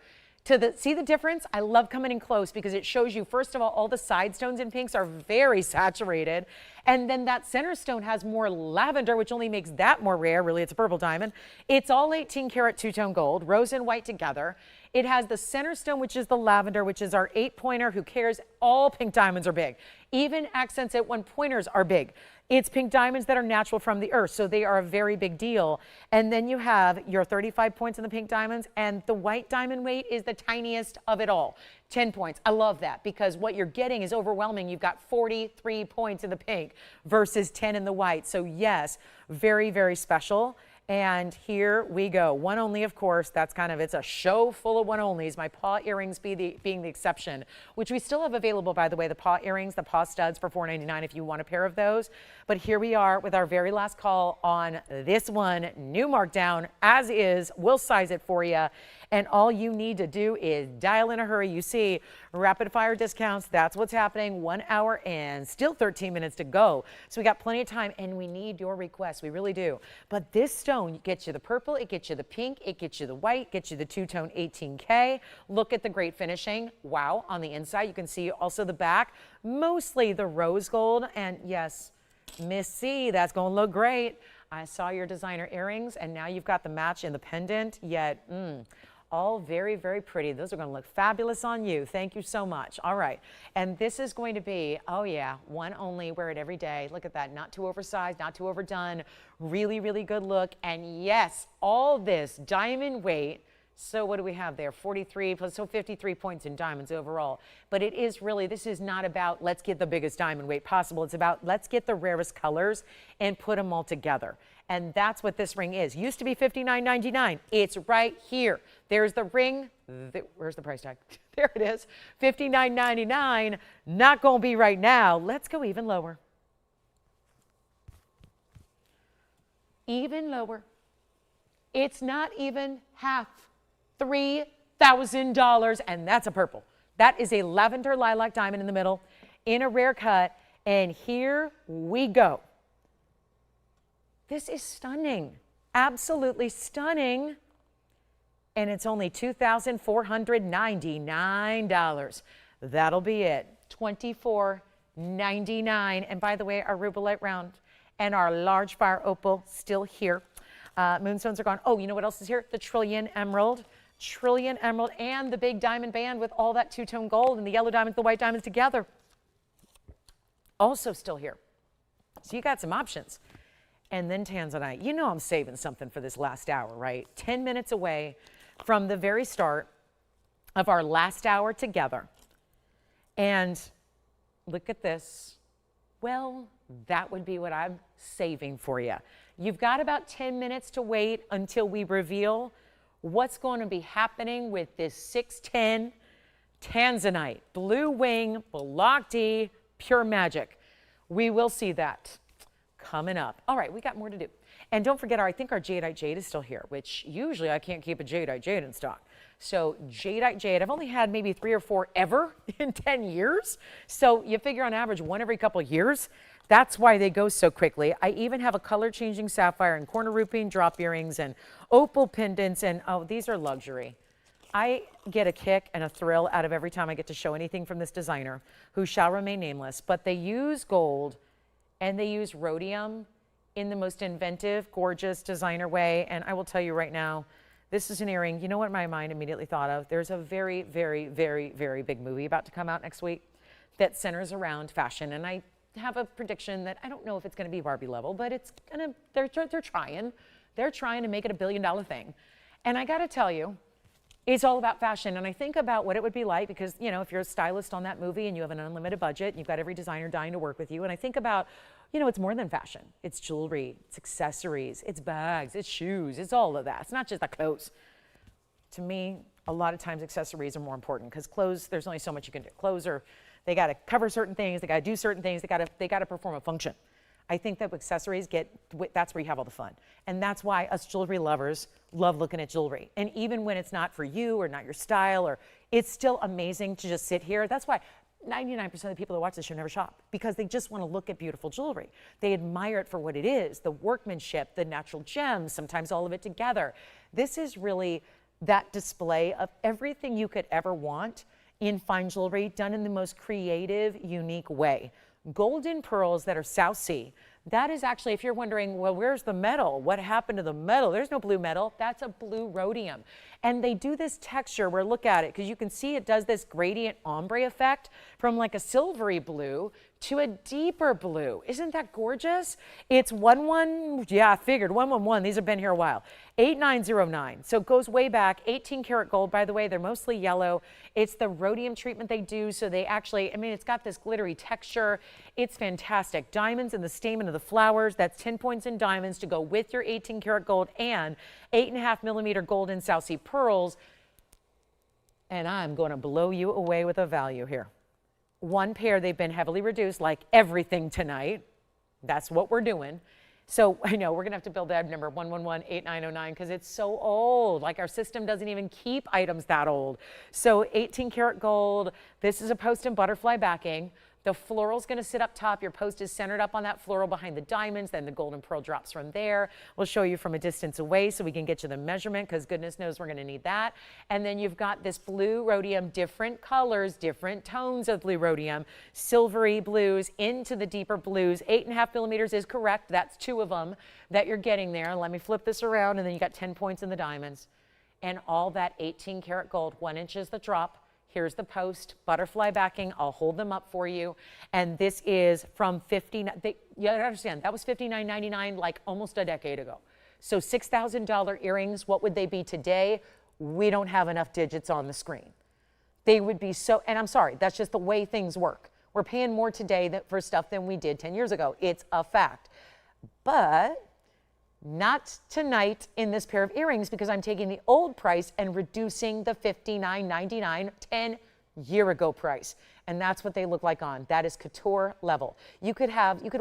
See the difference? I love coming in close because it shows you, first of all the side stones in pinks are very saturated. And then that center stone has more lavender, which only makes that more rare. Really, it's a purple diamond. It's all 18 karat 2-tone gold, rose and white together. It has the center stone, which is the lavender, which is our 8-pointer. Who cares? All pink diamonds are big. Even accents at 1-pointers are big. It's pink diamonds that are natural from the earth, so they are a very big deal. And then you have your 35 points in the pink diamonds, and the white diamond weight is the tiniest of it all, 10 points. I love that because what you're getting is overwhelming. You've got 43 points in the pink versus 10 in the white. So yes, very, very special. And here we go. One only, of course. That's kind of, it's a show full of one onlys. My paw earrings being the exception, which we still have available, by the way, the paw earrings, the paw studs for $4.99 if you want a pair of those. But here we are with our very last call on this one. New markdown, as is. We'll size it for you. And all you need to do is dial in a hurry. You see rapid fire discounts. That's what's happening. 1 hour and still 13 minutes to go. So we got plenty of time and we need your requests. We really do. But this stone gets you the purple, it gets you the pink, it gets you the white, gets you the two-tone 18K. Look at the great finishing. Wow. On the inside, you can see also the back, mostly the rose gold. And yes, Miss C, that's going to look great. I saw your designer earrings and now you've got the match in the pendant, yet all very, very pretty. Those are going to look fabulous on you. Thank you so much. All right. And this is going to be, oh yeah, one only. Wear it every day. Look at that. Not too oversized, not too overdone. Really, really good look. And yes, all this diamond weight. So what do we have there? 43 plus, so 53 points in diamonds overall. But it is really, this is not about let's get the biggest diamond weight possible. It's about let's get the rarest colors and put them all together. And that's what this ring is. Used to be $59.99. It's right here. There's the ring. Where's the price tag? There it is. $59.99. Not going to be right now. Let's go even lower. Even lower. It's not even half. $3,000. And that's a purple. That is a lavender lilac diamond in the middle in a rare cut. And here we go. This is stunning, absolutely stunning. And it's only $2,499. That'll be it, $24.99. And by the way, our Rubilite round and our large fire opal still here. Moonstones are gone. Oh, you know what else is here? The trillion emerald, and the big diamond band with all that two-tone gold and the yellow diamonds, the white diamonds together. Also still here. So you got some options. And then Tanzanite. You know I'm saving something for this last hour, right? 10 minutes away from the very start of our last hour together. And look at this. Well, that would be what I'm saving for you. You've got about 10 minutes to wait until we reveal what's going to be happening with this 610 Tanzanite Blue Wing Block D Pure Magic. We will see that coming up. All right, we got more to do. And don't forget, I think our Jadeite jade is still here, which usually I can't keep a Jadeite jade in stock. So Jadeite jade, I've only had maybe 3 or 4 ever in 10 years. So you figure on average 1 every couple of years. That's why they go so quickly. I even have a color changing sapphire and corner rupee drop earrings and opal pendants. And oh, these are luxury. I get a kick and a thrill out of every time I get to show anything from this designer who shall remain nameless. But they use gold and they use rhodium in the most inventive, gorgeous designer way. And I will tell you right now, this is an earring. You know what my mind immediately thought of? There's a very, very, very, very big movie about to come out next week that centers around fashion. And I have a prediction that I don't know if it's going to be Barbie level, but it's going to, they're trying. They're trying to make it a billion-dollar thing. And I got to tell you, it's all about fashion. And I think about what it would be like because, you know, if you're a stylist on that movie and you have an unlimited budget, and you've got every designer dying to work with you. And I think about, you know, it's more than fashion. It's jewelry, it's accessories, it's bags, it's shoes, it's all of that. It's not just the clothes. To me, a lot of times accessories are more important because clothes, there's only so much you can do. Clothes are, they got to cover certain things, they got to do certain things, they got to perform a function. I think that accessories that's where you have all the fun. And that's why us jewelry lovers love looking at jewelry. And even when it's not for you or not your style, or it's still amazing to just sit here. That's why 99% of the people that watch this show never shop, because they just want to look at beautiful jewelry. They admire it for what it is, the workmanship, the natural gems, sometimes all of it together. This is really that display of everything you could ever want in fine jewelry, done in the most creative, unique way. Golden pearls that are South Sea. That is actually, if you're wondering, well, where's the metal? What happened to the metal? There's no blue metal. That's a blue rhodium. And they do this texture where, look at it, because you can see it does this gradient ombre effect from like a silvery blue to a deeper blue. Isn't that gorgeous? It's 11, yeah, I figured 111. These have been here a while. 8909. So it goes way back. 18 karat gold, by the way. They're mostly yellow. It's the rhodium treatment they do. So they actually, I mean, it's got this glittery texture. It's fantastic. Diamonds in the stamen of the flowers. That's 10 points in diamonds to go with your 18 karat gold and 8.5 millimeter gold in South Sea pearls. And I'm going to blow you away with a value here. One pair, they've been heavily reduced, like everything tonight. That's what we're doing. So I know we're going to have to build that number 111-8909 because it's so old. Like our system doesn't even keep items that old. So 18 karat gold. This is a post and butterfly backing. The floral's going to sit up top. Your post is centered up on that floral behind the diamonds. Then the gold and pearl drops from there. We'll show you from a distance away so we can get you the measurement because goodness knows we're going to need that. And then you've got this blue rhodium, different colors, different tones of blue rhodium, silvery blues into the deeper blues. 8.5 millimeters is correct. That's 2 of them that you're getting there. Let me flip this around and then you got 10 points in the diamonds. And all that 18 karat gold, 1 inch is the drop. Here's the post, butterfly backing. I'll hold them up for you. And this is from $59. You understand, that was $59.99 like almost a decade ago. So $6,000 earrings, what would they be today? We don't have enough digits on the screen. They would be so, and I'm sorry, that's just the way things work. We're paying more today for stuff than we did 10 years ago. It's a fact. But not tonight in this pair of earrings because I'm taking the old price and reducing the $59.99 10-year ago price. And that's what they look like on. That is couture level. You could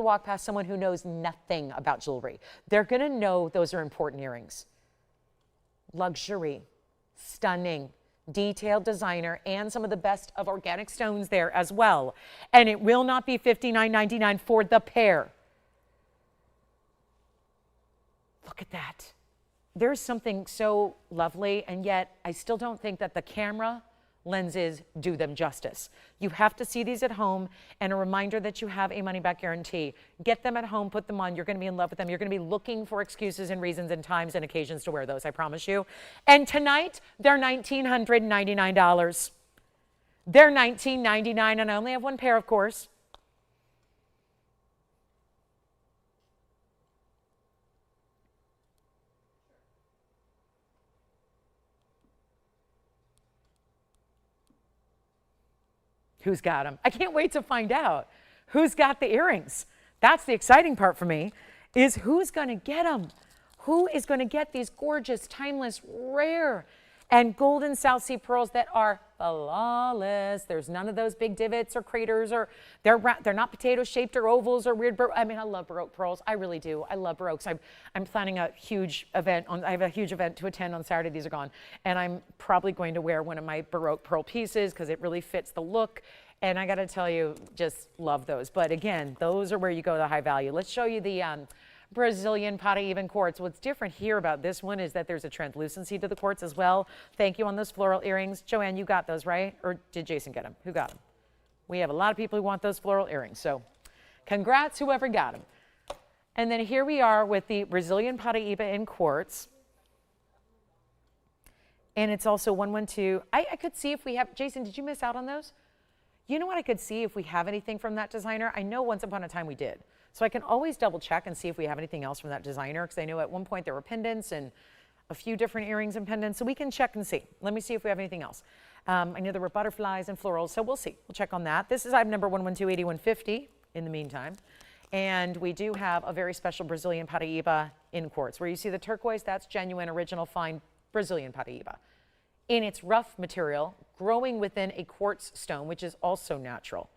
walk past someone who knows nothing about jewelry. They're going to know those are important earrings. Luxury, stunning, detailed designer, and some of the best of organic stones there as well. And it will not be $59.99 for the pair. Look at that. There's something so lovely, and yet I still don't think that the camera lenses do them justice. You have to see these at home, and a reminder that you have a money-back guarantee. Get them at home, put them on. You're going to be in love with them. You're going to be looking for excuses and reasons and times and occasions to wear those, I promise you. And tonight, they're $1,999. They're $1,999, and I only have 1 pair, of course. Who's got them? I can't wait to find out who's got the earrings. That's the exciting part for me, is who's going to get them? Who is going to get these gorgeous, timeless, rare, and golden South Sea pearls that are flawless? There's none of those big divots or craters, or they're not potato-shaped or ovals or weird. I mean, I love Baroque pearls. I really do. I love Baroques. I'm planning a huge event. I have a huge event to attend on Saturday. These are gone. And I'm probably going to wear one of my Baroque pearl pieces because it really fits the look. And I got to tell you, just love those. But again, those are where you go to the high value. Let's show you the Brazilian paraiba quartz. What's different here about this one is that there's a translucency to the quartz as well. Thank you on those floral earrings. Joanne, you got those, right? Or did Jason get them? Who got them? We have a lot of people who want those floral earrings. So congrats, whoever got them. And then here we are with the Brazilian paraiba in quartz. And it's also 112. I could see if we have, Jason, did you miss out on those? You know what I could see if we have anything from that designer? I know once upon a time we did. So I can always double check and see if we have anything else from that designer, because I know at one point there were pendants and a few different earrings and pendants. So we can check and see. Let me see if we have anything else. I know there were butterflies and florals, so we'll see. We'll check on that. This is item number 112-8150 in the meantime. And we do have a very special Brazilian paraiba in quartz. Where you see the turquoise, that's genuine, original, fine Brazilian paraiba. In its rough material, growing within a quartz stone, which is also natural.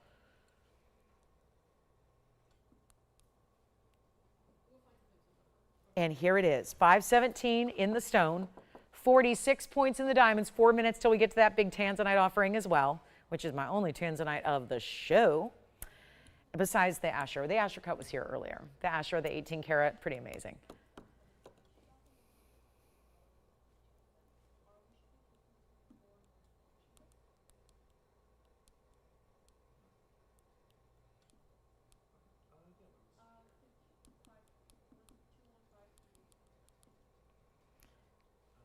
And here it is, 517 in the stone, 46 points in the diamonds, 4 minutes till we get to that big Tanzanite offering as well, which is my only Tanzanite of the show. Besides the Asher. The Asher cut was here earlier. The Asher, the 18 karat, pretty amazing.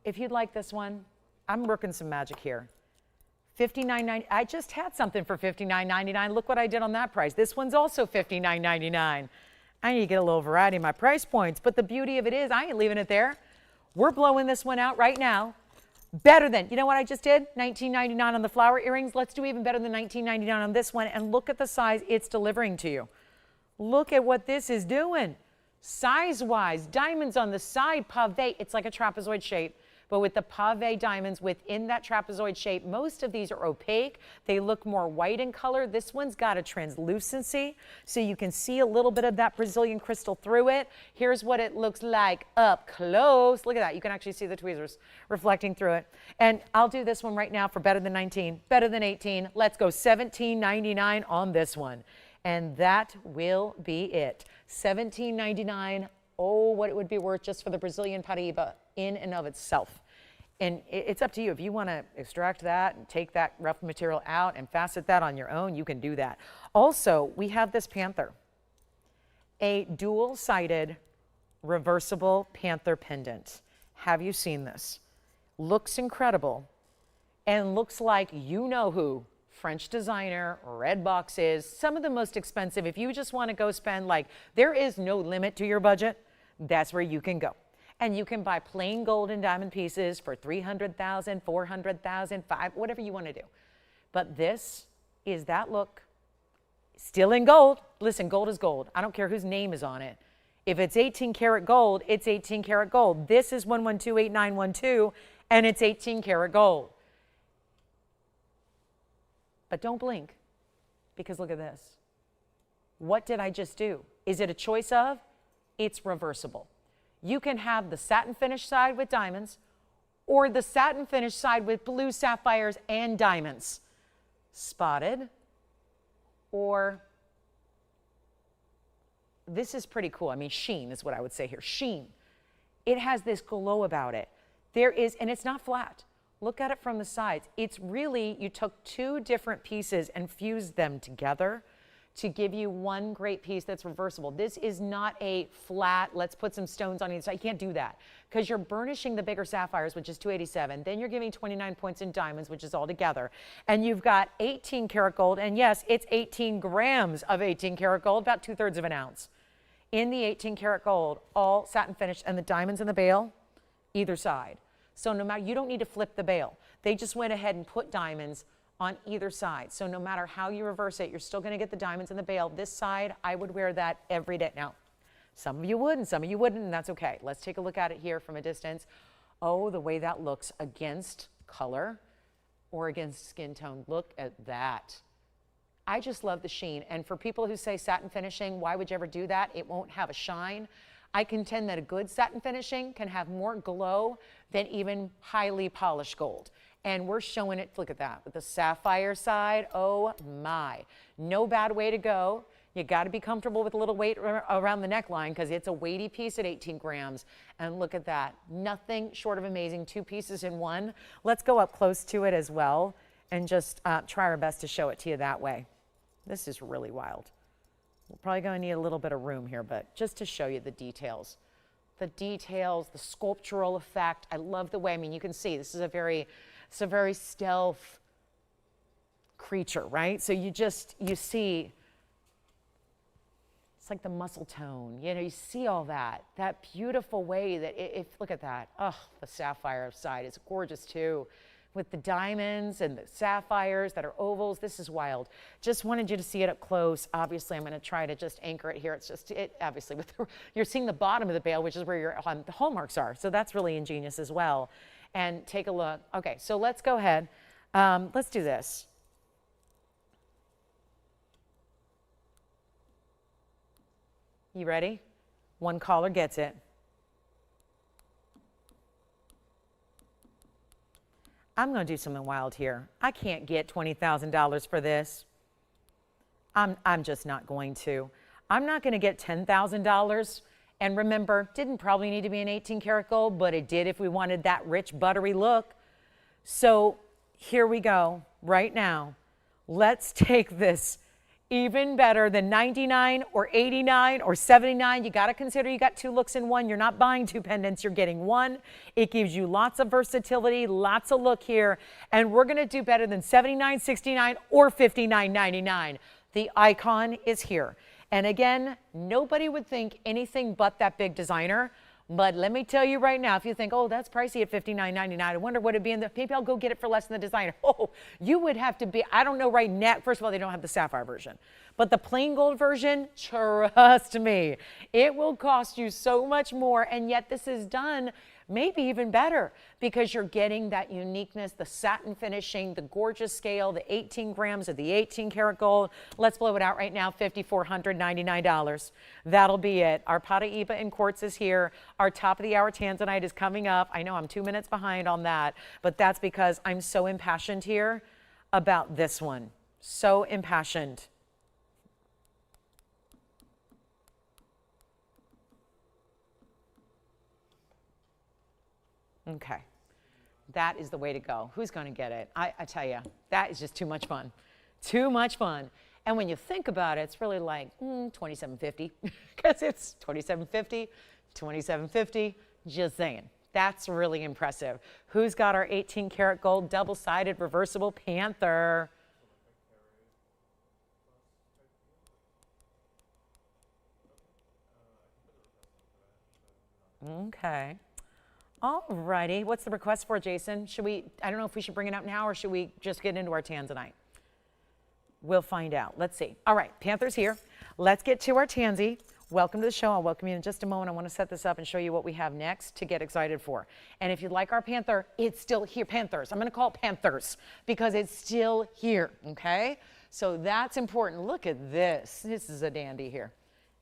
If you'd like this one, I'm working some magic here. $59.90. I just had something for $59.99. Look what I did on that price. This one's also $59.99. I need to get a little variety in my price points, but the beauty of it is I ain't leaving it there. We're blowing this one out right now. Better than, you know what I just did? $19.99 on the flower earrings. Let's do even better than $19.99 on this one, and look at the size it's delivering to you. Look at what this is doing. Size-wise, diamonds on the side, pave. It's like a trapezoid shape, but with the pave diamonds within that trapezoid shape. Most of these are opaque. They look more white in color. This one's got a translucency, so you can see a little bit of that Brazilian crystal through it. Here's what it looks like up close. Look at that. You can actually see the tweezers reflecting through it. And I'll do this one right now for better than 19, better than 18. Let's go $17.99 on this one. And that will be it. $17.99. Oh, what it would be worth just for the Brazilian paraiba in and of itself. And it's up to you. If you want to extract that and take that rough material out and facet that on your own, you can do that. Also, we have this Panther, a dual-sided reversible Panther pendant. Have you seen this? Looks incredible and looks like you know who. French designer, red boxes, some of the most expensive. If you just want to go spend, like, there is no limit to your budget, that's where you can go. And you can buy plain gold and diamond pieces for $300,000, $400,000, $500,000, whatever you want to do. But this is that look, still in gold. Listen, gold is gold. I don't care whose name is on it. If it's 18 karat gold, it's 18 karat gold. This is 1128912, and it's 18 karat gold. But don't blink, because look at this. What did I just do? Is it a choice of? It's reversible. You can have the satin finish side with diamonds, or the satin finish side with blue sapphires and diamonds. Spotted, or this is pretty cool. I mean, sheen is what I would say here. Sheen. It has this glow about it. There is, and it's not flat. Look at it from the sides. It's really, you took two different pieces and fused them together to give you one great piece that's reversible. This is not a flat, let's put some stones on each side. You can't do that because you're burnishing the bigger sapphires, which is 287. Then you're giving 29 points in diamonds, which is all together. And you've got 18 karat gold. And yes, it's 18 grams of 18 karat gold, about 2/3 of an ounce. In the 18 karat gold, all satin finished, and the diamonds in the bail, either side. So no matter, you don't need to flip the bail. They just went ahead and put diamonds on either side. So no matter how you reverse it, you're still going to get the diamonds in the bail. This side, I would wear that every day. Now, some of you would and some of you wouldn't, and that's okay. Let's take a look at it here from a distance. Oh, the way that looks against color or against skin tone. Look at that. I just love the sheen. And for people who say satin finishing, why would you ever do that? It won't have a shine. I contend that a good satin finishing can have more glow than even highly polished gold. And we're showing it, look at that, with the sapphire side, oh my. No bad way to go. You gotta be comfortable with a little weight around the neckline because it's a weighty piece at 18 grams. And look at that, nothing short of amazing, two pieces in one. Let's go up close to it as well and just try our best to show it to you that way. This is really wild. We're probably going to need a little bit of room here, but just to show you the details. The details, the sculptural effect. I love the way, I mean, you can see this is a very stealth creature, right? So you see, it's like the muscle tone. You know, you see all that beautiful way that look at that. Oh, the sapphire side is gorgeous too. With the diamonds and the sapphires that are ovals. This is wild. Just wanted you to see it up close. Obviously, I'm going to try to just anchor it here. It's just, obviously, you're seeing the bottom of the bail, which is where your the hallmarks are. So that's really ingenious as well. And take a look. Okay, so let's go ahead. Let's do this. You ready? One caller gets it. I'm going to do something wild here. I can't get $20,000 for this. I'm just not going to. I'm not going to get $10,000. And remember, didn't probably need to be an 18 karat gold, but it did if we wanted that rich, buttery look. So here we go right now. Let's take this Even better than 99 or 89 or 79. You got to consider you got two looks in one. You're not buying two pendants, you're getting one. It gives you lots of versatility, lots of look here. And we're going to do better than 79, 69 or 59.99. The icon is here. And again, nobody would think anything but that big designer. But let me tell you right now, if you think, oh, that's pricey at $59.99, I wonder what it'd be in the, maybe I'll go get it for less than the designer. Oh, you would have to be, I don't know right now. First of all, they don't have the sapphire version. But the plain gold version, trust me, it will cost you so much more. And yet this is done maybe even better because you're getting that uniqueness, the satin finishing, the gorgeous scale, the 18 grams of the 18 karat gold. Let's blow it out right now, $5,499. That'll be it. Our paraiba in quartz is here. Our top of the hour Tanzanite is coming up. I know I'm 2 minutes behind on that, but that's because I'm so impassioned here about this one. So impassioned. Okay, that is the way to go. Who's going to get it? I tell you, that is just too much fun. Too much fun. And when you think about it, it's really like $27.50 because it's $27.50, $27.50, just saying. That's really impressive. Who's got our 18 karat gold double-sided reversible Panther? Okay. All righty. What's the request for, Jason? Should we, I don't know if we should bring it up now or should we just get into our Tanzanite? We'll find out. Let's see. All right, Panther's here. Let's get to our Tanzy. Welcome to the show. I'll welcome you in just a moment. I want to set this up and show you what we have next to get excited for. And if you'd like our Panther, it's still here. Panthers. I'm going to call it Panthers because it's still here, okay? So that's important. Look at this. This is a dandy here.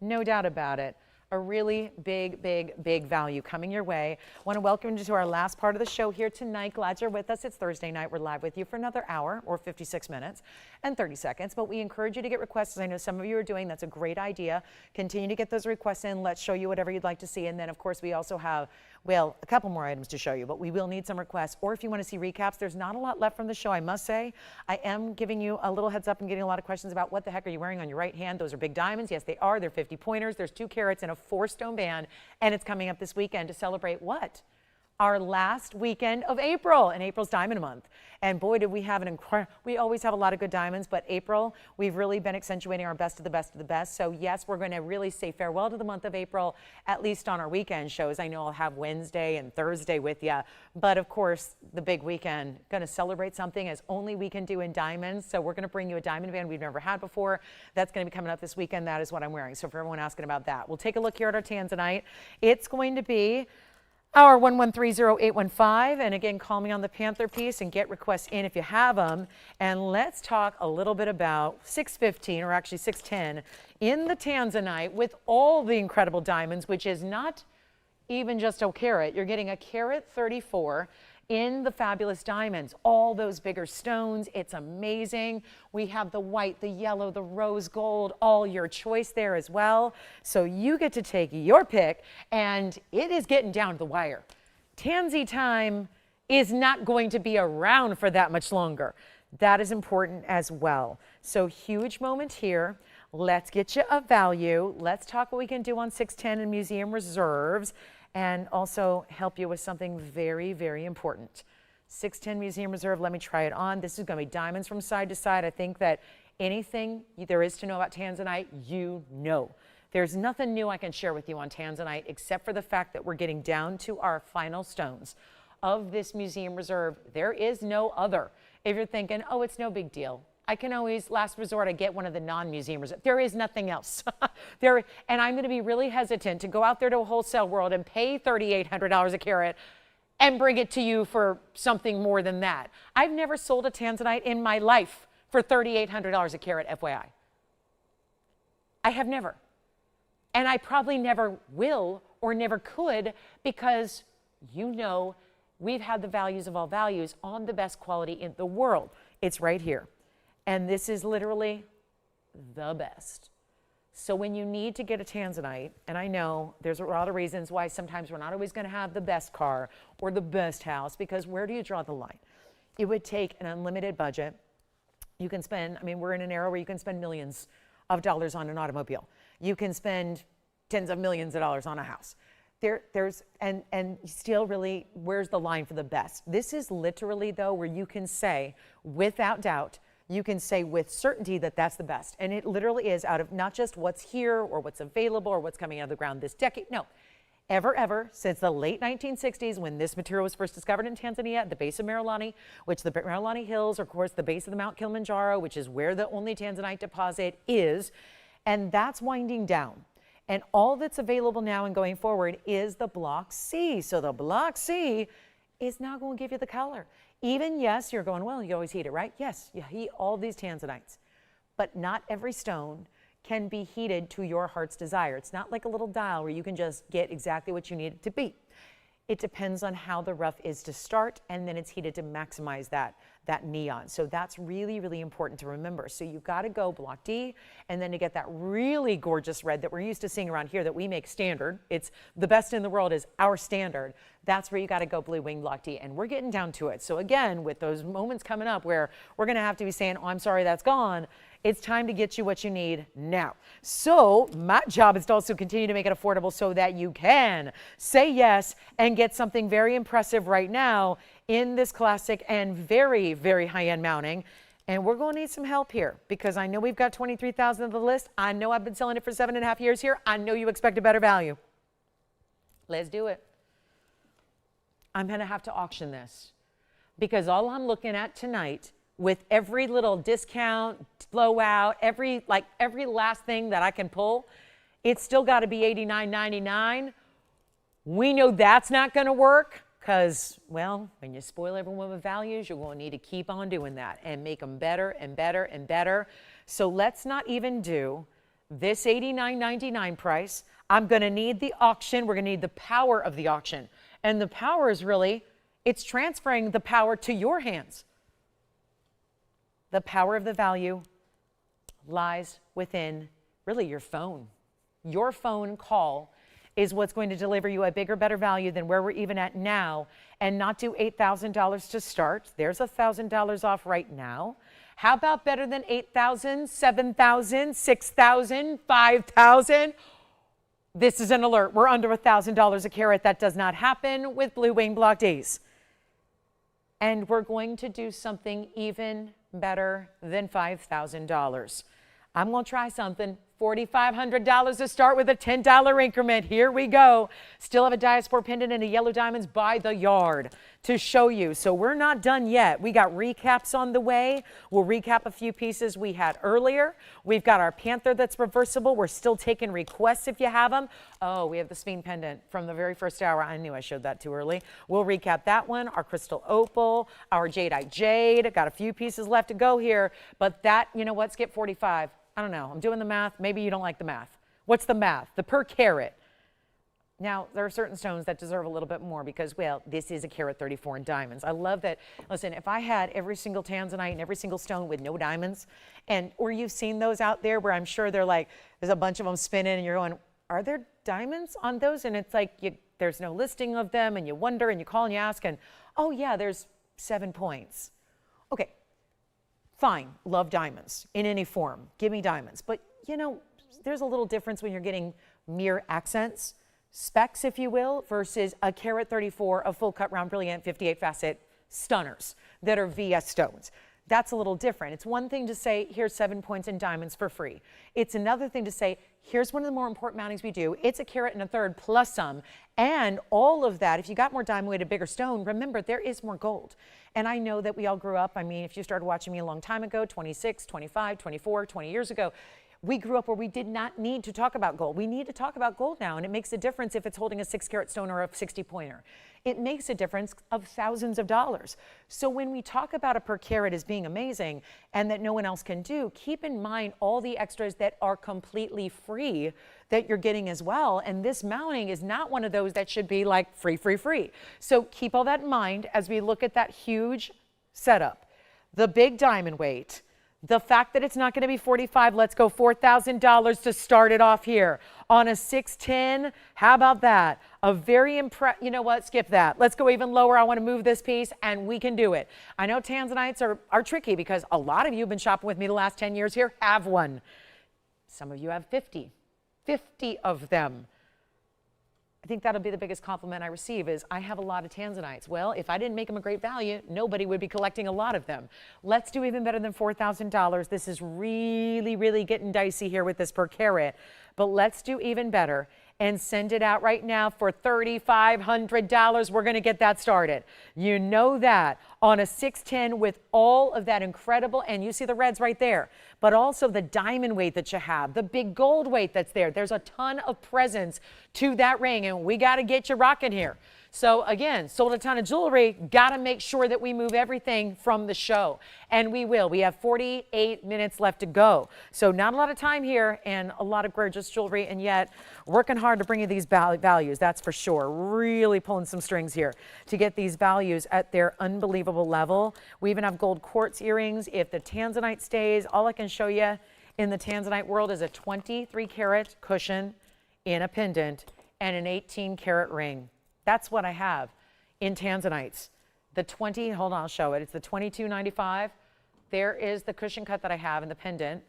No doubt about it. A really big, big, big value coming your way. I want to welcome you to our last part of the show here tonight. Glad you're with us. It's Thursday night. We're live with you for another hour or 56 minutes and 30 seconds. But we encourage you to get requests, as I know some of you are doing. That's a great idea. Continue to get those requests in. Let's show you whatever you'd like to see. And then, of course, we also have, well, a couple more items to show you, but we will need some requests. Or if you want to see recaps, there's not a lot left from the show, I must say. I am giving you a little heads up and getting a lot of questions about what the heck are you wearing on your right hand. Those are big diamonds. Yes, they are. They're 50 pointers. There's 2 carats and a 4-stone band. And it's coming up this weekend to celebrate what? Our last weekend of April, and April's Diamond Month. And boy, did we have an incredible, we always have a lot of good diamonds, but April, we've really been accentuating our best of the best of the best. So yes, we're going to really say farewell to the month of April, at least on our weekend shows. I know I'll have Wednesday and Thursday with you, but of course, the big weekend, going to celebrate something as only we can do in diamonds. So we're going to bring you a diamond band we've never had before. That's going to be coming up this weekend. That is what I'm wearing. So for everyone asking about that, we'll take a look here at our Tanzanite. It's going to be our 1130815, and again, call me on the Panther piece and get requests in if you have them. And let's talk a little bit about 615, or actually 610, in the Tanzanite with all the incredible diamonds, which is not even just a carat. You're getting a carat 34 in the fabulous diamonds, all those bigger stones. It's amazing. We have the white, the yellow, the rose gold, all your choice there as well. So you get to take your pick, and it is getting down to the wire. Tansy time is not going to be around for that much longer. That is important as well. So huge moment here. Let's get you a value. Let's talk what we can do on 610 and museum reserves, and also help you with something very, very important. 610 Museum Reserve, let me try it on. This is going to be diamonds from side to side. I think that anything there is to know about Tanzanite, you know. There's nothing new I can share with you on Tanzanite except for the fact that we're getting down to our final stones of this Museum Reserve. There is no other. If you're thinking, oh, it's no big deal, I can always, last resort, I get one of the non-museum reserves. There is nothing else. And I'm going to be really hesitant to go out there to a wholesale world and pay $3,800 a carat and bring it to you for something more than that. I've never sold a Tanzanite in my life for $3,800 a carat, FYI. I have never. And I probably never will or never could, because you know we've had the values of all values on the best quality in the world. It's right here. And this is literally the best. So when you need to get a Tanzanite, and I know there's a lot of reasons why sometimes we're not always going to have the best car or the best house, because where do you draw the line? It would take an unlimited budget You can spend, I mean, we're in an era where you can spend millions of dollars on an automobile. You can spend tens of millions of dollars on a house. And still really, where's the line for the best? This is literally, though, where you can say, without doubt, you can say with certainty that that's the best. And it literally is out of not just what's here or what's available or what's coming out of the ground this decade. No, ever, since the late 1960s, when this material was first discovered in Tanzania at the base of Marilani, which the Marilani Hills are, of course, the base of the Mount Kilimanjaro, which is where the only Tanzanite deposit is. And that's winding down. And all that's available now and going forward is the Block C. So the Block C is not going to give you the color. Even, yes, you're going, well, you always heat it, right? Yes, you heat all these Tanzanites. But not every stone can be heated to your heart's desire. It's not like a little dial where you can just get exactly what you need it to be. It depends on how the rough is to start, and then it's heated to maximize that neon. So that's really, really important to remember. So you've got to go Block D, and then to get that really gorgeous red that we're used to seeing around here that we make standard. It's the best in the world is our standard. That's where you got to go Blue Wing Block D, and we're getting down to it. So again, with those moments coming up where we're going to have to be saying, oh, I'm sorry, that's gone. It's time to get you what you need now. So my job is to also continue to make it affordable so that you can say yes and get something very impressive right now in this classic and very, very high-end mounting. And we're going to need some help here because I know we've got 23,000 on the list. I know I've been selling it for 7.5 years here. I know you expect a better value. Let's do it. I'm going to have to auction this because all I'm looking at tonight with every little discount, blowout, every last thing that I can pull, it's still got to be $89.99. We know that's not going to work because, well, when you spoil everyone with values, you're going to need to keep on doing that and make them better and better and better. So let's not even do this $89.99 price. I'm going to need the auction. We're going to need the power of the auction. And the power is really, it's transferring the power to your hands. The power of the value lies within really your phone. Your phone call is what's going to deliver you a bigger, better value than where we're even at now, and not do $8,000 to start. There's $1,000 off right now. How about better than $8,000, $7,000, $6,000, $5,000? This is an alert. We're under $1,000 a carat. That does not happen with Blue Wing Block Ds. And we're going to do something even better than $5,000. I'm going to try something. $4,500 to start with a $10 increment. Here we go. Still have a diaspore pendant and a yellow diamonds by the yard to show you. So we're not done yet. We got recaps on the way. We'll recap a few pieces we had earlier. We've got our Panther that's reversible. We're still taking requests if you have them. Oh, we have the Sphene pendant from the very first hour. I knew I showed that too early. We'll recap that one. Our crystal opal, our jadeite jade. Got a few pieces left to go here, but that, you know what, skip 45. I don't know. I'm doing the math. Maybe you don't like the math. What's the math? The per carat. Now, there are certain stones that deserve a little bit more because, well, this is a carat 34 in diamonds. I love that. Listen, if I had every single Tanzanite and every single stone with no diamonds, or you've seen those out there where I'm sure they're like, there's a bunch of them spinning and you're going, are there diamonds on those? And it's like, there's no listing of them and you wonder and you call and you ask and, oh yeah, there's 7 points. Okay. Fine, love diamonds in any form. Give me diamonds. But, you know, there's a little difference when you're getting mere accents, specs, if you will, versus a carat 34 of full cut round brilliant 58 facet stunners that are VS stones. That's a little different. It's one thing to say, here's 7 points in diamonds for free. It's another thing to say, here's one of the more important mountings we do. It's a carat and a third plus some. And all of that, if you got more diamond weight, a bigger stone, remember, there is more gold. And I know that we all grew up. I mean, if you started watching me a long time ago, 26, 25, 24, 20 years ago, we grew up where we did not need to talk about gold. We need to talk about gold now, and it makes a difference if it's holding a 6-carat stone or a 60-pointer. It makes a difference of thousands of dollars. So when we talk about a per carat as being amazing and that no one else can do, keep in mind all the extras that are completely free that you're getting as well. And this mounting is not one of those that should be like free, free, free. So keep all that in mind as we look at that huge setup. The big diamond weight, The fact that it's not going to be 45, let's go $4,000 to start it off here. On a 610, how about that? A very you know what, skip that. Let's go even lower. I want to move this piece and we can do it. I know Tanzanites are tricky because a lot of you have been shopping with me the last 10 years here, have one. Some of you have 50 of them. I think that'll be the biggest compliment I receive is I have a lot of Tanzanites. Well, if I didn't make them a great value, nobody would be collecting a lot of them. Let's do even better than $4,000. This is really, really getting dicey here with this per carat, but let's do even better and send it out right now for $3,500. We're going to get that started. You know that on a 610 with all of that incredible, and you see the reds right there, but also the diamond weight that you have, the big gold weight that's there. There's a ton of presence to that ring, and we got to get you rocking here. So again, sold a ton of jewelry, got to make sure that we move everything from the show. And we will. We have 48 minutes left to go. So not a lot of time here and a lot of gorgeous jewelry, and yet working hard to bring you these values, that's for sure. Really pulling some strings here to get these values at their unbelievable level. We even have gold quartz earrings. If the Tanzanite stays, all I can show you in the Tanzanite world is a 23 karat cushion in a pendant and an 18 karat ring. That's what I have in Tanzanites. The 20, hold on, I'll show it. It's the 22.95. There is the cushion cut that I have in the pendant.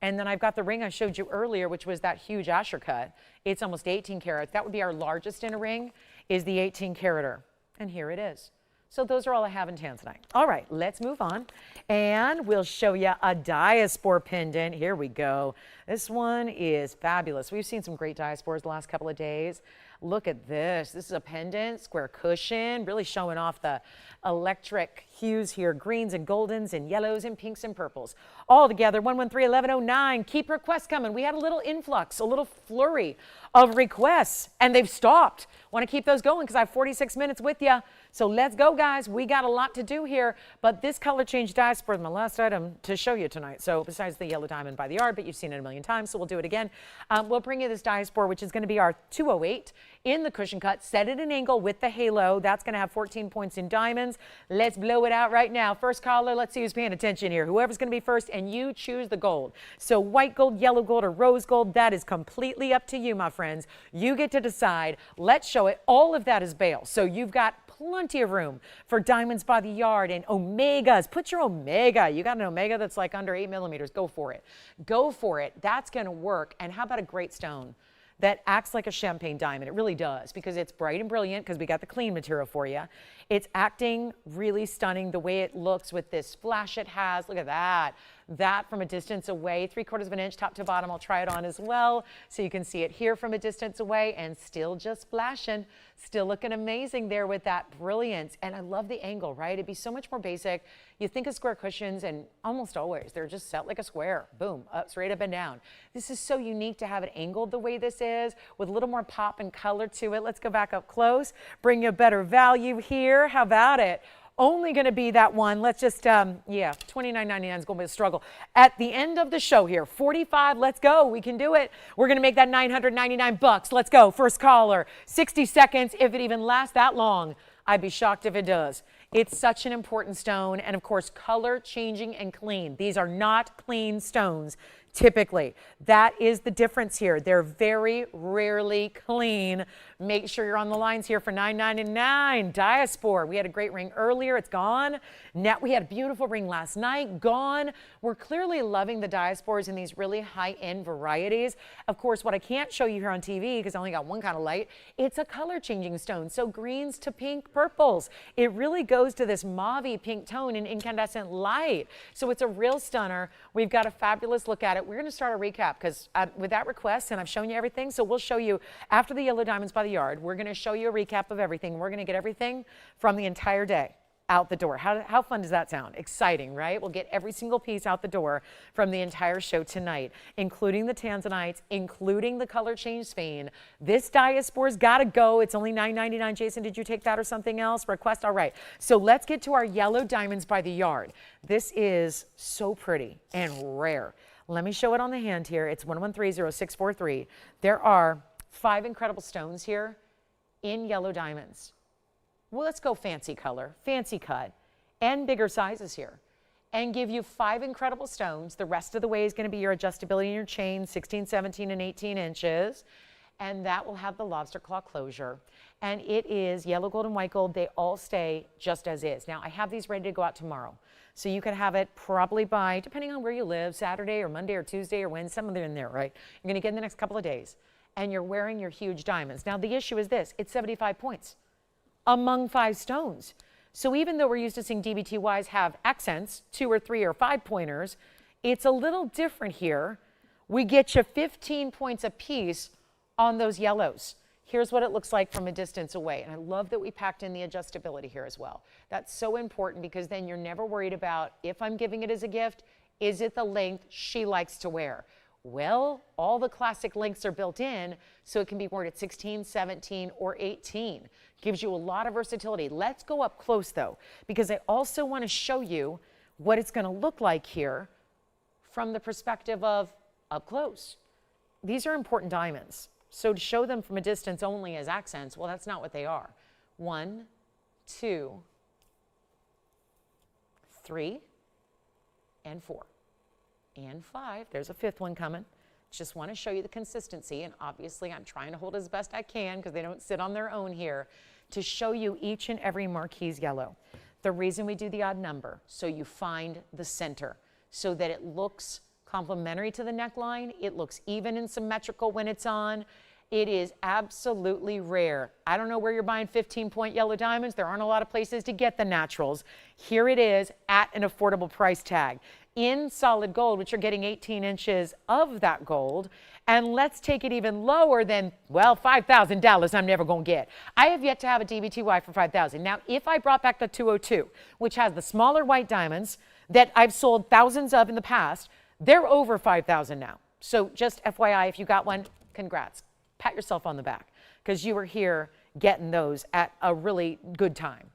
And then I've got the ring I showed you earlier, which was that huge Asher cut. It's almost 18 karat. That would be our largest in a ring, is the 18 karater. And here it is. So those are all I have in Tanzanite. All right, let's move on. And we'll show you a diaspore pendant. Here we go. This one is fabulous. We've seen some great diaspores the last couple of days. Look at this. This is a pendant, square cushion, really showing off the electric hues here, greens and goldens and yellows and pinks and purples. All together, 113-1109. Keep requests coming. We had a little influx, a little flurry of requests, and they've stopped. Want to keep those going because I have 46 minutes with you. So let's go, guys. We got a lot to do here, but this color change diaspore is my last item to show you tonight. So besides the yellow diamond by the yard, but you've seen it a million times, so we'll do it again. We'll bring you this diaspore, which is going to be our 208 in the cushion cut, set at an angle with the halo. That's going to have 14 points in diamonds. Let's blow it out right now. First caller, let's see who's paying attention here. Whoever's going to be first, and you choose the gold. So white gold, yellow gold, or rose gold, that is completely up to you, my friends. You get to decide. Let's show it. All of that is bail. So you've got plenty of room for diamonds by the yard and omegas. Put your omega. You got an omega that's like under 8 millimeters. Go for it. Go for it. That's going to work. And how about a great stone that acts like a champagne diamond? It really does, because it's bright and brilliant, because we got the clean material for you. It's acting really stunning the way it looks with this flash it has. Look at that. That from a distance away, 3/4 of an inch top to bottom. I'll try it on as well so you can see it here from a distance away, and still just flashing, still looking amazing there with that brilliance. And I love the angle, right? It'd be so much more basic. You think of square cushions, and almost always they're just set like a square. Boom, up, straight up and down. This is so unique to have it angled the way this is, with a little more pop and color to it. Let's go back up close, bring you a better value here. How about it? Only going to be that one. Let's just, yeah, $29.99 is going to be a struggle. At the end of the show here, 45, let's go. We can do it. We're going to make that $999. Let's go. First caller, 60 seconds. If it even lasts that long, I'd be shocked if it does. It's such an important stone, and of course, color changing and clean. These are not clean stones. Typically, that is the difference here. They're very rarely clean. Make sure you're on the lines here for $9.99. Diaspore. We had a great ring earlier. It's gone. Now, we had a beautiful ring last night. Gone. We're clearly loving the diaspores in these really high-end varieties. Of course, what I can't show you here on TV, because I only got one kind of light, it's a color-changing stone. So greens to pink purples. It really goes to this mauve pink tone in incandescent light. So it's a real stunner. We've got a fabulous look at it. We're going to start a recap, because with that request, and I've shown you everything, so we'll show you after the yellow diamonds by the yard. We're going to show you a recap of everything. We're going to get everything from the entire day out the door. How fun does that sound? Exciting, right? We'll get every single piece out the door from the entire show tonight, including the Tanzanites, including the color change Sphene. This diaspore's got to go. It's only $9.99. Jason, did you take that or something else? Request? All right. So let's get to our yellow diamonds by the yard. This is so pretty and rare. Let me show it on the hand here. It's 113-0643. There are 5 incredible stones here in yellow diamonds. Well, let's go fancy color, fancy cut, and bigger sizes here. and give you 5 incredible stones. The rest of the way is going to be your adjustability in your chain, 16, 17, and 18 inches. And that will have the lobster claw closure. And it is yellow gold and white gold. They all stay just as is. Now, I have these ready to go out tomorrow. So you can have it probably by, depending on where you live, Saturday or Monday or Tuesday or Wednesday, some of them in there, right? You're going to get in the next couple of days. And you're wearing your huge diamonds. Now, the issue is this. It's 75 points among 5 stones. So even though we're used to seeing DBTYs have accents, 2 or 3 or 5 pointers, it's a little different here. We get you 15 points apiece on those yellows. Here's what it looks like from a distance away. And I love that we packed in the adjustability here as well. That's so important because then you're never worried about, if I'm giving it as a gift, is it the length she likes to wear? Well, all the classic lengths are built in, so it can be worn at 16, 17, or 18. Gives you a lot of versatility. Let's go up close though, because I also want to show you what it's going to look like here from the perspective of up close. These are important diamonds. So to show them from a distance only as accents, well, that's not what they are. 1, 2, 3, and 4, and 5. There's a 5th one coming. Just want to show you the consistency, and obviously I'm trying to hold as best I can because they don't sit on their own here, to show you each and every marquise yellow. The reason we do the odd number, so you find the center, so that it looks complementary to the neckline. It looks even and symmetrical when it's on. It is absolutely rare. I don't know where you're buying 15-point yellow diamonds. There aren't a lot of places to get the naturals. Here it is at an affordable price tag. In solid gold, which you're getting 18 inches of that gold. And let's take it even lower than, well, $5,000 I'm never going to get. I have yet to have a DBTY for $5,000. Now, if I brought back the 202, which has the smaller white diamonds that I've sold thousands of in the past, they're over $5,000 now. So just FYI, if you got one, congrats. Pat yourself on the back because you were here getting those at a really good time.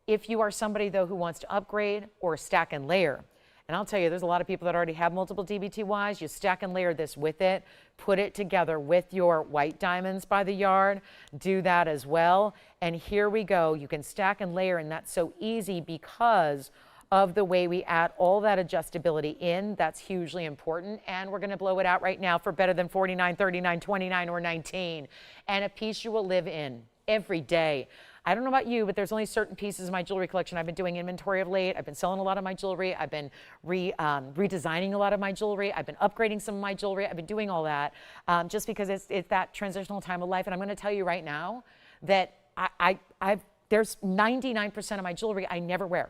If you are somebody, though, who wants to upgrade or stack and layer, and I'll tell you, there's a lot of people that already have multiple DBTYs. You stack and layer this with it, put it together with your white diamonds by the yard, do that as well. And here we go. You can stack and layer, and that's so easy because of the way we add all that adjustability in. That's hugely important. And we're going to blow it out right now for better than $49, $39, $29, or $19. And a piece you will live in every day. I don't know about you, but there's only certain pieces of my jewelry collection. I've been doing inventory of late. I've been selling a lot of my jewelry. I've been redesigning a lot of my jewelry. I've been upgrading some of my jewelry. I've been doing all that just because it's that transitional time of life. And I'm going to tell you right now that there's 99% of my jewelry I never wear.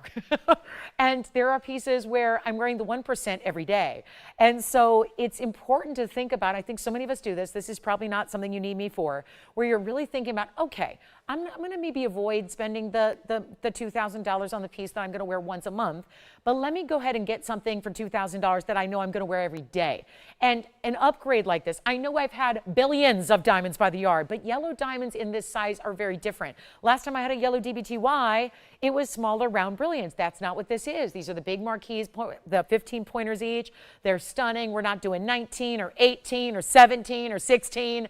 And there are pieces where I'm wearing the 1% every day. And so it's important to think about, I think so many of us do this, this is probably not something you need me for, where you're really thinking about, okay, I'm going to maybe avoid spending the $2,000 on the piece that I'm going to wear once a month, but let me go ahead and get something for $2,000 that I know I'm going to wear every day. And an upgrade like this, I know I've had billions of diamonds by the yard, but yellow diamonds in this size are very different. Last time I had a yellow DBTY, it was smaller round brilliants. That's not what this is. These are the big marquise, the 15 pointers each. They're stunning. We're not doing 19 or 18 or 17 or 16.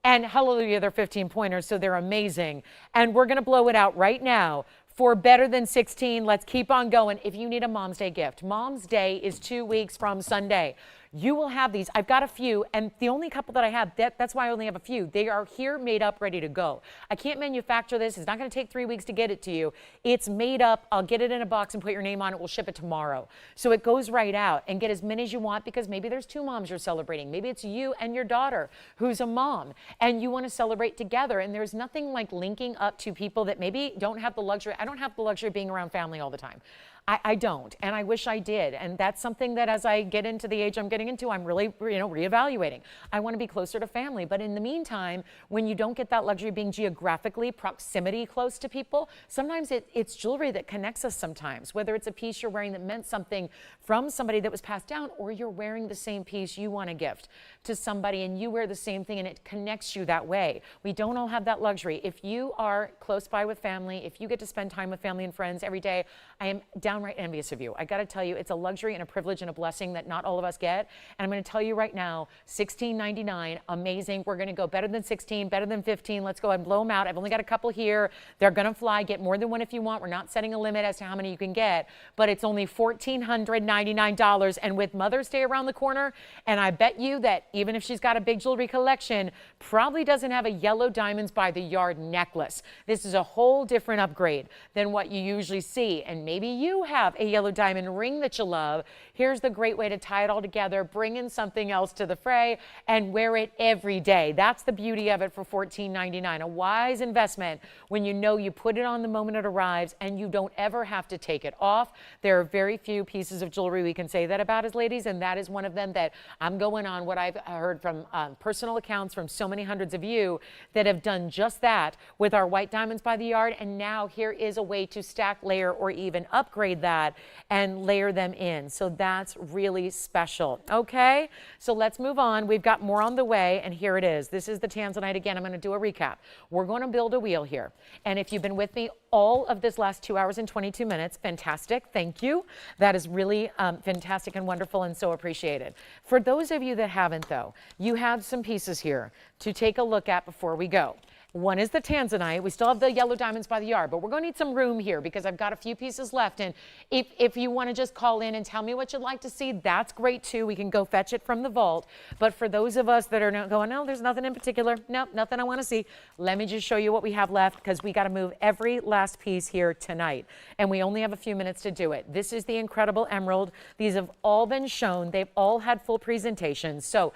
And hallelujah, they're 15 pointers, so they're amazing. And we're going to blow it out right now for better than 16. Let's keep on going. If you need a Mom's Day gift, Mom's Day is 2 weeks from Sunday. You will have these. I've got a few, and the only couple that I have, that's why I only have a few. They are here, made up, ready to go. I can't manufacture this. It's not going to take 3 weeks to get it to you. It's made up. I'll get it in a box and put your name on it. We'll ship it tomorrow. So it goes right out, and get as many as you want because maybe there's 2 moms you're celebrating. Maybe it's you and your daughter who's a mom, and you want to celebrate together. And there's nothing like linking up to people that maybe don't have the luxury. I don't have the luxury of being around family all the time. I don't, and I wish I did. And that's something that as I get into the age I'm getting into, I'm really, reevaluating. I want to be closer to family. But in the meantime, when you don't get that luxury of being geographically proximity close to people, sometimes it's jewelry that connects us sometimes, whether it's a piece you're wearing that meant something from somebody that was passed down, or you're wearing the same piece you want to gift to somebody and you wear the same thing and it connects you that way. We don't all have that luxury. If you are close by with family, if you get to spend time with family and friends every day, I am down downright envious of you. I got to tell you, it's a luxury and a privilege and a blessing that not all of us get. And I'm going to tell you right now, $16.99, amazing. We're going to go better than 16, better than 15. Let's go ahead and blow them out. I've only got a couple here. They're going to fly. Get more than one if you want. We're not setting a limit as to how many you can get, but it's only $1,499. And with Mother's Day around the corner, and I bet you that even if she's got a big jewelry collection, probably doesn't have a yellow diamonds by the yard necklace. This is a whole different upgrade than what you usually see. And maybe you have a yellow diamond ring that you love. Here's the great way to tie it all together, bring in something else to the fray, and wear it every day. That's the beauty of it for $14.99. A wise investment when you know you put it on the moment it arrives and you don't ever have to take it off. There are very few pieces of jewelry we can say that about as ladies, and that is one of them that I'm going on what I've heard from personal accounts from so many hundreds of you that have done just that with our white diamonds by the yard. And now here is a way to stack, layer, or even upgrade that and layer them in. So that's really special. Okay, so let's move on. We've got more on the way, and here it is. This is the Tanzanite. Again, I'm going to do a recap. We're going to build a wheel here. And if you've been with me all of this last 2 hours and 22 minutes, fantastic. Thank you. That is really fantastic and wonderful and so appreciated. For those of you that haven't, though, you have some pieces here to take a look at before we go. One is the Tanzanite. We still have the yellow diamonds by the yard, but we're going to need some room here because I've got a few pieces left. And if you want to just call in and tell me what you'd like to see, that's great too. We can go fetch it from the vault. But for those of us that are not going, no, there's nothing in particular. No, nothing I want to see. Let me just show you what we have left because we got to move every last piece here tonight. And we only have a few minutes to do it. This is the incredible emerald. These have all been shown. They've all had full presentations. So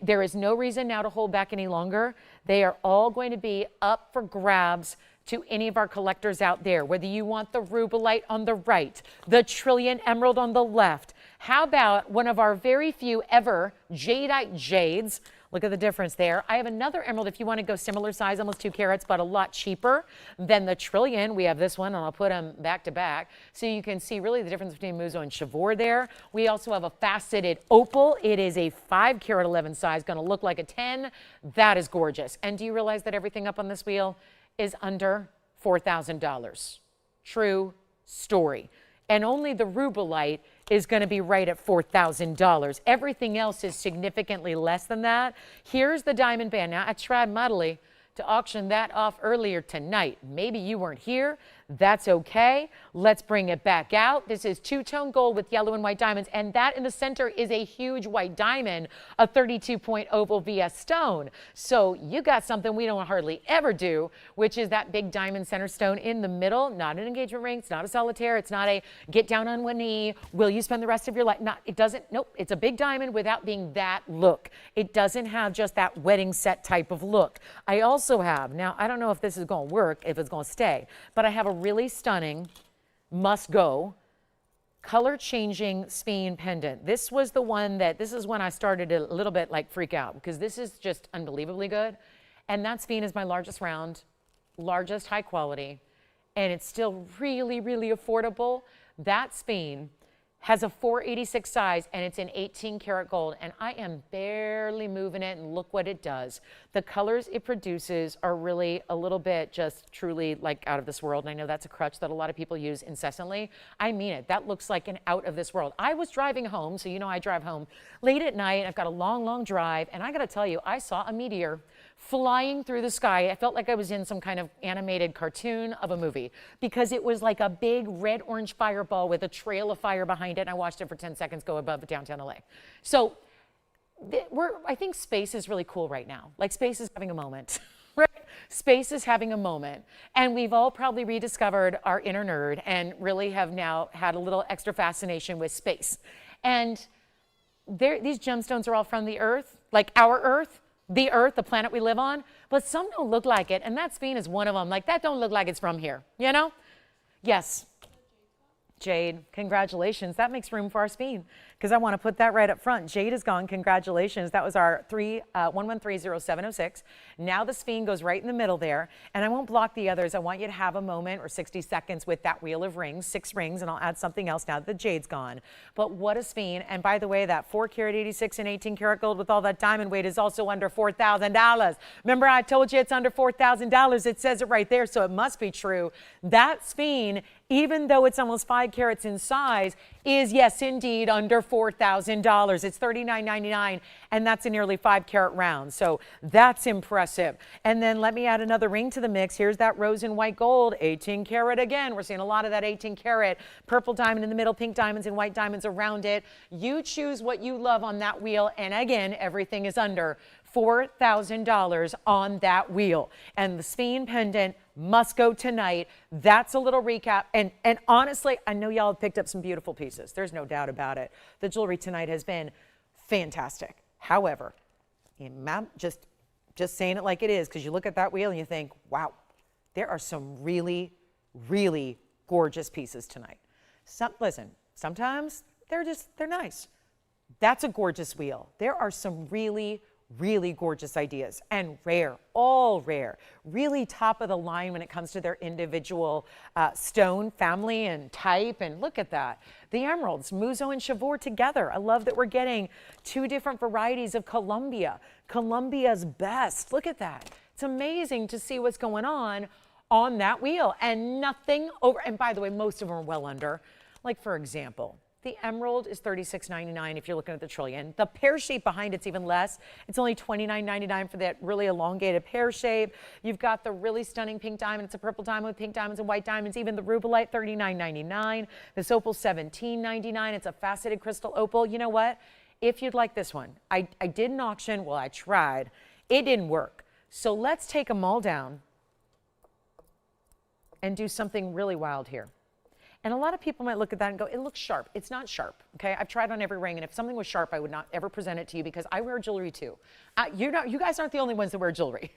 there is no reason now to hold back any longer. They are all going to be up for grabs to any of our collectors out there, whether you want the Rubilite on the right, the Trillion Emerald on the left. How about one of our very few ever Jadeite jades? Look at the difference there. I have another emerald if you want to go similar size, almost 2 carats, but a lot cheaper than the Trillion. We have this one, and I'll put them back to back so you can see really the difference between Muzo and Chivor there. We also have a faceted opal. It is a 5 carat 11 size, going to look like a 10. That is gorgeous. And do you realize that everything up on this wheel is under $4,000? True story. And only the Rubilite is going to be right at $4,000. Everything else is significantly less than that. Here's the diamond band. Now, I tried mightily to auction that off earlier tonight. Maybe you weren't here. That's okay. Let's bring it back out. This is two-tone gold with yellow and white diamonds, and that in the center is a huge white diamond, a 32-point oval VS stone. So you got something we don't hardly ever do, which is that big diamond center stone in the middle. Not an engagement ring. It's not a solitaire. It's not a get down on one knee. Will you spend the rest of your life? Not. It doesn't. Nope. It's a big diamond without being that look. It doesn't have just that wedding set type of look. I also have, now I don't know if this is going to work, if it's going to stay, but I have a really stunning must-go color-changing Sphene pendant. This was the one that, this is when I started to a little bit like freak out because this is just unbelievably good. And that Sphene is my largest round, largest high quality, and it's still really, really affordable. That Sphene has a 486 size and it's in 18 karat gold, and I am barely moving it, and look what it does. The colors it produces are really a little bit just truly like out of this world, and I know that's a crutch that a lot of people use incessantly. I mean it. That looks like an out of this world. I was driving home, so you know I drive home late at night. I've got a long, long drive, and I gotta tell you, I saw a meteor flying through the sky. I felt like I was in some kind of animated cartoon of a movie because it was like a big red-orange fireball with a trail of fire behind it, and I watched it for 10 seconds go above downtown LA. So I think space is really cool right now. Like space is having a moment, right? Space is having a moment. And we've all probably rediscovered our inner nerd and really have now had a little extra fascination with space. And these gemstones are all from the earth, like our earth, the planet we live on, but some don't look like it. And that Sphene is one of them. Like that don't look like it's from here, you know? Yes. Jade, congratulations. That makes room for our Sphene because I want to put that right up front. Jade is gone. Congratulations. That was our 1130706. Now the Sphene goes right in the middle there, and I won't block the others. I want you to have a moment or 60 seconds with that wheel of rings, 6 rings, and I'll add something else now that the jade's gone. But what a Sphene. And by the way, that 4 karat 86 and 18 karat gold with all that diamond weight is also under $4,000. Remember I told you it's under $4,000. It says it right there, so it must be true. That Sphene, even though it's almost 5 carats in size, is, yes, indeed, under $4,000. It's $39.99, and that's a nearly 5 carat round. So that's impressive. And then let me add another ring to the mix. Here's that rose and white gold, 18 karat again. We're seeing a lot of that 18 karat. Purple diamond in the middle, pink diamonds and white diamonds around it. You choose what you love on that wheel, and again, everything is under $4,000 on that wheel. And the Sphene pendant must go tonight. That's a little recap. And honestly, I know y'all have picked up some beautiful pieces. There's no doubt about it. The jewelry tonight has been fantastic. However, just saying it like it is, because you look at that wheel and you think, wow, there are some really, really gorgeous pieces tonight. Listen, sometimes they're nice. That's a gorgeous wheel. There are some really gorgeous ideas, and rare, all rare, really top of the line when it comes to their individual stone family and type. And look at that, the emeralds, Muzo and Chavour together. I love that we're getting 2 different varieties of Columbia's best. Look at that. It's amazing to see what's going on that wheel, and nothing over. And by the way, most of them are well under. Like, for example, the emerald is $36.99 if you're looking at the trillion. The pear shape behind it's even less. It's only $29.99 for that really elongated pear shape. You've got the really stunning pink diamond. It's a purple diamond with pink diamonds and white diamonds. Even the Rubilite, $39.99. This opal, $17.99. It's a faceted crystal opal. You know what? If you'd like this one, I did an auction. Well, I tried. It didn't work. So let's take them all down and do something really wild here. And a lot of people might look at that and go, it looks sharp. It's not sharp, okay? I've tried on every ring, and if something was sharp, I would not ever present it to you, because I wear jewelry too. You guys aren't the only ones that wear jewelry.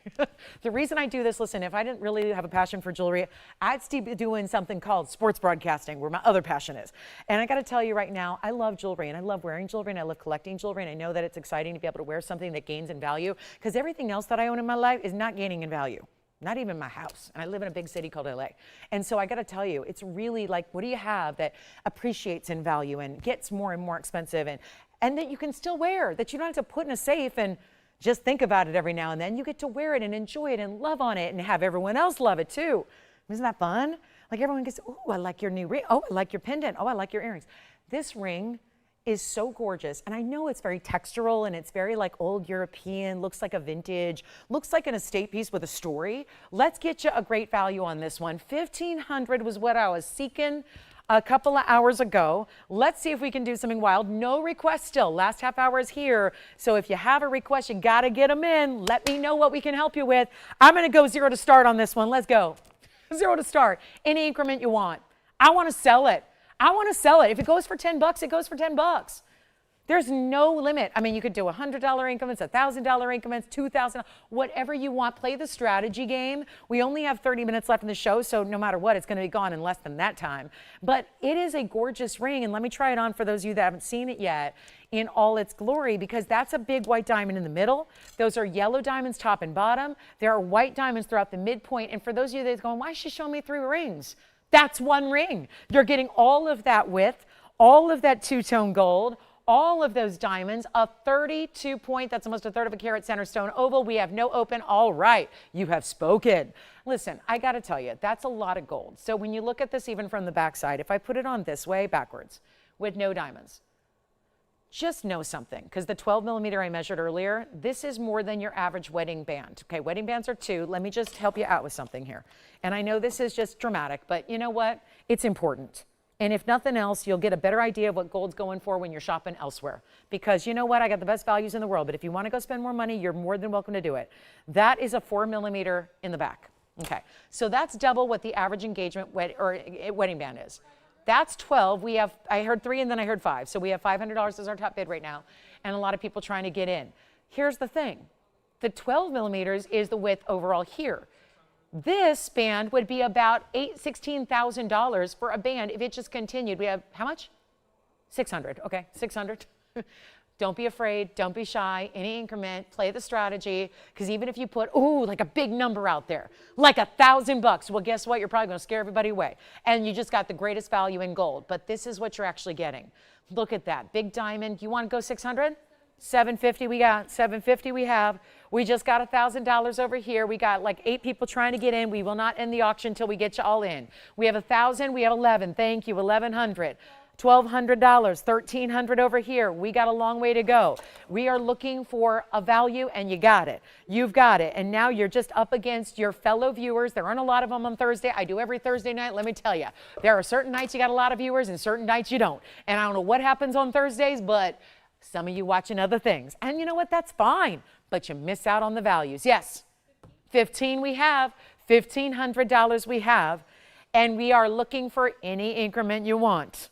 The reason I do this, listen, if I didn't really have a passion for jewelry, I'd still be doing something called sports broadcasting, where my other passion is. And I gotta tell you right now, I love jewelry, and I love wearing jewelry, and I love collecting jewelry, and I know that it's exciting to be able to wear something that gains in value, because everything else that I own in my life is not gaining in value. Not even my house. And I live in a big city called LA. And so I got to tell you, it's really like, what do you have that appreciates in value and gets more and more expensive, and that you can still wear, that you don't have to put in a safe and just think about it every now and then. You get to wear it and enjoy it and love on it and have everyone else love it too. Isn't that fun? Like, everyone gets, oh, I like your new ring. Oh, I like your pendant. Oh, I like your earrings. This ring is so gorgeous, and I know it's very textural, and it's very like old European, looks like a vintage, looks like an estate piece with a story. Let's get you a great value on this one. $1,500 was what I was seeking a couple of hours ago. Let's see if we can do something wild. No requests still. Last half hour is here, so if you have a request, you got to get them in. Let me know what we can help you with. I'm going to go 0 to start on this one. Let's go. 0 to start. Any increment you want. I want to sell it. I want to sell it. If it goes for $10, it goes for $10. There's no limit. I mean, you could do $100 increments, $1,000 increments, $2,000, whatever you want. Play the strategy game. We only have 30 minutes left in the show, so no matter what, it's going to be gone in less than that time. But it is a gorgeous ring, and let me try it on for those of you that haven't seen it yet in all its glory, because that's a big white diamond in the middle. Those are yellow diamonds top and bottom. There are white diamonds throughout the midpoint. And for those of you that's going, why is she showing me 3 rings? That's one ring. You're getting all of that width, all of that two-tone gold, all of those diamonds, a 32 point, that's almost 1/3 of a carat center stone oval. We have no open. All right, you have spoken. Listen, I got to tell you, that's a lot of gold. So when you look at this even from the backside, if I put it on this way, backwards, with no diamonds, just know something, because the 12 millimeter I measured earlier, this is more than your average wedding band. Okay, wedding bands are 2. Let me just help you out with something here. And I know this is just dramatic, but you know what? It's important. And if nothing else, you'll get a better idea of what gold's going for when you're shopping elsewhere. Because you know what? I got the best values in the world, but if you want to go spend more money, you're more than welcome to do it. That is a 4 millimeter in the back. Okay, so that's double what the average engagement wedding band is. That's 12. We have, I heard 3 and then I heard 5. So we have $500 as our top bid right now, and a lot of people trying to get in. Here's the thing. The 12 millimeters is the width overall here. This band would be about $16,000 for a band if it just continued. We have, how much? 600, okay, 600. Don't be afraid, don't be shy, any increment, play the strategy, because even if you put, ooh, like a big number out there, like $1,000, well, guess what? You're probably going to scare everybody away. And you just got the greatest value in gold, but this is what you're actually getting. Look at that, big diamond. You want to go 600? 750 we got, 750 we have. We just got $1,000 over here. We got like 8 people trying to get in. We will not end the auction until we get you all in. We have 1,000, we have 11, thank you, 1,100. $1,200, $1,300 over here. We got a long way to go. We are looking for a value, and you got it. You've got it. And now you're just up against your fellow viewers. There aren't a lot of them on Thursday. I do every Thursday night. Let me tell you, there are certain nights you got a lot of viewers and certain nights you don't. And I don't know what happens on Thursdays, but some of you watching other things. And you know what? That's fine. But you miss out on the values. Yes, 15 we have, $1,500 we have, and we are looking for any increment you want.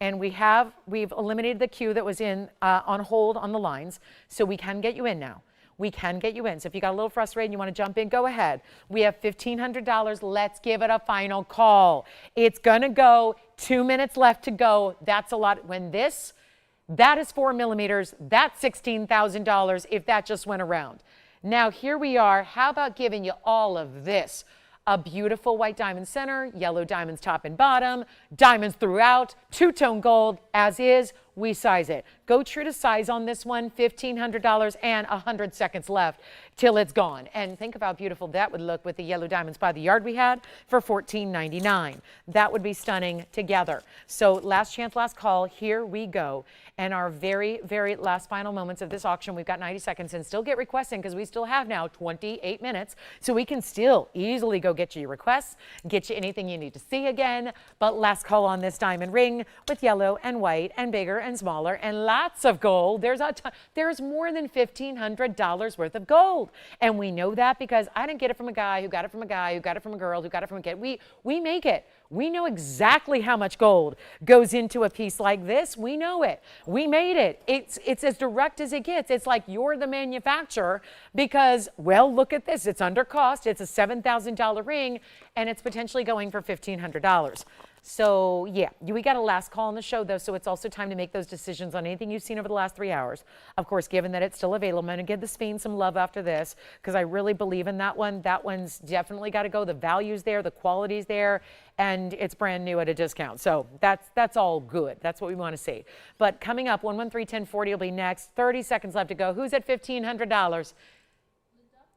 And we've eliminated the queue that was in on hold on the lines, so we can get you in now. We can get you in. So if you got a little frustrated and you want to jump in, go ahead. We have $1,500. Let's give it a final call. It's going to go 2 minutes left to go. That's a lot. When that is 4 millimeters. That's $16,000 if that just went around. Now here we are. How about giving you all of this? A beautiful white diamond center, yellow diamonds top and bottom, diamonds throughout, two-tone gold as is. We size it. Go true to size on this one, $1,500 and 100 seconds left till it's gone. And think of how beautiful that would look with the yellow diamonds by the yard we had for $14.99. That would be stunning together. So last chance, last call. Here we go. And our very, very last final moments of this auction. We've got 90 seconds and still get requests in because we still have now 28 minutes. So we can still easily go get you your requests, get you anything you need to see again. But last call on this diamond ring with yellow and white and bigger and smaller and lots of gold. There's more than $1,500 worth of gold. And we know that because I didn't get it from a guy who got it from a guy who got it from a girl who got it from a kid. We make it. We know exactly how much gold goes into a piece like this. We know it. We made it. It's as direct as it gets. It's like you're the manufacturer because, well, look at this. It's under cost. It's a $7,000 ring, and it's potentially going for $1,500. So, yeah, we got a last call on the show, though, so it's also time to make those decisions on anything you've seen over the last 3 hours. Of course, given that it's still available, I'm going to give the Sphene some love after this because I really believe in that one. That one's definitely got to go. The value's there, the quality's there, and it's brand new at a discount. So that's all good. That's what we want to see. But coming up, 113-1040 will be next. 30 seconds left to go. Who's at $1,500?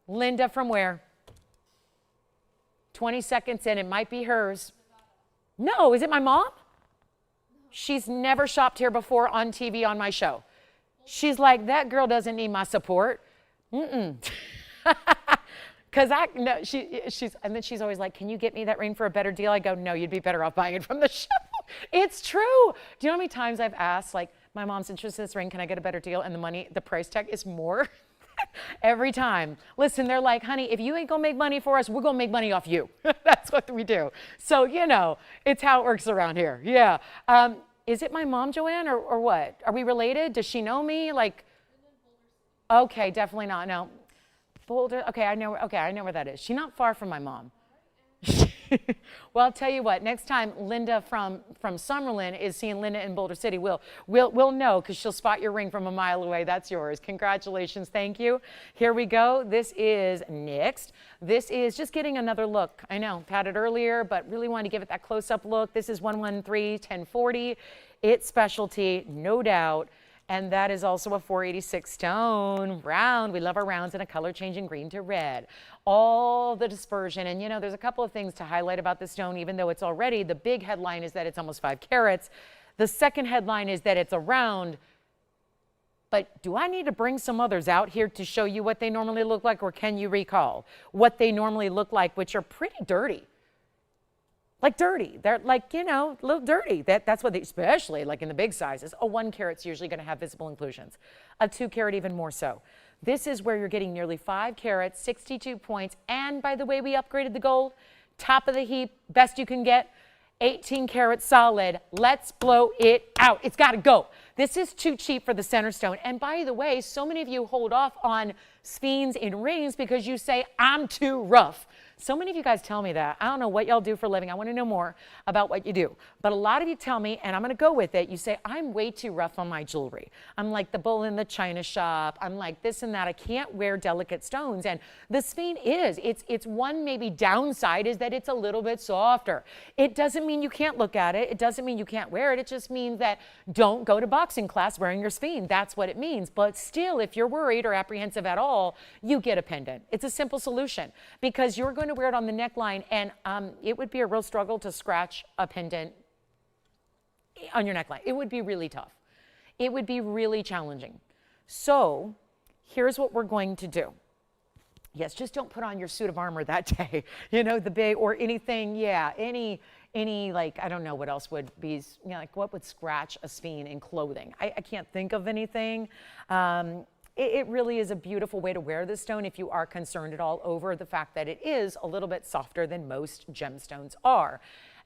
Linda from where? 20 seconds in. It might be hers. No, is it my mom? She's never shopped here before on TV on my show. She's like, that girl doesn't need my support. Because and then she's always like, can you get me that ring for a better deal? I go, no, you'd be better off buying it from the show. It's true. Do you know how many times I've asked, like, my mom's interested in this ring, can I get a better deal? And the price tag is more. Every time. Listen, they're like, honey, if you ain't gonna make money for us, we're gonna make money off you. That's what we do. So, you know, it's how it works around here. Yeah. Is it my mom, Joanne, or what? Are we related? Does she know me? Like, okay, definitely not. No. Boulder. Okay, I know where that is. She's not far from my mom. Well, I'll tell you what, next time Linda from Summerlin is seeing Linda in Boulder City, we'll know because she'll spot your ring from a mile away. That's yours. Congratulations. Thank you. Here we go. This is next. This is just getting another look. I know, had it earlier, but really wanted to give it that close-up look. This is 113-1040. It's specialty, no doubt. And that is also a 486 stone round. We love our rounds in a color changing green to red. All the dispersion. And you know, there's a couple of things to highlight about this stone, even though it's already, the big headline is that it's almost 5 carats. The second headline is that it's a round. But do I need to bring some others out here to show you what they normally look like? Or can you recall what they normally look like, which are pretty dirty? Like dirty. They're like, you know, a little dirty. That's what they, especially like in the big sizes. A 1 carat's usually going to have visible inclusions. A 2 carat even more so. This is where you're getting nearly 5 carats, 62 points. And by the way, we upgraded the gold. Top of the heap, best you can get. 18 karat solid. Let's blow it out. It's got to go. This is too cheap for the center stone. And by the way, so many of you hold off on Sphenes in rings because you say, I'm too rough. So many of you guys tell me that. I don't know what y'all do for a living. I want to know more about what you do. But a lot of you tell me, and I'm going to go with it, you say, I'm way too rough on my jewelry. I'm like the bull in the china shop. I'm like this and that. I can't wear delicate stones. And the Sphene is. It's one maybe downside is that it's a little bit softer. It doesn't mean you can't look at it. It doesn't mean you can't wear it. It just means that don't go to boxing class wearing your Sphene. That's what it means. But still, if you're worried or apprehensive at all, you get a pendant. It's a simple solution because you're going to wear it on the neckline, and it would be a real struggle to scratch a pendant on your neckline. It would be really tough. It would be really challenging. So here's what we're going to do. Yes, just don't put on your suit of armor that day, you know, the big or anything. Yeah, any like, I don't know what else would be, you know, like what would scratch a Sphene in clothing? I can't think of anything. It really is a beautiful way to wear this stone if you are concerned at all over the fact that it is a little bit softer than most gemstones are.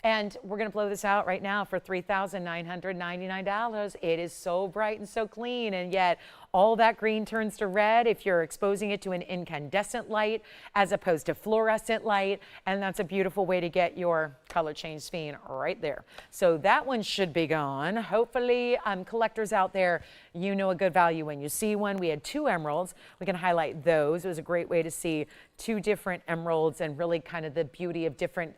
And we're going to blow this out right now for $3,999. It is so bright and so clean, and yet all that green turns to red if you're exposing it to an incandescent light as opposed to fluorescent light, and that's a beautiful way to get your color change Sphene right there. So that one should be gone. Hopefully, collectors out there, you know a good value when you see one. We had 2 emeralds. We can highlight those. It was a great way to see 2 different emeralds and really kind of the beauty of different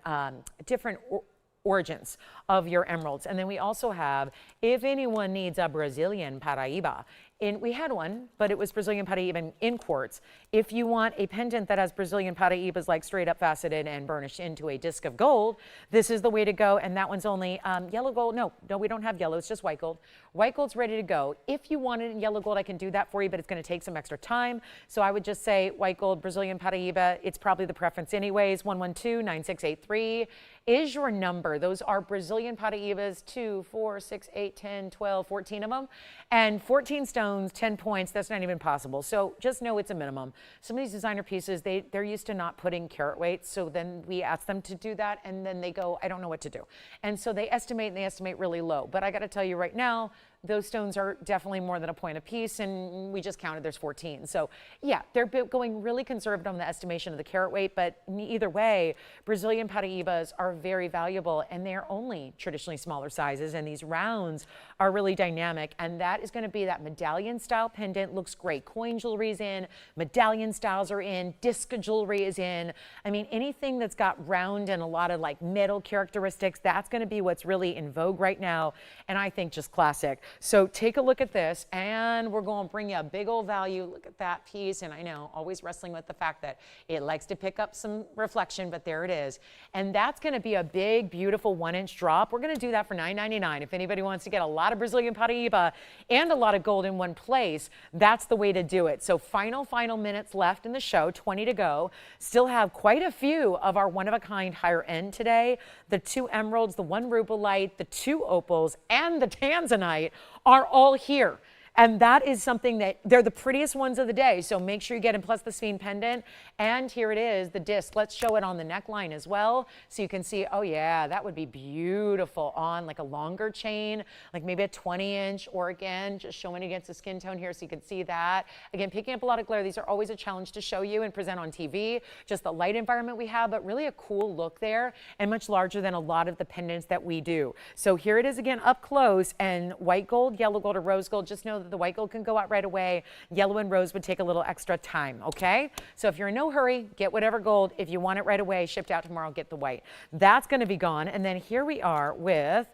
origins of your emeralds. And then we also have, if anyone needs a Brazilian paraiba, and we had one, but it was Brazilian paraiba in quartz. If you want a pendant that has Brazilian paraibas like straight up faceted and burnished into a disc of gold, this is the way to go. And that one's only yellow gold. No, we don't have yellow. It's just white gold. White gold's ready to go. If you want it in yellow gold, I can do that for you, but it's going to take some extra time. So I would just say white gold, Brazilian paraiba. It's probably the preference anyways. 112-9683 is your number. Those are Brazilian paraibas, 2, 4, 6, 8, 10, 12, 14 of them. And 14 stones, 10 points, that's not even possible. So just know it's a minimum. Some of these designer pieces, they're used to not putting carat weights. So then we ask them to do that, and then they go, I don't know what to do. And so they estimate, and they estimate really low. But I got to tell you right now, those stones are definitely more than a point a piece, and we just counted there's 14. So yeah, they're going really conservative on the estimation of the carat weight, but either way, Brazilian paraibas are very valuable, and they're only traditionally smaller sizes, and these rounds are really dynamic, and that is going to be that medallion style pendant. Looks great. Coin jewelry's in, medallion styles are in, disc jewelry is in. I mean, anything that's got round and a lot of like metal characteristics, that's going to be what's really in vogue right now, and I think just classic. So take a look at this, and we're going to bring you a big old value. Look at that piece, and I know, always wrestling with the fact that it likes to pick up some reflection, but there it is. And that's going to be a big, beautiful 1-inch drop. We're going to do that for $9.99. If anybody wants to get a lot of Brazilian paraiba and a lot of gold in one place, that's the way to do it. So final minutes left in the show, 20 to go. Still have quite a few of our one-of-a-kind higher end today. The 2 emeralds, the 1 Rubilite, the 2 opals, and the Tanzanite are all here. And that is something that they're the prettiest ones of the day. So make sure you get them, plus the Sphene pendant. And here it is, the disc. Let's show it on the neckline as well. So you can see, oh yeah, that would be beautiful on like a longer chain, like maybe a 20-inch, or again, just showing against the skin tone here so you can see that. Again, picking up a lot of glare. These are always a challenge to show you and present on TV. Just the light environment we have, but really a cool look there, and much larger than a lot of the pendants that we do. So here it is again up close, and white gold, yellow gold, or rose gold. Just know that the white gold can go out right away. Yellow and rose would take a little extra time, okay? So if you're in no hurry, get whatever gold. If you want it right away, shipped out tomorrow, get the white. That's going to be gone. And then here we are with,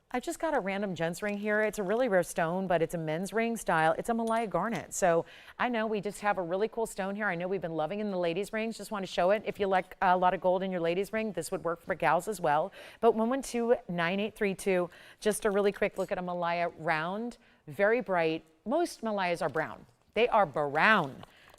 I just got a random gents ring here. It's a really rare stone, but it's a men's ring style. It's a Malaya garnet. So I know we just have a really cool stone here. I know we've been loving in the ladies' rings. Just want to show it. If you like a lot of gold in your ladies' ring, this would work for gals as well. But 112-9832, just a really quick look at a Malaya round, very bright. Most Malayas are brown. They are brown.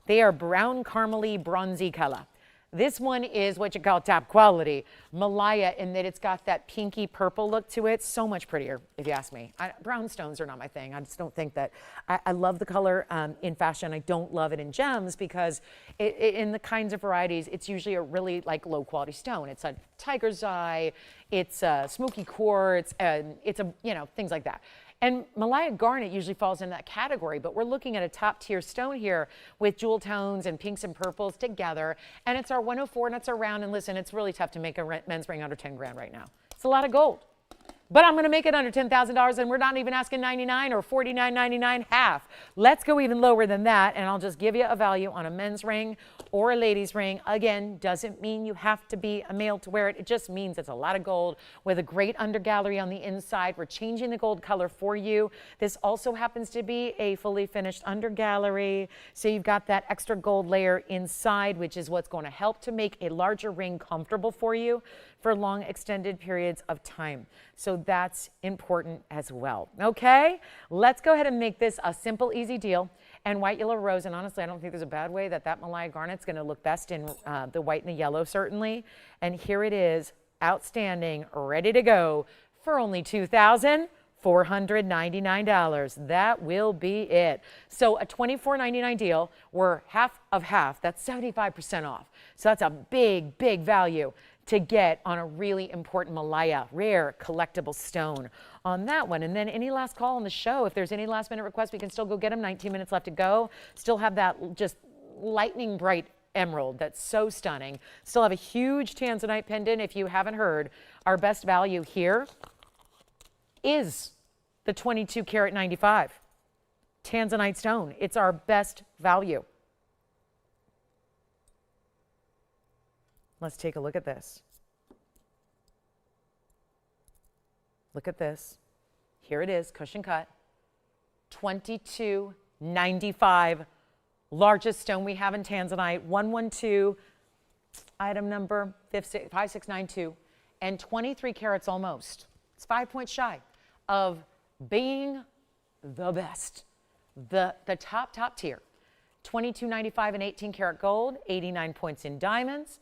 They are brown, caramely, bronzy color. This one is what you call top quality Malaya, in that it's got that pinky purple look to it. So much prettier, if you ask me. Brown stones are not my thing. I just don't think that. I love the color in fashion. I don't love it in gems because in the kinds of varieties, it's usually a really like low quality stone. It's a tiger's eye. It's a smoky quartz. And it's a, you know, things like that. And Malaya garnet usually falls in that category, but we're looking at a top tier stone here with jewel tones and pinks and purples together. And it's our 104 and it's our round. And listen, it's really tough to make a men's ring under 10 grand right now. It's a lot of gold. But I'm going to make it under $10,000, and we're not even asking $99 or $49.99 half. Let's go even lower than that, and I'll just give you a value on a men's ring or a lady's ring. Again, doesn't mean you have to be a male to wear it. It just means it's a lot of gold with a great undergallery on the inside. We're changing the gold color for you. This also happens to be a fully finished undergallery, so you've got that extra gold layer inside, which is what's going to help to make a larger ring comfortable for you for long extended periods of time. So that's important as well. Okay, let's go ahead and make this a simple, easy deal. And white, yellow, rose, and honestly, I don't think there's a bad way that Malaya garnet's going to look best in the white and the yellow, certainly. And here it is, outstanding, ready to go for only $2,499. That will be it. So a $24.99 deal, we're half of half. That's 75% off. So that's a big, big value to get on a really important Malaya, rare collectible stone on that one. And then any last call on the show, if there's any last minute requests, we can still go get them. 19 minutes left to go. Still have that just lightning bright emerald that's so stunning. Still have a huge Tanzanite pendant. If you haven't heard, our best value here is the 22 karat 95 Tanzanite stone. It's our best value. Let's take a look at this. Look at this. Here it is, cushion cut. $22.95. Largest stone we have in Tanzanite. 112, item number 5692. And 23 carats almost. It's 5 points shy of being the best. The top tier. $22.95 in 18 karat gold. 89 points in diamonds.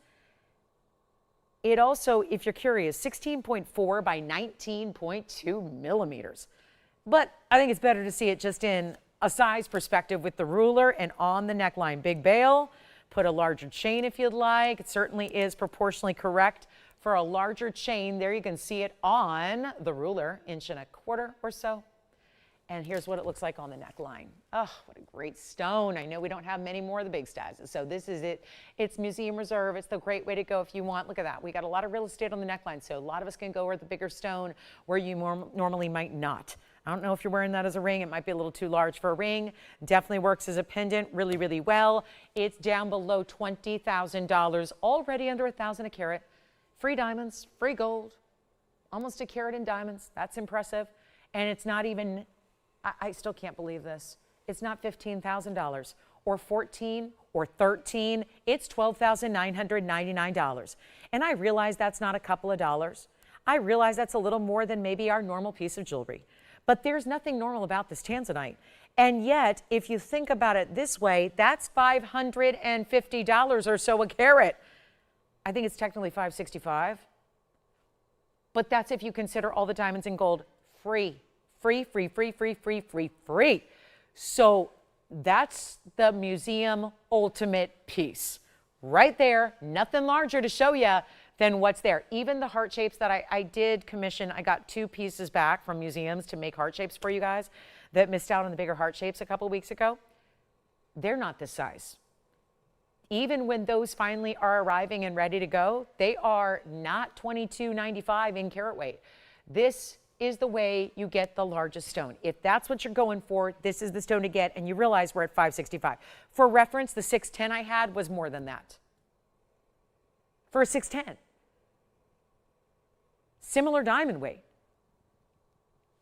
It also, if you're curious, 16.4 by 19.2 millimeters. But I think it's better to see it just in a size perspective with the ruler and on the neckline. Big bail, put a larger chain if you'd like. It certainly is proportionally correct for a larger chain. There you can see it on the ruler, 1.25 inches or so. And here's what it looks like on the neckline. Oh, what a great stone. I know we don't have many more of the big stazes, so this is it. It's museum reserve. It's the great way to go if you want. Look at that. We got a lot of real estate on the neckline, so a lot of us can go with the bigger stone where you normally might not. I don't know if you're wearing that as a ring. It might be a little too large for a ring. Definitely works as a pendant really, really well. It's down below $20,000, already under $1,000 a carat. Free diamonds, free gold, almost a carat in diamonds. That's impressive. And it's not even... I still can't believe this. It's not $15,000 or $14,000 or $13,000. It's $12,999. And I realize that's not a couple of dollars. I realize that's a little more than maybe our normal piece of jewelry. But there's nothing normal about this Tanzanite. And yet, if you think about it this way, that's $550 or so a carat. I think it's technically $565. But that's if you consider all the diamonds and gold free. Free. So that's the museum ultimate piece. Right there, nothing larger to show you than what's there. Even the heart shapes that I did commission, I got 2 pieces back from museums to make heart shapes for you guys that missed out on the bigger heart shapes a couple weeks ago. They're not this size. Even when those finally are arriving and ready to go, they are not $22.95 in carat weight. This is the way you get the largest stone. If that's what you're going for, this is the stone to get, and you realize we're at $565. For reference, the 610 I had was more than that. For a 610. Similar diamond weight.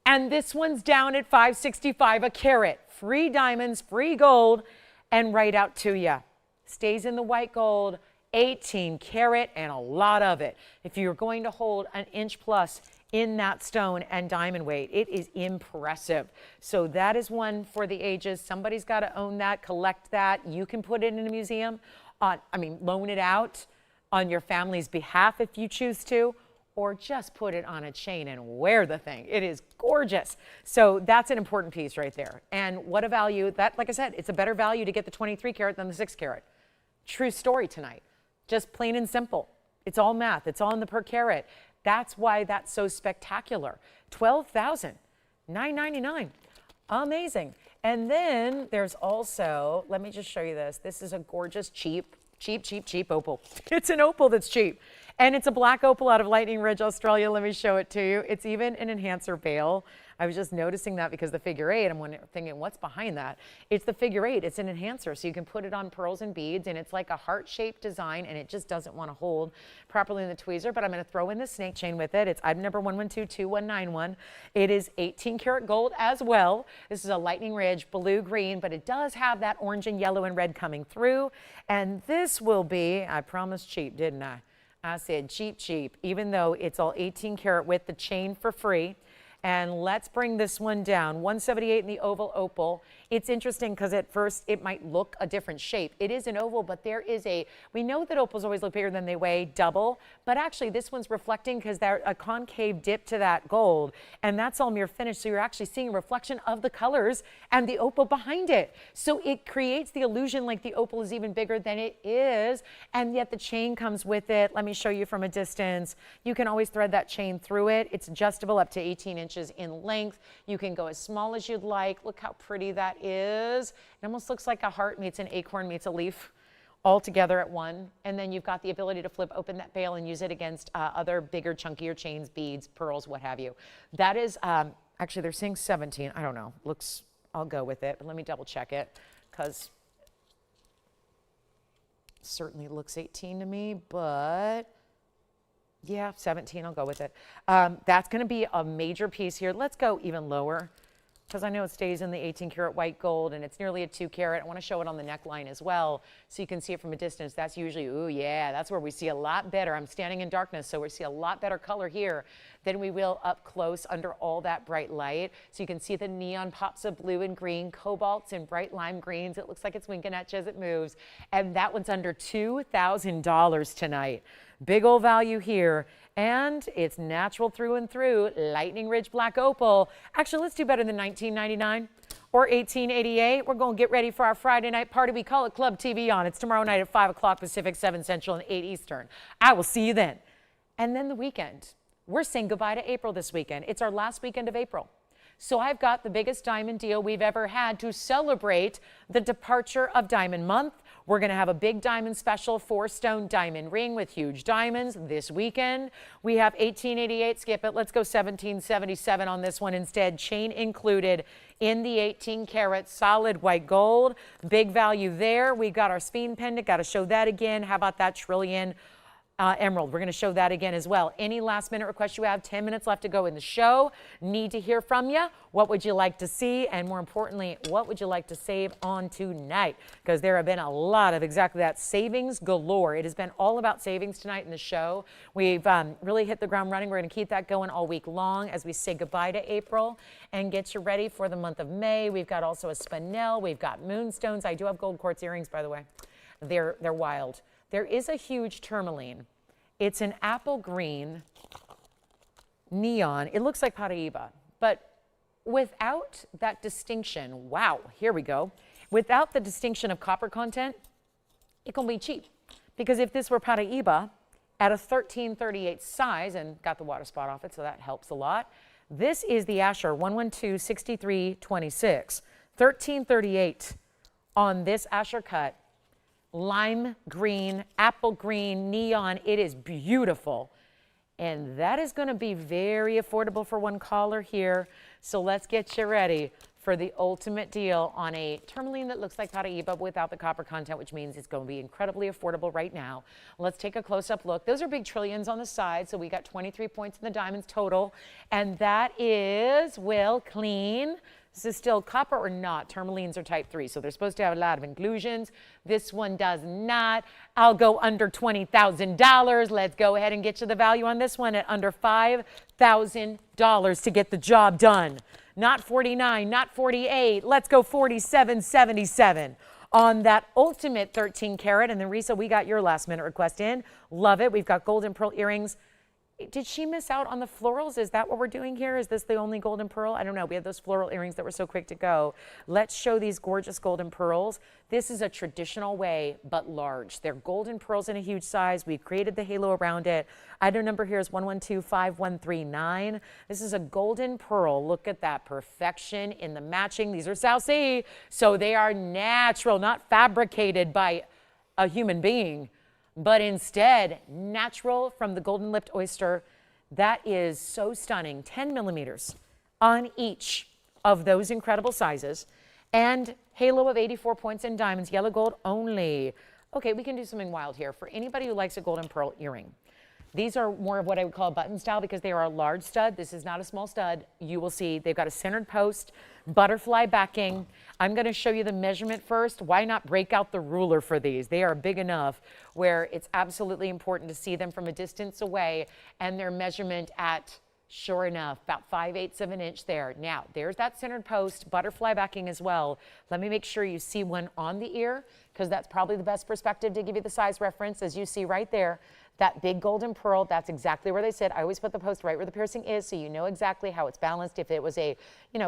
And this one's down at $565 a carat. Free diamonds, free gold, and right out to you. Stays in the white gold, 18 karat, and a lot of it. If you're going to hold an inch plus in that stone and diamond weight, it is impressive. So that is one for the ages. Somebody's got to own that, collect that. You can put it in a museum, loan it out on your family's behalf if you choose to, or just put it on a chain and wear the thing. It is gorgeous. So that's an important piece right there. And what a value that, like I said, it's a better value to get the 23 karat than the 6 karat. True story tonight. Just plain and simple. It's all math. It's all in the per carat. That's why that's so spectacular. $12,999 $9.99. Amazing. And then there's also, let me just show you this. This is a gorgeous cheap opal. It's an opal that's cheap. And it's a black opal out of Lightning Ridge, Australia. Let me show it to you. It's even an enhancer bale. I was just noticing that because the figure eight, I'm thinking, what's behind that? It's the figure eight. It's an enhancer, so you can put it on pearls and beads, and it's like a heart-shaped design, and it just doesn't want to hold properly in the tweezer, but I'm going to throw in the snake chain with it. It's item number 1122-2191. It is 18 karat gold as well. This is a Lightning Ridge blue-green, but it does have that orange and yellow and red coming through, and this will be, I promised cheap, didn't I? I said cheap, even though it's all 18 karat with the chain for free. And let's bring this one down, 178 in the oval opal. It's interesting because at first it might look a different shape. It is an oval, but there is we know that opals always look bigger than they weigh, double, but actually this one's reflecting because they're a concave dip to that gold, and that's all mirror finish, so you're actually seeing a reflection of the colors and the opal behind it. So it creates the illusion like the opal is even bigger than it is, and yet the chain comes with it. Let me show you from a distance. You can always thread that chain through it. It's adjustable up to 18 inches in length. You can go as small as you'd like. Look how pretty that is. It almost looks like a heart meets an acorn meets a leaf all together at one. And then you've got the ability to flip open that bale and use it against other bigger, chunkier chains, beads, pearls, what have you. That is, actually they're saying 17. I don't know. Looks, I'll go with it, but let me double check it because certainly looks 18 to me, but yeah, 17, I'll go with it. That's going to be a major piece here. Let's go even lower because I know it stays in the 18 karat white gold and it's nearly a 2 carat. I want to show it on the neckline as well so you can see it from a distance. That's usually, ooh, yeah, that's where we see a lot better. I'm standing in darkness, so we see a lot better color here than we will up close under all that bright light. So you can see the neon pops of blue and green, cobalts and bright lime greens. It looks like it's winking at you as it moves. And that one's under $2,000 tonight. Big old value here, and it's natural through and through. Lightning Ridge black opal. Actually, let's do better than $19.99 or $18.88. We're going to get ready for our Friday night party. We call it Club TVON. It's tomorrow night at 5 o'clock Pacific, 7 Central, and 8 Eastern. I will see you then. And then the weekend. We're saying goodbye to April this weekend. It's our last weekend of April. So I've got the biggest diamond deal we've ever had to celebrate the departure of Diamond Month. We're going to have a big diamond special, 4-stone diamond ring with huge diamonds this weekend. We have $18.88, skip it. Let's go $17.77 on this one instead. Chain included in the 18 karat solid white gold. Big value there. We got our Sphene pendant. Got to show that again. How about that trillion emerald? We're going to show that again as well. Any last minute requests you have, 10 minutes left to go in the show. Need to hear from you. What would you like to see? And more importantly, what would you like to save on tonight? Because there have been a lot of exactly that, savings galore. It has been all about savings tonight in the show. We've really hit the ground running. We're going to keep that going all week long as we say goodbye to April and get you ready for the month of May. We've got also a spinel. We've got moonstones. I do have gold quartz earrings, by the way. They're wild. There is a huge tourmaline. It's an apple green neon. It looks like paraiba, but without that distinction, wow, here we go. Without the distinction of copper content, it can be cheap. Because if this were paraiba at a 1338 size, and got the water spot off it, so that helps a lot. This is the Asher 112-6326, 1338 on this Asher cut. Lime green, apple green, neon. It is beautiful. And that is going to be very affordable for one caller here. So let's get you ready for the ultimate deal on a tourmaline that looks like paraiba without the copper content, which means it's going to be incredibly affordable right now. Let's take a close-up look. Those are big trillions on the side, so we got 23 points in the diamonds total. And that is, well, clean. This is still copper or not. Tourmalines are type 3, so they're supposed to have a lot of inclusions. This one does not. I'll go under $20,000. Let's go ahead and get you the value on this one at under $5,000 to get the job done. Not 49, not 48. Let's go 47.77 on that ultimate 13 karat. And then Risa, we got your last minute request in. Love it. We've got gold and pearl earrings Did she miss out on the florals? Is that what we're doing here? Is this the only golden pearl? I don't know. We had those floral earrings that were so quick to go. Let's show these gorgeous golden pearls. This is a traditional way, but large. They're golden pearls in a huge size. We've created the halo around it. Item number here is 1125-139. This is a golden pearl. Look at that perfection in the matching. These are South Sea, so they are natural, not fabricated by a human being, but instead natural from the golden-lipped oyster. That is so stunning. 10 millimeters on each of those incredible sizes, and halo of 84 points in diamonds, yellow gold only. Okay, we can do something wild here. For anybody who likes a golden pearl earring, these are more of what I would call a button style because they are a large stud. This is not a small stud. You will see they've got a centered post, butterfly backing. I'm going to show you the measurement first. Why not break out the ruler for these? They are big enough where it's absolutely important to see them from a distance away, and their measurement at, sure enough, about 5/8 of an inch there. Now, there's that centered post, butterfly backing as well. Let me make sure you see one on the ear because that's probably the best perspective to give you the size reference. As you see right there, that big golden pearl, that's exactly where they sit. I always put the post right where the piercing is so you know exactly how it's balanced. If it was a,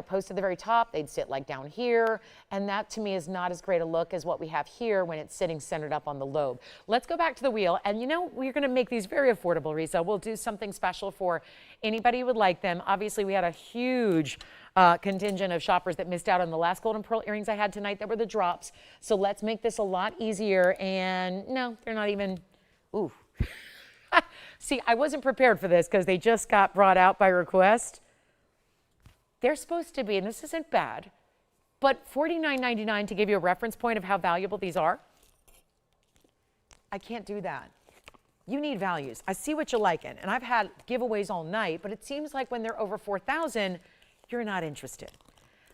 post at the very top, they'd sit like down here. And that to me is not as great a look as what we have here when it's sitting centered up on the lobe. Let's go back to the wheel. And we're going to make these very affordable, Risa. We'll do something special for anybody who would like them. Obviously, we had a huge contingent of shoppers that missed out on the last golden pearl earrings I had tonight that were the drops. So let's make this a lot easier. And no, they're not even, ooh. See, I wasn't prepared for this because they just got brought out by request. They're supposed to be, and this isn't bad, but $49.99 to give you a reference point of how valuable these are. I can't do that. You need values. I see what you're liking, and I've had giveaways all night, but it seems like when they're over $4,000, you're not interested.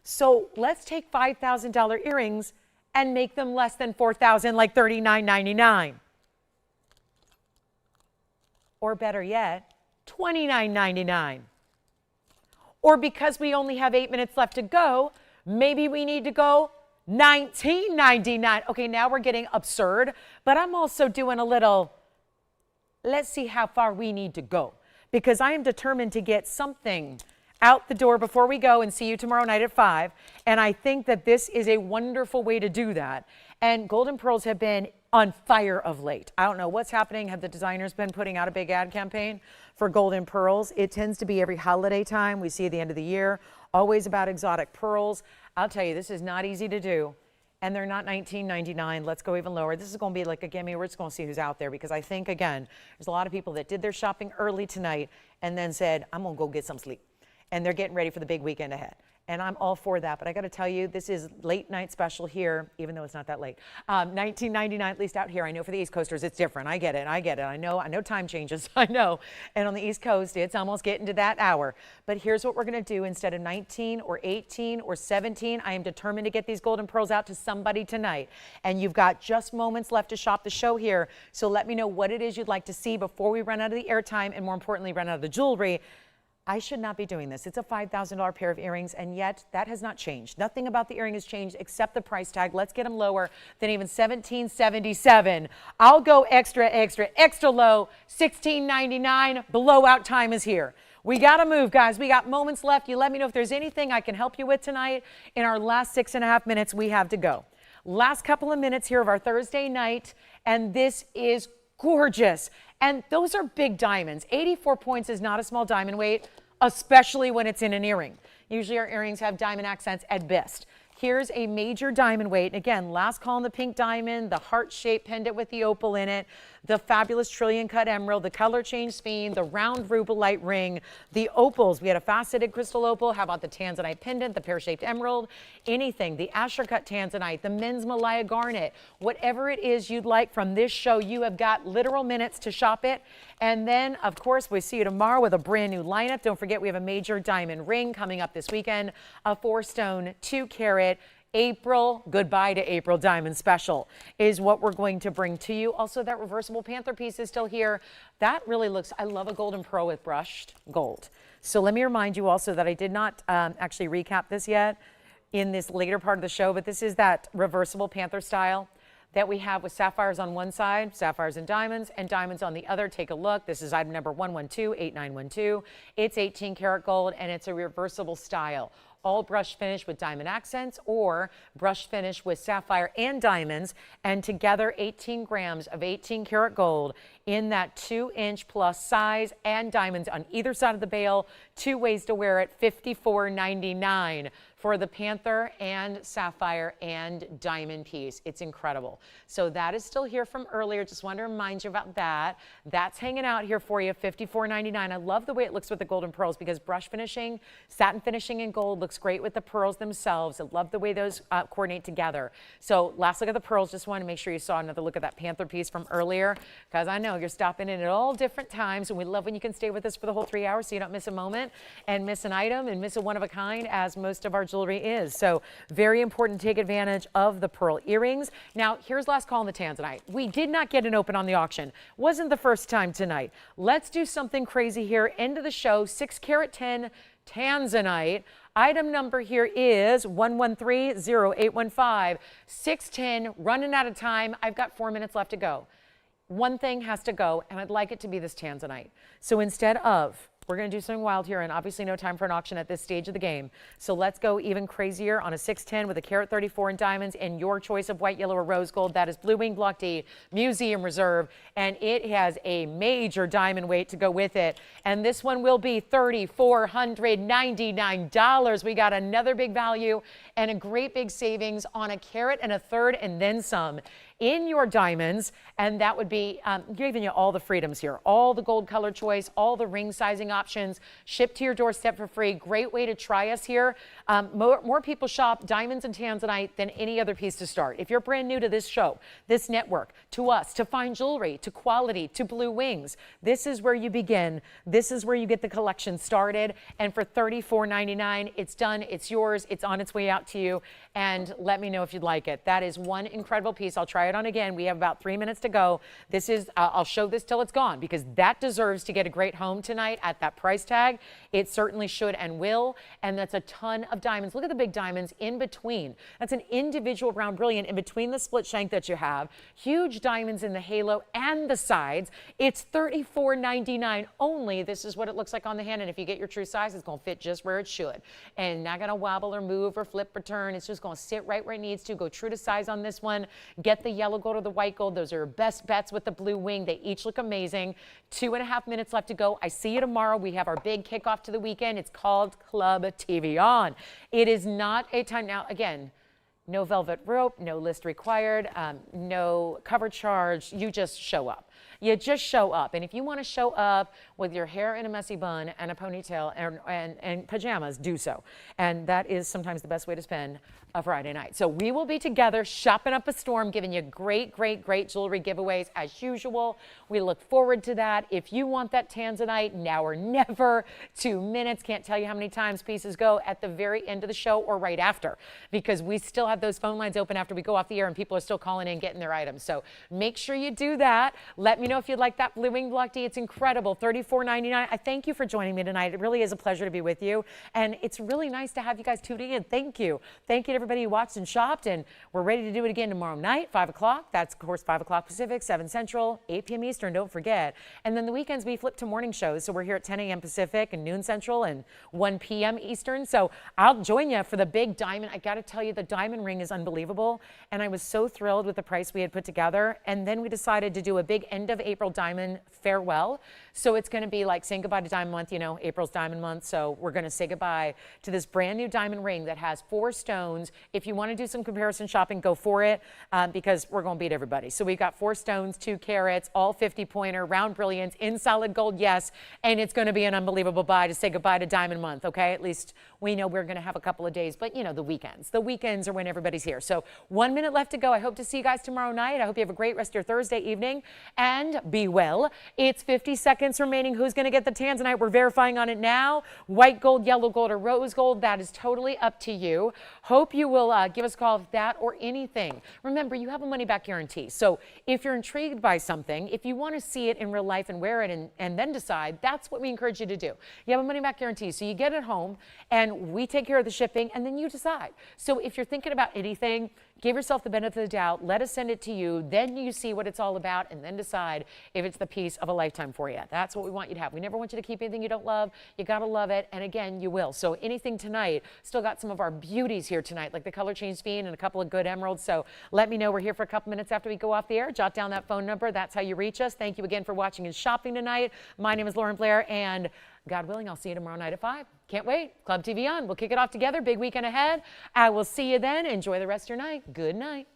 So let's take $5,000 earrings and make them less than $4,000, like $39.99. Or better yet, $29.99. Or because we only have 8 minutes left to go, maybe we need to go $19.99. Okay, now we're getting absurd, but I'm also doing a little, let's see how far we need to go, because I am determined to get something out the door before we go and see you tomorrow night at 5. And I think that this is a wonderful way to do that. And golden pearls have been on fire of late. I don't know what's happening. Have the designers been putting out a big ad campaign for golden pearls? It tends to be every holiday time. We see at the end of the year, always about exotic pearls. I'll tell you, this is not easy to do. And they're not $19.99. Let's go even lower. This is going to be like a gimme. We're just going to see who's out there, because I think, again, there's a lot of people that did their shopping early tonight and then said, I'm going to go get some sleep. And they're getting ready for the big weekend ahead. And I'm all for that. But I got to tell you, this is late night special here, even though it's not that late. $19.99, at least out here. I know for the East Coasters, it's different. I get it. I know time changes. I know. And on the East Coast, it's almost getting to that hour. But here's what we're going to do. Instead of 19 or 18 or 17, I am determined to get these golden pearls out to somebody tonight. And you've got just moments left to shop the show here. So let me know what it is you'd like to see before we run out of the airtime, and more importantly, run out of the jewelry. I should not be doing this. It's a $5,000 pair of earrings, and yet that has not changed. Nothing about the earring has changed except the price tag. Let's get them lower than even $17.77. I'll go extra low, $16.99. Blowout time is here. We got to move, guys. We got moments left. You let me know if there's anything I can help you with tonight in our last 6.5 minutes we have to go. Last couple of minutes here of our Thursday night, and this is gorgeous. And those are big diamonds. 84 points is not a small diamond weight, especially when it's in an earring. Usually our earrings have diamond accents at best. Here's a major diamond weight. Again, last call on the pink diamond, the heart-shaped pendant with the opal in it, the fabulous trillion-cut emerald, the color change Sphene, the round Rubilite ring, the opals. We had a faceted crystal opal. How about the Tanzanite pendant, the pear-shaped emerald, anything, the Asher-cut Tanzanite, the men's Malaya garnet, whatever it is you'd like from this show, you have got literal minutes to shop it. And then, of course, we see you tomorrow with a brand new lineup. Don't forget, we have a major diamond ring coming up this weekend, a 4-stone, 2-carat, April, goodbye to April diamond special is what we're going to bring to you. Also, that reversible Panther piece is still here. That really looks, I love a golden pearl with brushed gold. So let me remind you also that I did not actually recap this yet in this later part of the show, but this is that reversible Panther style. that we have with sapphires on one side, sapphires and diamonds on the other. Take a look. This is item number 1128912. It's 18 karat gold, and it's a reversible style. All brush finish with diamond accents or brush finish with sapphire and diamonds, and together 18 grams of 18 karat gold in that 2-inch plus size, and diamonds on either side of the bail. 2 ways to wear it. $54.99 for the Panther and sapphire and diamond piece. It's incredible. So that is still here from earlier. Just wanted to remind you about that. That's hanging out here for you, $54.99. I love the way it looks with the golden pearls, because brush finishing, satin finishing in gold looks great with the pearls themselves. I love the way those coordinate together. So last look at the pearls. Just want to make sure you saw another look at that Panther piece from earlier, because I know you're stopping in at all different times, and we love when you can stay with us for the whole 3 hours so you don't miss a moment and miss an item and miss a one of a kind, as most of our jewelry is. So very important to take advantage of the pearl earrings. Now here's last call on the Tanzanite. We did not get an open on the auction. Wasn't the first time tonight. Let's do something crazy here. End of the show. 6 carat 10 Tanzanite. Item number here is 1130815. 610, running out of time. I've got 4 minutes left to go. One thing has to go, and I'd like it to be this Tanzanite. So instead of, we're going to do something wild here, and obviously no time for an auction at this stage of the game. So let's go even crazier on a 610 with a carat 34 in diamonds and your choice of white, yellow, or rose gold. That is Blue Wing Block D, Museum Reserve, and it has a major diamond weight to go with it. And this one will be $3,499. We got another big value and a great big savings on a carat and a third and then some in your diamonds, and that would be giving you all the freedoms here, all the gold color choice, all the ring sizing options, shipped to your doorstep for free. Great way to try us here. More people shop diamonds and Tanzanite than any other piece to start. If you're brand new to this show, this network, to us, to fine jewelry, to quality, to Blue Wings, this is where you begin. This is where you get the collection started. And for $34.99, it's done, it's yours, it's on its way out to you. And let me know if you'd like it. That is one incredible piece. I'll try it on again. We have about 3 minutes to go. This is, I'll show this till it's gone, because that deserves to get a great home tonight at that price tag. It certainly should and will. And that's a ton of diamonds. Look at the big diamonds in between. That's an individual round brilliant in between the split shank that you have. Huge diamonds in the halo and the sides. It's $34.99 only. This is what it looks like on the hand. And if you get your true size, it's going to fit just where it should. And not going to wobble or move or flip or turn. It's just going to sit right where it needs to. Go true to size on this one. Get the yellow gold or the white gold. Those are your best bets with the Blue Wing. They each look amazing. 2.5 minutes left to go. I see you tomorrow. We have our big kickoff to the weekend. It's called Club TVON. It is not a time. Now, again, no velvet rope, no list required, no cover charge. You just show up. You just show up. And if you want to show up with your hair in a messy bun and a ponytail and pajamas, do so. And that is sometimes the best way to spend a Friday night. So we will be together shopping up a storm, giving you great, great, great jewelry giveaways as usual. We look forward to that. If you want that Tanzanite, now or never, 2 minutes. Can't tell you how many times pieces go at the very end of the show or right after, because we still have those phone lines open after we go off the air and people are still calling in getting their items. So make sure you do that. Let me know if you'd like that Blue Wing Block D. It's incredible, $34.99. I thank you for joining me tonight. It really is a pleasure to be with you. And it's really nice to have you guys tuning in. Thank you. Thank you to everybody who watched and shopped. And we're ready to do it again tomorrow night, 5 o'clock. That's, of course, 5 o'clock Pacific, 7 Central, 8 p.m. Eastern. Don't forget. And then the weekends, we flip to morning shows. So we're here at 10 a.m. Pacific and noon Central and 1 p.m. Eastern. So I'll join you for the big diamond. I got to tell you, the diamond ring is unbelievable. And I was so thrilled with the price we had put together. And then we decided to do a big end of April diamond farewell. So it's going to be like saying goodbye to Diamond Month. You know, April's Diamond Month. So we're going to say goodbye to this brand new diamond ring that has 4 stones. If you want to do some comparison shopping, go for it, because we're going to beat everybody. So we've got 4 stones, 2 carats, all 50-pointer, round brilliance, in solid gold, yes. And it's going to be an unbelievable buy to say goodbye to Diamond Month, okay? At least we know we're going to have a couple of days, but you know, the weekends. The weekends are when everybody's here. So 1 minute left to go. I hope to see you guys tomorrow night. I hope you have a great rest of your Thursday evening, and be well. It's 50 seconds remaining. Who's going to get the Tanzanite? We're verifying on it now. White gold, yellow gold, or rose gold. That is totally up to you. Hope you will give us a call if that or anything. Remember, you have a money back guarantee. So if you're intrigued by something, if you want to see it in real life and wear it and then decide, that's what we encourage you to do. You have a money back guarantee. So you get it home and we take care of the shipping and then you decide. So if you're thinking about anything, Give yourself the benefit of the doubt. Let us send it to you. Then you see what it's all about and then decide if it's the piece of a lifetime for you. That's what we want you to have. We never want you to keep anything you don't love. You got to love it. And again, you will. So anything tonight, still got some of our beauties here tonight, like the color change Sphene and a couple of good emeralds. So let me know. We're here for a couple minutes after we go off the air. Jot down that phone number. That's how you reach us. Thank you again for watching and shopping tonight. My name is Lauren Blair, and God willing, I'll see you tomorrow night at 5. Can't wait. Club TVON. We'll kick it off together. Big weekend ahead. I will see you then. Enjoy the rest of your night. Good night.